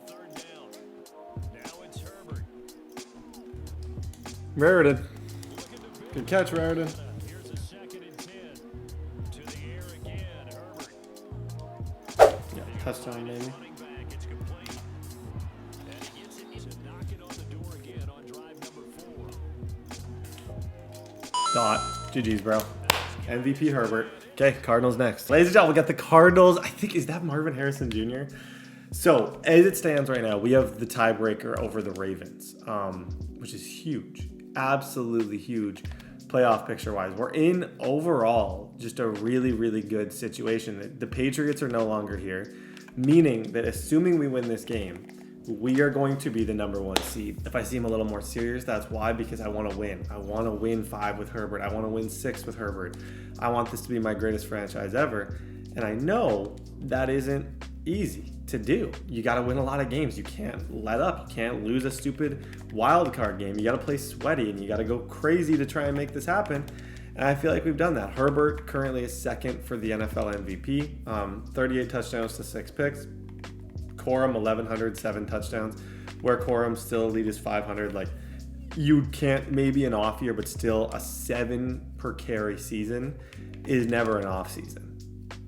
Raritan. Good catch, Raritan. Here's a 2nd and 10. To the air again, Herbert. Yeah, touchdown maybe. Running back, it's complete. And he gets it to knock it on the door again on drive number 4. Dot. GG's, bro. MVP Herbert. Okay, Cardinals next. Ladies and gentlemen, we got the Cardinals. I think, is that Marvin Harrison Jr.? So, as it stands right now, we have the tiebreaker over the Ravens, which is huge. Absolutely huge playoff picture-wise. We're in, overall, just a really, really good situation. The Patriots are no longer here, meaning that assuming we win this game, we are going to be the #1 seed. If I seem a little more serious, that's why, because I want to win. I want to win 5 with Herbert. I want to win 6 with Herbert. I want this to be my greatest franchise ever. And I know that isn't easy to do. You got to win a lot of games. You can't let up. You can't lose a stupid wild card game. You got to play sweaty and you got to go crazy to try and make this happen. And I feel like we've done that. Herbert currently is 2nd for the NFL MVP. 38 touchdowns to 6 picks. Corum 1,100, 7 touchdowns. Where Corum still lead is 500. Like, you can't, maybe an off year, but still a 7 per carry season is never an off season.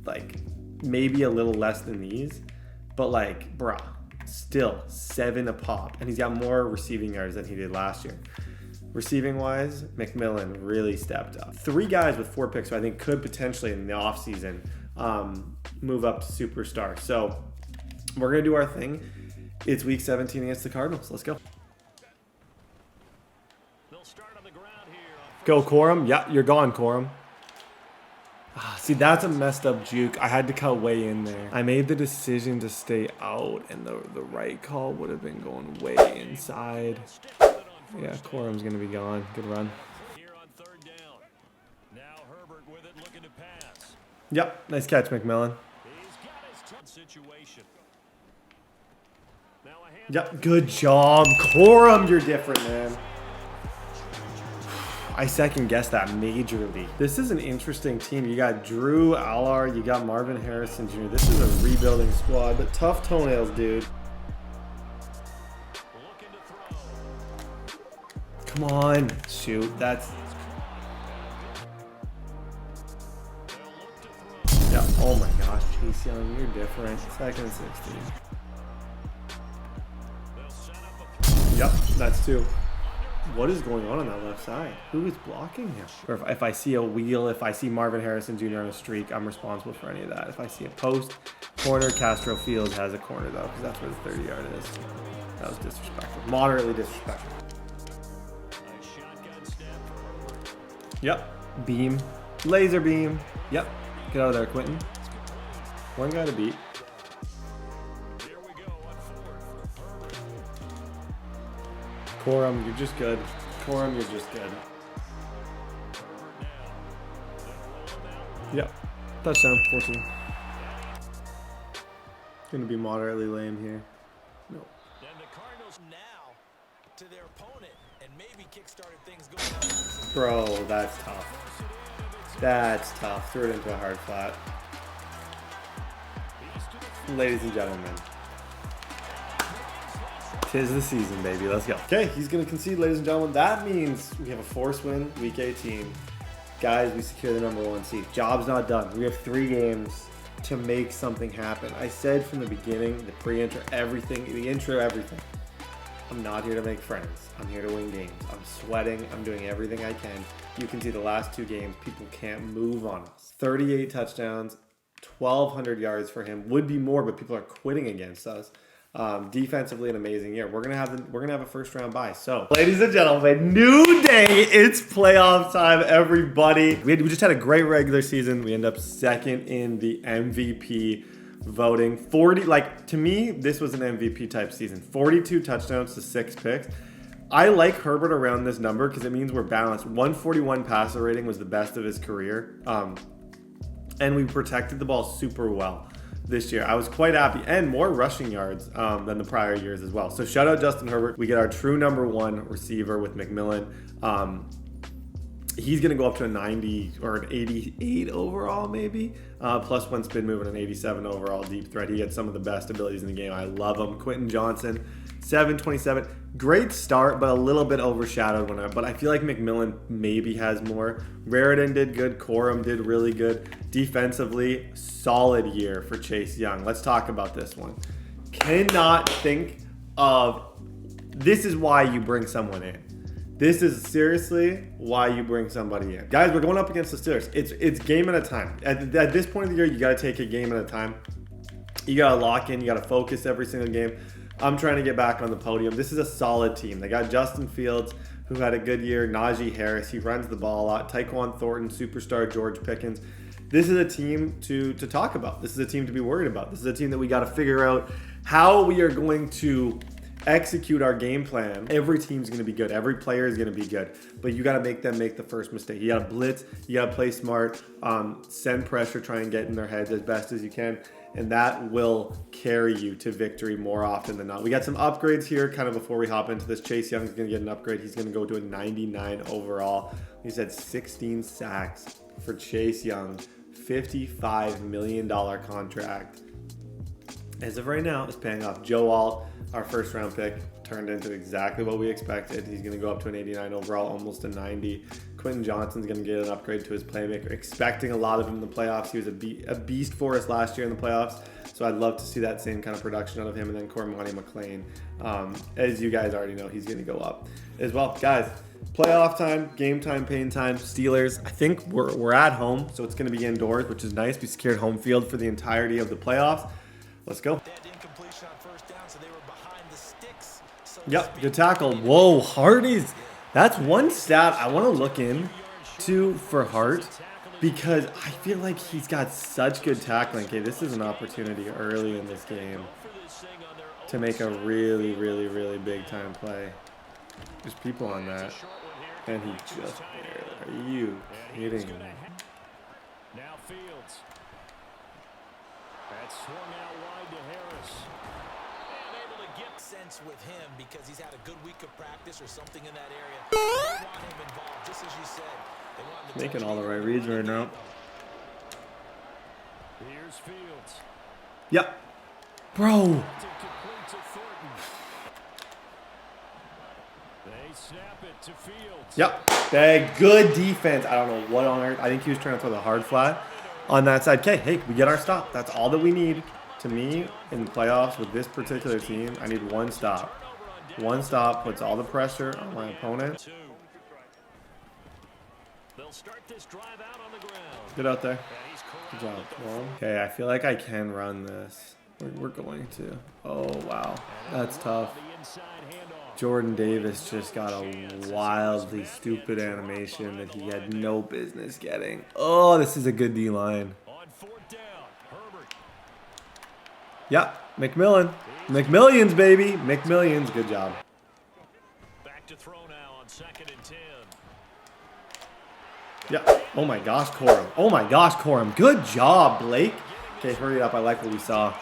Like, maybe a little less than these, but like, bruh, still 7 a pop. And he's got more receiving yards than he did last year. Receiving wise, McMillan really stepped up. 3 guys with 4 picks who I think could potentially in the offseason move up to superstar. So we're going to do our thing. It's week 17 against the Cardinals. Let's go. They'll start on the ground here. Go, Corum. Yeah, you're gone, Corum. See, that's a messed up juke. I had to cut way in there. I made the decision to stay out, and the right call would have been going way inside. Yeah, Corum's going to be gone. Good run. Here on 3rd down. Now Herbert with it, looking to pass. Yep, nice catch, McMillan. He's got his situation. Now a hand. Yep, good job. Corum, you're different, man. I second guessed that majorly. This is an interesting team. You got Drew Allard, you got Marvin Harrison Jr. This is a rebuilding squad, but tough toenails, dude. Looking to throw. Come on. Shoot, that's... They'll look to throw. Yeah, oh my gosh, Chase Young, you're different. 2nd and 16. They'll set up a Yep, that's 2. What is going on that left side? Who is blocking him? Or if I see a wheel, if I see Marvin Harrison Jr. on a streak, I'm responsible for any of that. If I see a post, corner, Castro Fields has a corner though, because that's where the 30-yard is. That was disrespectful. Moderately disrespectful. nice shotgun snap for Herbert. Yep. Beam. Laser beam. Yep. Get out of there, Quentin. One guy to beat. Here we go on 4th. Herbert. Corum, you're just good. Corum, you're just good. Herbert now. They'll roll him out. Yep. Touchdown, 14. Gonna be moderately lame here. No. Then the Cardinals Now to their opponent and maybe kick-started things going on. Bro, that's tough. That's tough. Threw it into a hard flat. Ladies and gentlemen, 'tis the season, baby. Let's go. Okay, he's going to concede, ladies and gentlemen. That means we have a force win, week 18. Guys, we secure the #1 seed. Job's not done. We have 3 games to make something happen. I said from the beginning, the pre-intro, everything, the intro, everything. I'm not here to make friends. I'm here to win games. I'm sweating. I'm doing everything I can. You can see the last 2 games, people can't move on us. 38 touchdowns, 1,200 yards for him. Would be more, but people are quitting against us. Defensively, an amazing year. We're gonna have a first round bye. So, ladies and gentlemen, new day. It's playoff time, everybody. We just had a great regular season. We end up second in the MVP voting. 40, like, to me, this was an MVP type season. 42 touchdowns to 6 picks. I like Herbert around this number because it means we're balanced. 141 passer rating was the best of his career. And we protected the ball super well this year. I was quite happy, and more rushing yards than the prior years as well. So shout out Justin Herbert. We get our true #1 receiver with McMillan. He's going to go up to a 90 or an 88 overall maybe. Plus one spin move and an 87 overall deep threat. He had some of the best abilities in the game. I love him. Quentin Johnson, 727. Great start, but a little bit overshadowed but I feel like McMillan maybe has more. Raritan did good. Corum did really good. Defensively, solid year for Chase Young. Let's talk about this one. Cannot think of... This is why you bring someone in. This is seriously why you bring somebody in. Guys, we're going up against the Steelers. It's game at a time. At this point of the year, you got to take a game at a time. You got to lock in. You got to focus every single game. I'm trying to get back on the podium. This is a solid team. They got Justin Fields, who had a good year. Najee Harris, he runs the ball a lot. Tyquan Thornton, superstar George Pickens. This is a team to talk about. This is a team to be worried about. This is a team that we got to figure out how we are going to execute our game plan. Every team's going to be good. Every player is going to be good. But you got to make them make the first mistake. You got to blitz. You got to play smart. Send pressure. Try and get in their heads as best as you can. And that will carry you to victory more often than not. We got some upgrades here kind of before we hop into this. Chase Young's going to get an upgrade. He's going to go to a 99 overall. He's had 16 sacks for Chase Young. $55 million contract. As of right now, it's paying off. Joe Alt, our first round pick, turned into exactly what we expected. He's going to go up to an 89 overall, almost a 90. Quentin Johnson's going to get an upgrade to his playmaker. Expecting a lot of him in the playoffs. He was a beast for us last year in the playoffs. So I'd love to see that same kind of production out of him. And then Cormani McLean, as you guys already know, he's going to go up as well. Guys, playoff time, game time, pain time. Steelers, I think we're at home, so it's going to be indoors, which is nice. We secured home field for the entirety of the playoffs. Let's go. Yep, good tackle. Whoa, Hardy's. That's one stat I want to look into for Hart because I feel like he's got such good tackling. Okay, this is an opportunity early in this game to make a really, really, really big time play. There's people on that, and he just barely. Are you kidding me? Now Fields. That's swung out wide to Harris. And able to get sense with him because he's had a good week of practice or something in that area. They want him involved, just as you said. They want him to making all the right reads right now. Here's Fields. Yep. Bro. They snap it to Fields. Yep. Good defense. I don't know what on earth. I think he was trying to throw the hard flat on that side. Okay, hey, we get our stop. That's all that we need. To me, in the playoffs with this particular team, I need one stop. One stop puts all the pressure on my opponent. They'll start this drive out on the ground. Get out there. Good job. Okay, I feel like I can run this. We're going to. Oh, wow. That's tough. Jordan Davis just got a wildly stupid animation that he had no business getting. Oh, this is a good D-line. Yep, McMillan. McMillions, baby. McMillions. Good job. Back to throw now on 2nd and 10. Yeah. Oh my gosh, Corum. Oh my gosh, Corum. Good job, Blake. Okay, hurry up. I like what we saw.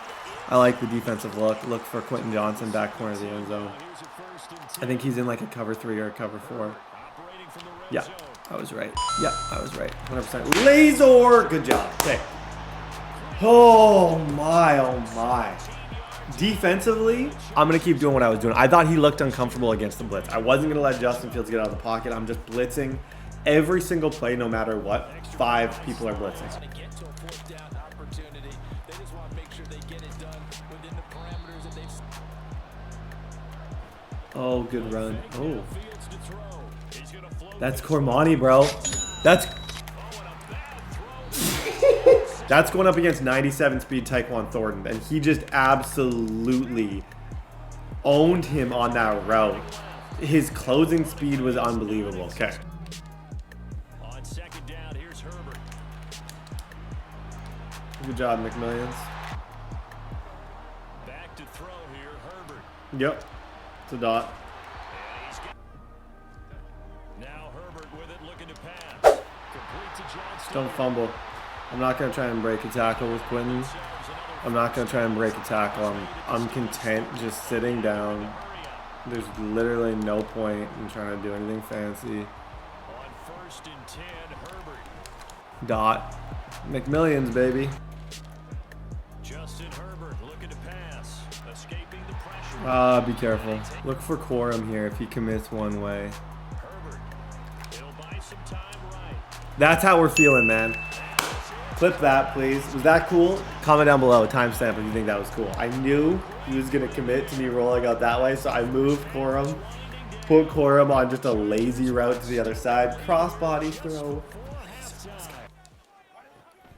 I like the defensive look. Look for Quentin Johnson, back corner of the end zone. I think he's in like a cover 3 or a cover 4. Yeah, I was right. Yeah, I was right. 100%. Lazor. Good job. Okay. Oh my, oh my. Defensively, I'm going to keep doing what I was doing. I thought he looked uncomfortable against the blitz. I wasn't going to let Justin Fields get out of the pocket. I'm just blitzing every single play, no matter what. 5 people are blitzing. Oh, good run. Oh. That's Cormani, bro. That's going up against 97 speed Tyquan Thornton, and he just absolutely owned him on that route. His closing speed was unbelievable. Okay. On second down, here's Herbert. Good job, McMillions. Back to throw here, Herbert. Yep. It's a dot. And he's now Herbert with it, looking to pass. Complete to Johnston. Don't fumble. I'm not going to try and break a tackle with Quentin. I'm not going to try and break a tackle. I'm content just sitting down. There's literally no point in trying to do anything fancy. On 1st and 10, Herbert. Dot. McMillions, baby. Justin Herbert looking to pass. Escaping the pressure. Be careful. Look for Corum here if he commits one way. Herbert. He'll buy some time right. That's how we're feeling, man. Clip that, please. Was that cool? Comment down below, timestamp if you think that was cool. I knew he was going to commit to me rolling out that way, so I moved Corum. Put Corum on just a lazy route to the other side. Crossbody throw.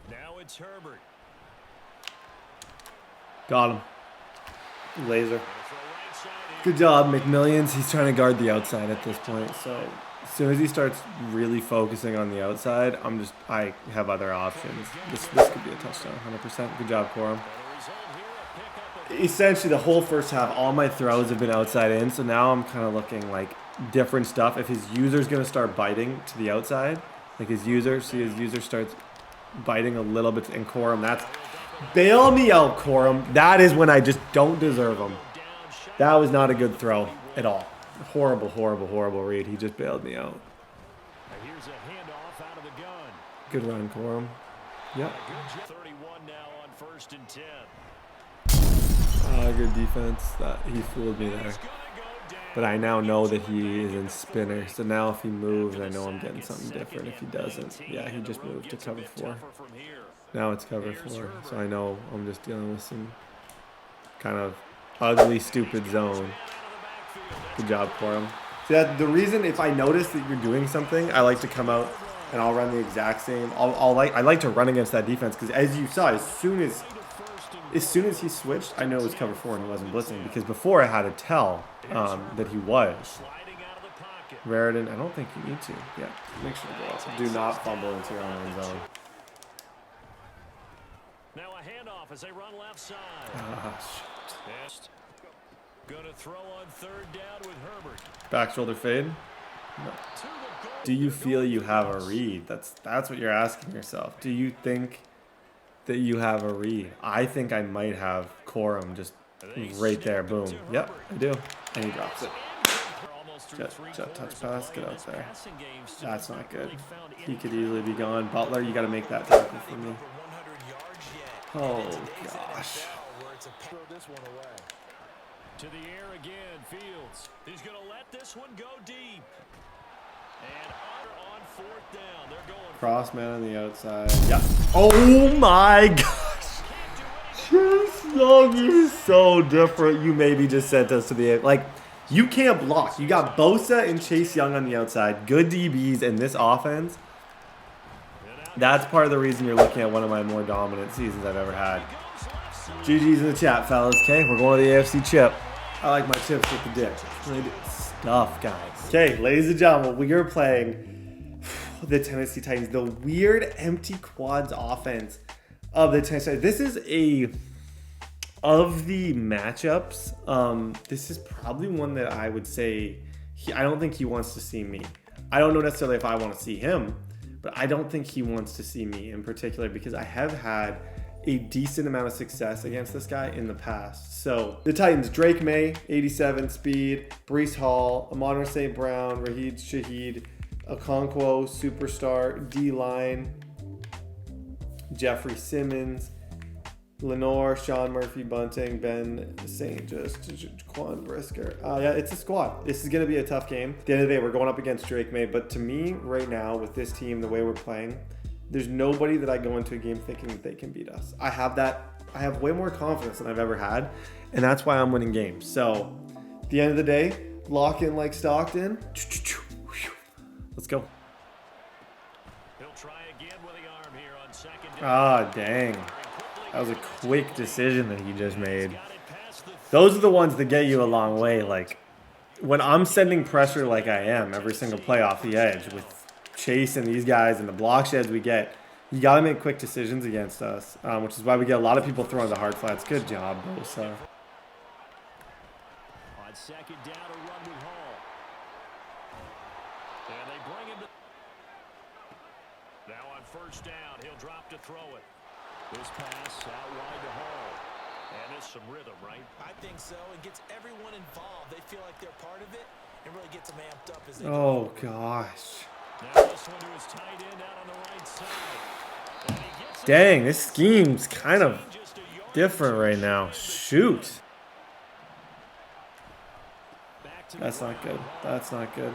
Now it's Herbert. Got him. Laser. Good job, McMillions. He's trying to guard the outside at this point, so as soon as he starts really focusing on the outside, I have other options. This could be a touchdown, 100%. Good job, Corum. Essentially, the whole first half, all my throws have been outside in, so now I'm kind of looking like different stuff. If his user's going to start biting to the outside, like his user starts biting a little bit, and Corum, that's... Bail me out, Corum. That is when I just don't deserve him. That was not a good throw at all. Horrible, horrible, horrible read. He just bailed me out. Here's a handoff out of the gun. Good run, Corum. Yep. 31 now on 1st and 10. Good defense. That he fooled me there. But I now know that he is in spinner. So now if he moves, I know I'm getting something different. If he doesn't, yeah, he just moved to cover 4. Now it's cover 4. So I know I'm just dealing with some kind of ugly, stupid zone. Good job, Corum. See, the reason if I notice that you're doing something, I like to come out and I'll run the exact same. I like to run against that defense because as you saw, as soon as he switched, I know it was cover 4 and he wasn't blitzing because before I had to tell that he was. Raritan, I don't think you need to. Yeah, make sure to go up. Do not fumble into your own end zone. Now a handoff as they run left side. Shit. Gonna throw on 3rd down with Herbert. Back shoulder fade. No. Do you feel you have a read? That's what you're asking yourself. Do you think that you have a read? I think I might have Corum just right there. Boom. Yep, I do. And he drops it. Jet touch pass. Get out there. That's not good. He could easily be gone. Butler, you got to make that tackle for me. Oh, gosh. To the air again, Fields. He's going to let this one go deep. And on 4th down, they're going. Cross man on the outside. Yeah. Oh my gosh. Chase Young is so different. You maybe just sent us to the like. You can't block. You got Bosa and Chase Young on the outside. Good DBs in this offense. That's part of the reason you're looking at one of my more dominant seasons I've ever had. GG's in the chat, fellas. Okay, we're going to the AFC chip. I like my chips with the dick. Good stuff, guys. Okay, ladies and gentlemen, we are playing the Tennessee Titans. The weird empty quads offense of the Tennessee Titans. This is of the matchups, this is probably one that I would say, I don't think he wants to see me. I don't know necessarily if I want to see him, but I don't think he wants to see me in particular because I have had a decent amount of success against this guy in the past. So the Titans, Drake May, 87 speed, Breece Hall, Amon St. Brown, Raheed Shaheed, Okonkwo, superstar, D-line, Jeffrey Simmons, Lenore, Sean Murphy, Bunting, Ben St. Just, Quan Brisker. Yeah, it's a squad. This is going to be a tough game. At the end of the day, we're going up against Drake May. But to me, right now, with this team, the way we're playing, there's nobody that I go into a game thinking that they can beat us. I have way more confidence than I've ever had. And that's why I'm winning games. So, at the end of the day, lock in like Stockton. Let's go. He'll try again with the arm here on 2nd down. Ah, dang. That was a quick decision that he just made. Got it past the Those are the ones that get you a long way. Like, when I'm sending pressure like I am every single play off the edge with Chase and these guys and the block sheds we get, you got to make quick decisions against us, which is why we get a lot of people throwing the hard flats. Good job, Bosa. On second down, a run with Hall. And they bring him to... Now on first down, he'll drop to throw it. This pass out wide to Hall. And there's some rhythm, right? I think so. It gets everyone involved. They feel like they're part of it and really gets them amped up as they Oh, gosh. Now this one to his tight end out on the right side. And he gets it. Dang, this scheme's kind of different right now. Shoot. Back to That's not good. That's not good.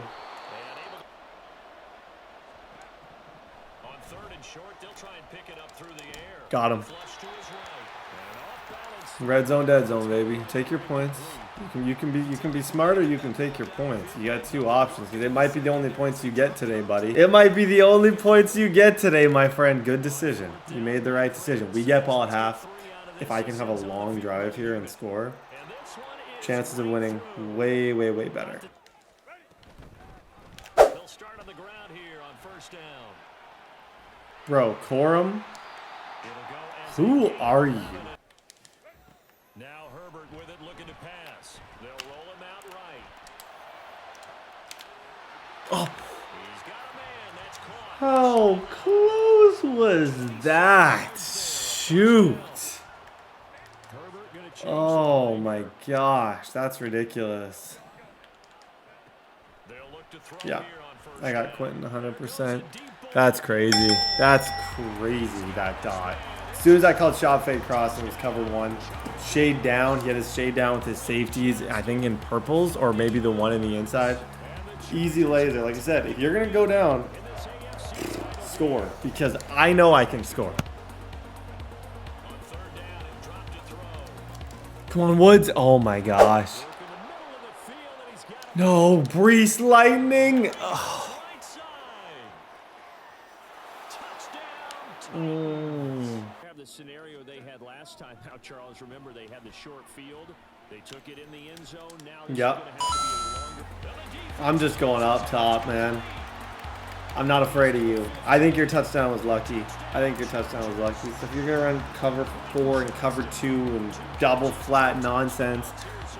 On third and short, they'll try and pick it up through the air. Got him. Flush to his right. And off balance. Red zone, dead zone, baby. Take your points. You can be smart, or you can take your points. You got two options, because it might be the only points you get today, buddy. It might be the only points you get today, my friend. Good decision. You made the right decision. We get ball at half. If I can have a long drive here and score, chances of winning way, way, way better. They'll start on the ground here on first down. Bro, Corum, It'll go as who are you? now Herbert with it, looking to pass. They'll roll him out right. Oh, He's got a man. That's caught. how close was that? Shoot. Herbert gonna change Oh my gosh, that's ridiculous. They'll look to throw Yeah, here on first I got down. Quentin 100%. That's crazy. That's crazy, that dot. As soon as I called shot fade cross, it was cover one. Shade down. He had his shade down with his safeties, I think in purples, or maybe the one in the inside. Easy laser. Like I said, if you're going to go down, score. Because I know I can score. On third down and drop to throw. Come on, Woods. Oh my gosh. Look in the middle of the field, and he's got No, Brees Lightning. Ugh. right side. Touchdown. Have the scenario they had last time. Now, Charles, remember they had the short field. They took it in the end zone. Now this Yep. is going to have to be a longer. Well, the defense I'm just going up top, man. I'm not afraid of you. I think your touchdown was lucky. I think your touchdown was lucky. So if you're going to run cover 4 and cover 2 and double flat nonsense,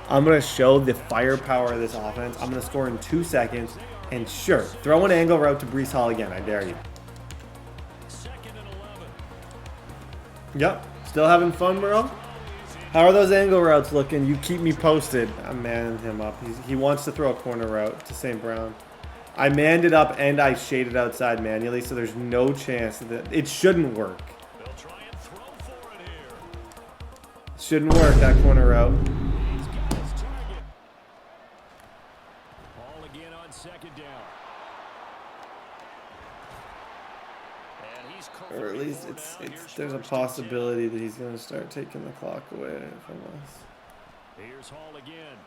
I'm going to show the firepower of this offense. I'm going to score in 2 seconds. And sure, throw an angle route to Brees Hall again. I dare you. second and 11. Yep. Still having fun, bro? How are those angle routes looking? You keep me posted. I'm manning him up. He wants to throw a corner route to St. Brown. I manned it up and I shaded outside manually, so there's no chance that it shouldn't work. They'll try and throw for it here. Shouldn't work, that corner route. He's got his target. Ball again on second down. And he's Or at least there's a possibility that he's going to start taking the clock away from us. Here's Hall again.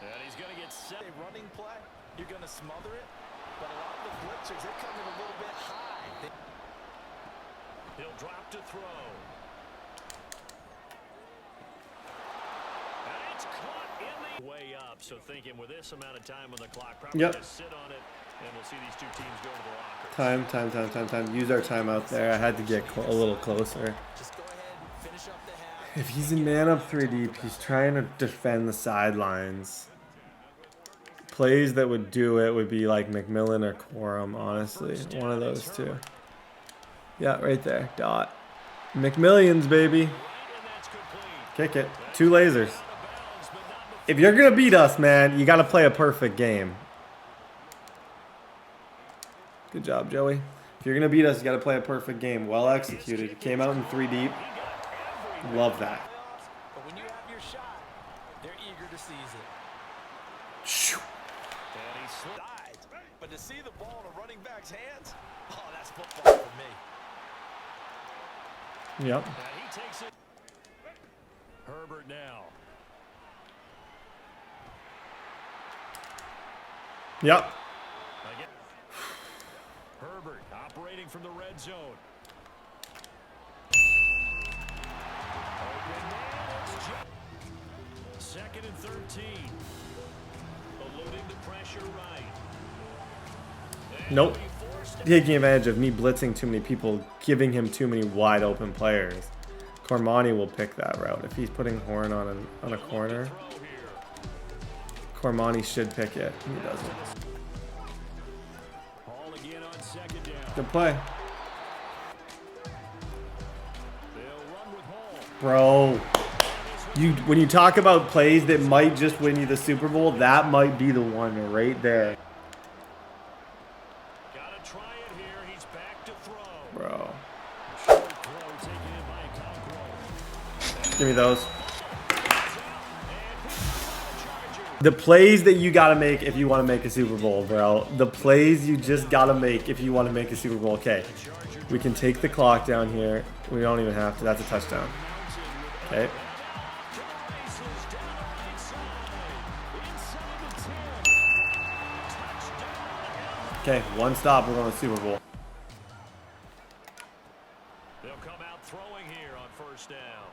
And he's going to get set. A running play, you're going to smother it. But a lot of the blitzers, they come in a little bit high. He'll drop to throw. And it's caught in the way up. So thinking with this amount of time on the clock, probably Yep. just sit on it. And we'll see these two teams go to the locker. Time. Use our time out there. I had to get a little closer. Just go ahead and finish up the half. If he's in man up 3 deep, he's trying to defend the sidelines. Plays that would do it would be like McMillan or Corum, honestly. One of those two. Yeah, right there. Dot. McMillions, baby. And that's complete. Kick it. 2 lasers. If you're going to beat us, man, you got to play a perfect game. Good job, Joey. If you're going to beat us, you got to play a perfect game. Well executed. Came out in 3 deep. Love that. But when you have your shot, they're eager to seize it. Shoo. And he Sides. But to see the ball in a running back's hands, oh, that's football for me. Yep. And he takes it. Herbert now. Yep. Again. Herbert operating from the red zone. Open man, it's 2nd and 13. Eluding the pressure right. Nope. Taking advantage of me blitzing too many people, giving him too many wide open players. Cormani will pick that route. If he's putting Horn on a corner, Cormani should pick it. He doesn't. Ball again on 2nd down. Good play. They'll run with Hall. Bro, when you talk about plays that might just win you the Super Bowl, that might be the one right there. Gotta try it here. He's back to throw. Bro. Short throw taken in by Cockrell. Give me those. The plays that you gotta make if you want to make a Super Bowl, bro. The plays you just gotta make if you want to make a Super Bowl. Okay, we can take the clock down here. We don't even have to. That's a touchdown. Okay. Okay, one stop. We're going to Super Bowl. They'll come out throwing here on 1st down.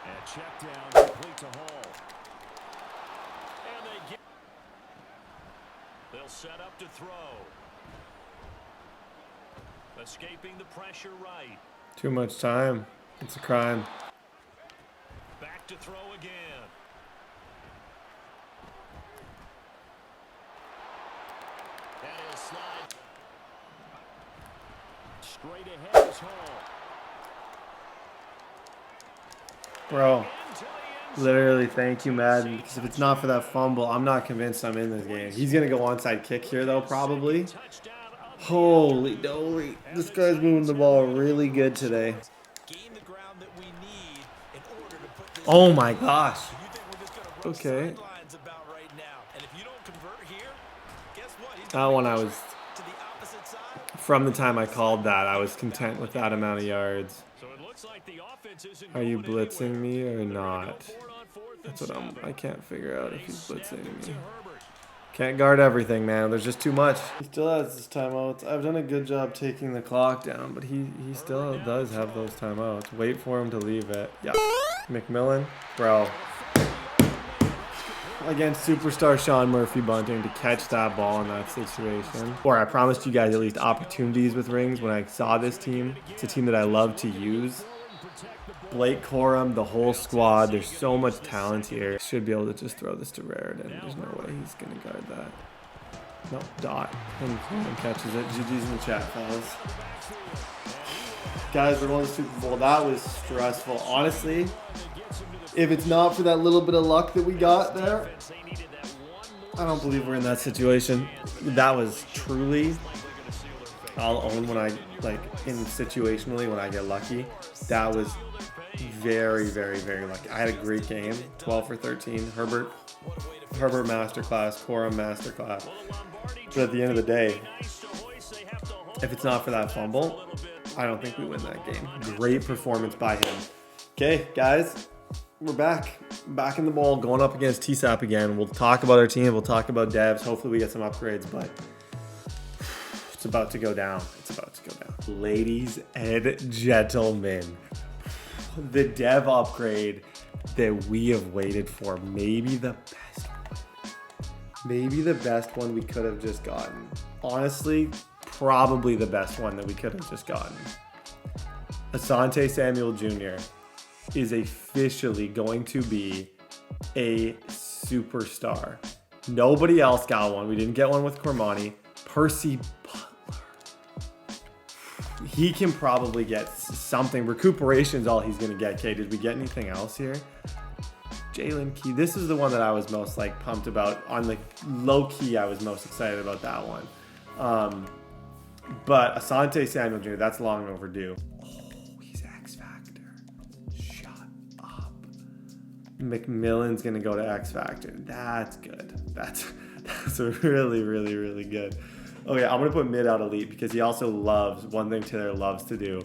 And check down complete to Hall. And they'll set up to throw. Escaping the pressure right. Too much time. It's a crime. Back to throw again. And he'll slide. Straight ahead is Hall. Bro, literally, thank you, Madden. Because if it's not for that fumble, I'm not convinced I'm in this game. He's going to go onside kick here, though, probably. Holy doly. This guy's moving the ball really good today. Oh, my gosh. Okay. That one I was... From the time I called that, I was content with that amount of yards. Are you blitzing me or not? That's what I can't figure out if he's blitzing me. Can't guard everything, man. There's just too much. He still has his timeouts. I've done a good job taking the clock down, but he still does have those timeouts. Wait for him to leave it. Yeah. McMillan, bro. Against superstar Sean Murphy Bunting to catch that ball in that situation. Or I promised you guys at least opportunities with rings when I saw this team. It's a team that I love to use. Blake Corum, the whole squad. There's so much talent here. Should be able to just throw this to Raritan. There's no way he's going to guard that. No, dot. And Corum catches it. GG's in the chat, fellas. Guys, we're going to the Super Bowl. That was stressful. Honestly, if it's not for that little bit of luck that we got there, I don't believe we're in that situation. That was truly, I'll own when I, situationally, when I get lucky. That was very, very, very lucky. I had a great game, 12 for 13. Herbert masterclass, Corum masterclass. But at the end of the day, if it's not for that fumble, I don't think we win that game. Great performance by him. Okay, guys, we're back in the bowl, going up against TSAP again. We'll talk about our team. We'll talk about devs. Hopefully we get some upgrades, but it's about to go down. It's about to go down. Ladies and gentlemen, the dev upgrade that we have waited for, maybe the best one. Maybe the best one we could have just gotten. Honestly, probably the best one that we could have just gotten. Asante Samuel Jr. is officially going to be a superstar. Nobody else got one. We didn't get one with Cormani. Percy Butler. He can probably get something. Recuperation's all he's going to get. Okay, did we get anything else here? Jalen Key. This is the one that I was most pumped about. On the low key, I was most excited about that one. But Asante Samuel Jr., that's long overdue. He's X Factor. Shut up. McMillan's going to go to X Factor. That's good. That's really, really, really good. Okay, I'm going to put mid out elite because he also loves, one thing Taylor loves to do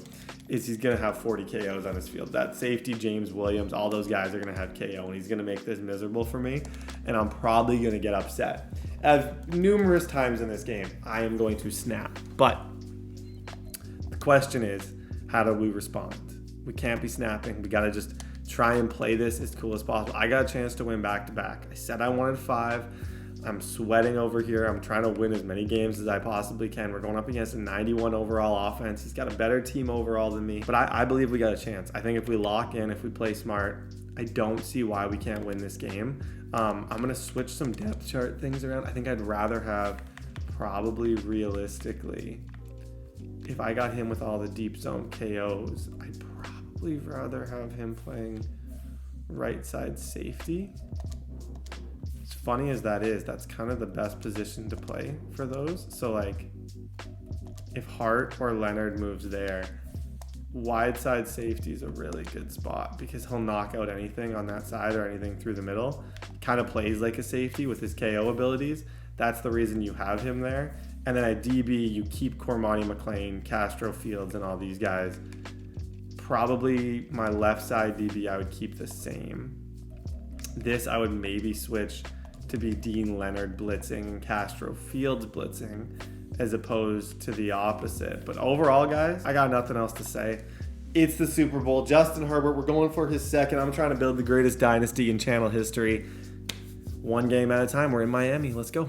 is he's going to have 40 KOs on his field. That safety, James Williams, all those guys are going to have KO, and he's going to make this miserable for me, and I'm probably going to get upset. As numerous times in this game, I am going to snap. But the question is, how do we respond? We can't be snapping. We got to just try and play this as cool as possible. I got a chance to win back-to-back. I said I wanted 5. I'm sweating over here. I'm trying to win as many games as I possibly can. We're going up against a 91 overall offense. He's got a better team overall than me, but I believe we got a chance. I think if we lock in, if we play smart, I don't see why we can't win this game. I'm going to switch some depth chart things around. I think I'd rather have, probably realistically, if I got him with all the deep zone KOs, I'd probably rather have him playing right side safety. As funny as that is, that's kind of the best position to play for those. So like if Hart or Leonard moves there, wide side safety is a really good spot because he'll knock out anything on that side or anything through the middle. Kind of plays like a safety with his KO abilities. That's the reason you have him there. And then at DB, you keep Cormani McLean, Castro Fields, and all these guys. Probably my left side DB, I would keep the same. This, I would maybe switch to be Dean Leonard blitzing, Castro Fields blitzing, as opposed to the opposite. But overall, guys, I got nothing else to say. It's the Super Bowl. Justin Herbert, we're going for his second. I'm trying to build the greatest dynasty in channel history. One game at a time. We're in Miami. Let's go.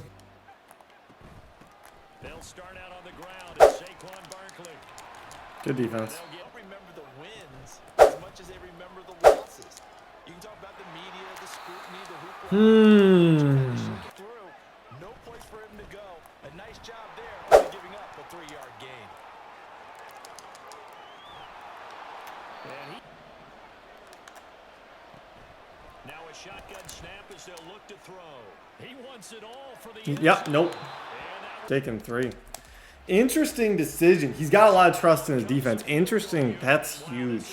They'll start out on the ground. It's Saquon Barkley. Good defense. They'll remember the wins as much as they remember the losses. You can talk about the media, the scrutiny, the hoopla. No place for him to go. A nice job there, only giving up a 3-yard gain. Now a shotgun snap as they'll look to throw. He wants it all for the Yep, nope. Taking 3. Interesting decision. He's got a lot of trust in his defense. Interesting. That's huge.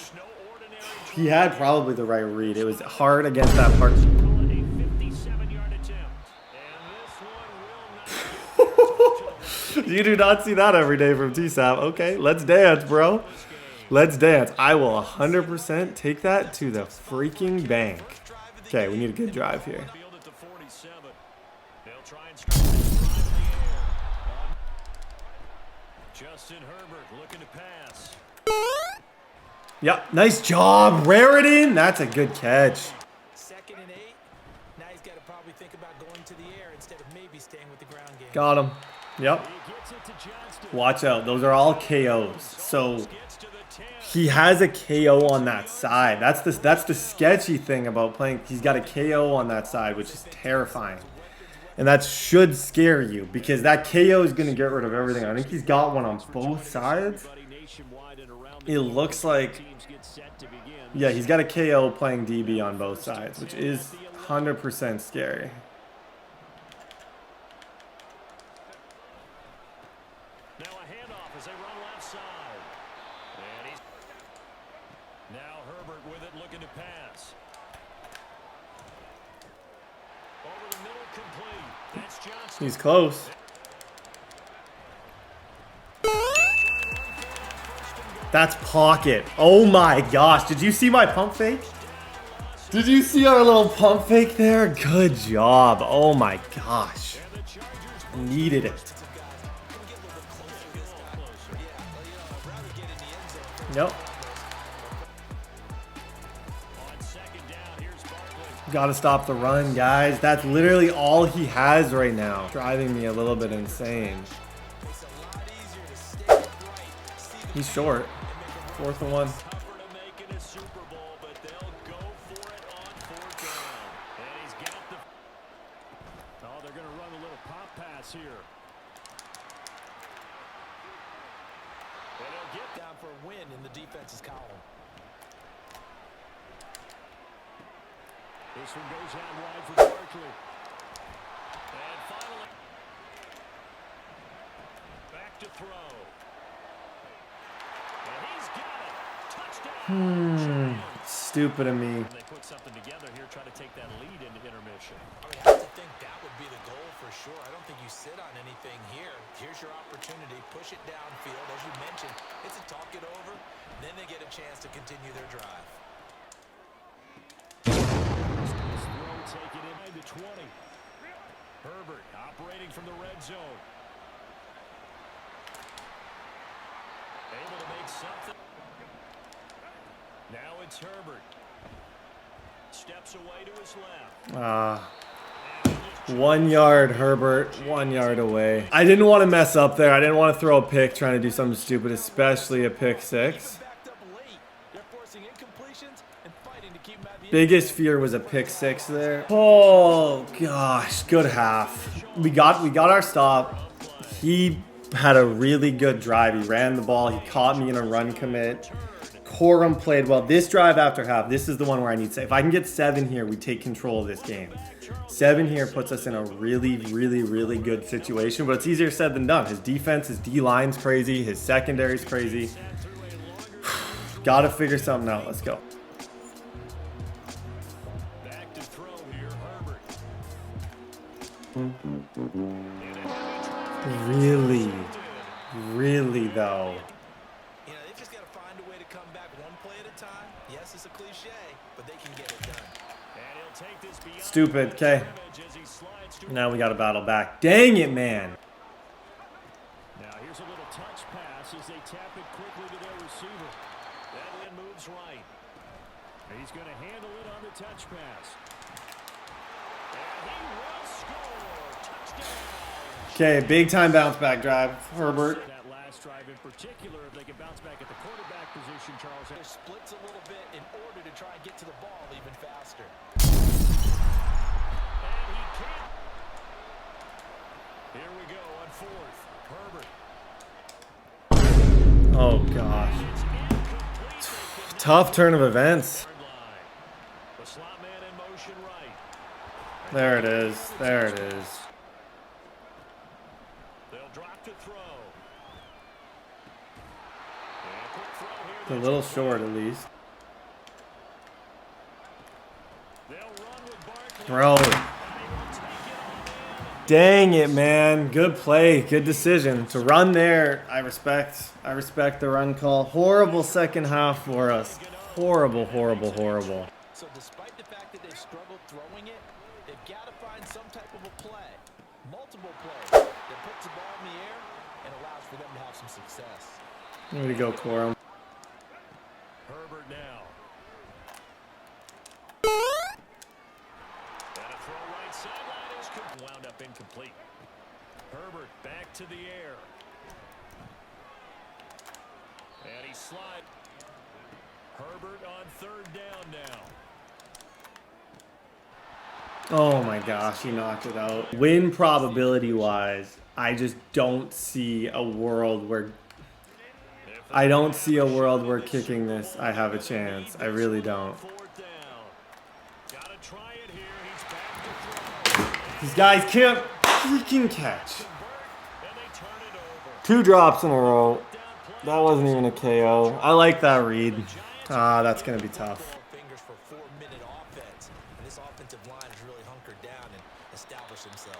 He had probably the right read. It was hard against that part. You do not see that every day from TSAP. Okay, let's dance, bro. Let's dance. I will 100% take that to the freaking bank. Okay, we need a good drive here. Justin Herbert looking to pass. Yep, nice job. Raritan. That's a good catch. 2nd and 8. Now he's got to probably think about going to the air instead of maybe staying with the ground game. Got him. Yep. Watch out. Those are all KOs. So he has a KO on that side. That's the sketchy thing about playing. He's got a KO on that side, which is terrifying. And that should scare you because that KO is going to get rid of everything. I think he's got one on both sides. It looks like, yeah, he's got a KO playing DB on both sides, which is 100% scary. Now a handoff as they run left side. And he's now Herbert with it looking to pass. Over the middle complete. That's Johnson. He's close. That's pocket. Oh my gosh. Did you see my pump fake? Did you see our little pump fake there? Good job. Oh my gosh. Needed it. Yep. Gotta stop the run, guys. That's literally all he has right now. Driving me a little bit insane. He's short. 4th and 1. Oh, they're going to run a little pop pass here. And he'll get Down for a win in the defense's column. this one goes out wide for Barkley. And finally, back to throw. And he's got it. Touchdown. Stupid of me. They put something together here, try to take that lead into intermission. I would have to think that would be the goal for sure. I don't think you sit on anything here. Here's your opportunity. Push it downfield. As you mentioned, it's a talk it over. Then they get a chance to continue their drive. Throw taken in to 20. Herbert operating from the red zone. Able to make something. Now it's Herbert. steps away to his left. 1 yard, Herbert. 1 yard away. I didn't want to mess up there. I didn't want to throw a pick trying to do something stupid, especially a pick six. Biggest fear was a pick six there. Oh gosh, good half. We got our stop. He had a really good drive. He ran the ball. He caught me in a run commit. Corum played well. This drive after half, this is the one where I need to say, if I can get 7 here, we take control of this game. 7 here puts us in a really, really, really good situation, but it's easier said than done. His defense, his D-line's crazy. His secondary's crazy. Got to figure something out. Let's go. Back to throw here, Herbert. Really, really though. You know, they've just got to find a way to come back one play at a time. Yes, it's a cliche, but they can get it done. And he'll take this beyond Stupid. Okay. as he slides to Now we got to battle back. Dang it, man. Now here's a little touch pass as they tap it quickly to their receiver. That one moves right. He's going to handle it on the touch pass. And he will score. Touchdown. Okay, big time bounce back drive. Herbert. That last drive in particular, if they can bounce back at the quarterback position, Charles. It splits a little bit in order to try and get to the ball even faster. And he can't. Here we go on fourth. Herbert. Oh gosh. It's incomplete. Tough turn of events. The slot man in motion right. There it is. There it is. They'll drop to throw. And quick throw here. A little short at least. They'll run with Barkley. Bro. Dang it, man. Good play. Good decision. To run there, I respect the run call. Horrible second half for us. Horrible, horrible, horrible. So despite the fact that they've struggled throwing it, they've got to find some type of a play, multiple plays, that puts the ball in the air and allows for them to have some success. Way to go, Corum. Herbert now. And a throw right sideline is wound up incomplete. Herbert back to the air. And he slides. Herbert on third down now. Oh my gosh, he knocked it out. Win probability wise, I just don't see a world where kicking this I have a chance. I really don't. Fourth down. Gotta try it here. He's back to throw. These guys can't freaking catch. And they turn it over. 2 drops in a row. That wasn't even a KO. I like that read. That's going to be tough. Fingers for 4-minute offense, and this offensive line has really hunkered down and established themselves.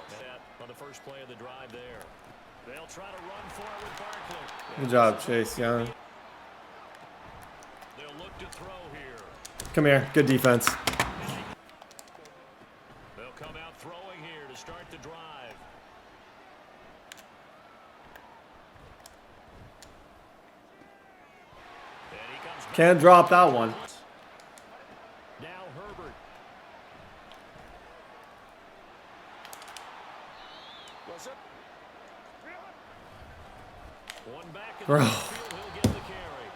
On the first play of the drive there. They'll try to run for it with Barkley. Good job, Chase Young. They'll look to throw here. Come here. Good defense. They'll come out throwing here to start the drive. And he comes back. Can't drop that one. Now Herbert. One back in Bro. the field, he'll get the carry.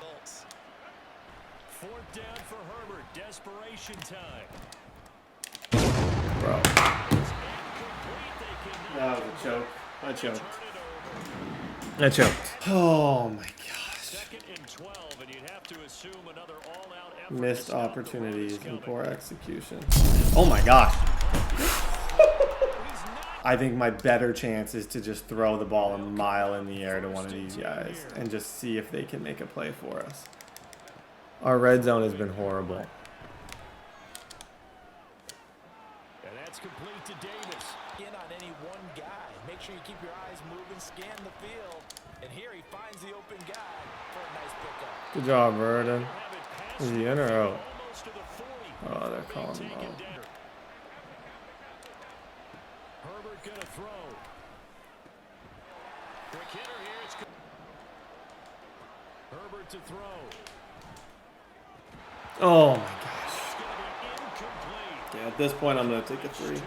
Fourth down for Herbert. Desperation time. Bro. Incomplete. They cannot That was a choke. I choked. turn it over. I choked. Oh my gosh. Second and 12, and you'd have to assume another all-out effort. Missed to stop the opportunities run is and coming. poor execution. Oh my gosh. He's not I think my better chance is to just throw the ball a mile in the air to one of these guys and just see if they can make a play for us. Our red zone has been horrible. And that's complete to Davis. In on any one guy. Make sure you keep your eyes moving, scan the field, and here he finds the open guy for a nice pickup. Good job, Verdon. Have it pass Is he in or out? almost to the 40. Oh, they're calling him Taken out. down. Herbert gonna throw. Quick hitter here. It's Herbert to throw. Oh my gosh. It's gonna be incomplete. At this point, I'm going to take a 3.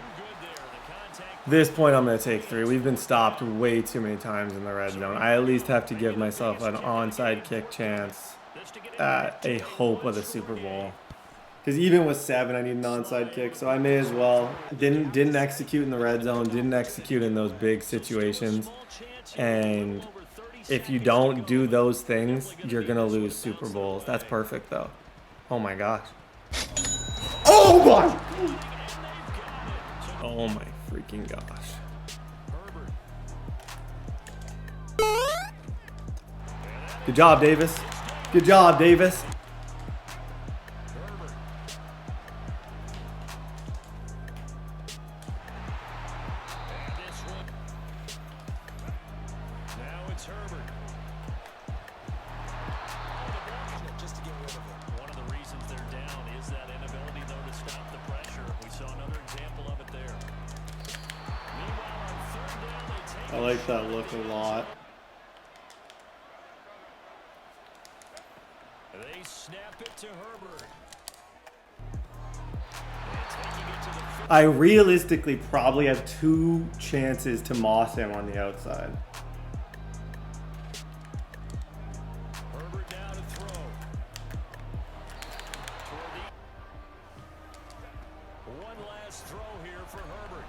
This point, I'm going to take 3. We've been stopped way too many times in the red zone. I at least have to give myself an onside kick chance at a hope of the Super Bowl. Because even with 7, I need an onside kick, so I may as well. Didn't execute in the red zone, didn't execute in those big situations. And if you don't do those things, you're going to lose Super Bowls. That's perfect, though. Oh, my gosh. Oh, my! Oh, my freaking gosh. Good job, Davis. Good job, Davis. I like that look a lot. They snap it to Herbert. I realistically probably have 2 chances to moss him on the outside. Herbert now to throw. One last throw here for Herbert.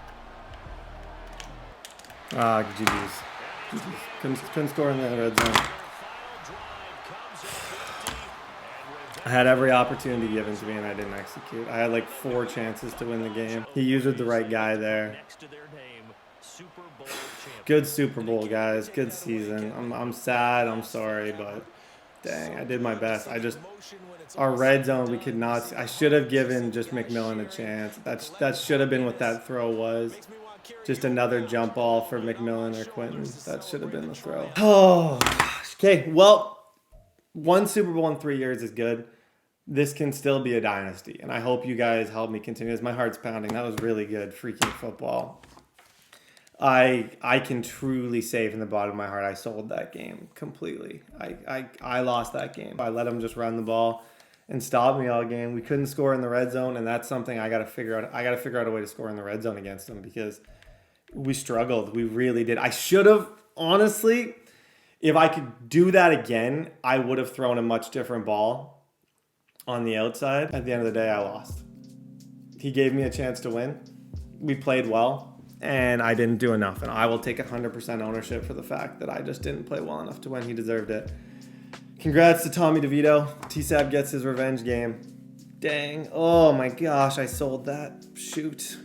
Ah, GG's. Couldn't score in the red zone. I had every opportunity given to me and I didn't execute. I had like 4 chances to win the game. He used the right guy there. Good Super Bowl, guys. Good season. I'm sad. I'm sorry, but dang, I did my best. Our red zone, we could not. I should have given just McMillan a chance. That should have been what that throw was. Just another jump ball for McMillan or Quentin. That should have been the throw. Oh, gosh. Okay, well, 1 Super Bowl in 3 years is good. This can still be a dynasty, and I hope you guys help me continue this. My heart's pounding. That was really good freaking football. I can truly say from the bottom of my heart I sold that game completely. I lost that game. I let them just run the ball and stop me all game. We couldn't score in the red zone, and that's something I got to figure out. I got to figure out a way to score in the red zone against them because we struggled. We really did. I should have, honestly, if I could do that again, I would have thrown a much different ball on the outside. At the end of the day, I lost. He gave me a chance to win. We played well, and I didn't do enough. And I will take 100% ownership for the fact that I just didn't play well enough to win. He deserved it. Congrats to Tommy DeVito. T-Sab gets his revenge game. Dang. Oh my gosh, I sold that. Shoot.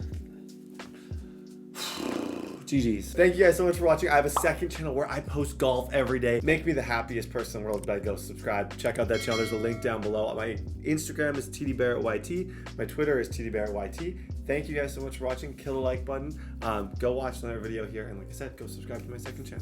GG's. Thank you guys so much for watching. I have a second channel where I post golf every day. Make me the happiest person in the world by go subscribe. Check out that channel. There's a link down below. My Instagram is tdbarrettYT. My Twitter is tdbarrettYT. Thank you guys so much for watching. Kill the like button. Go watch another video here. And like I said, go subscribe to my second channel.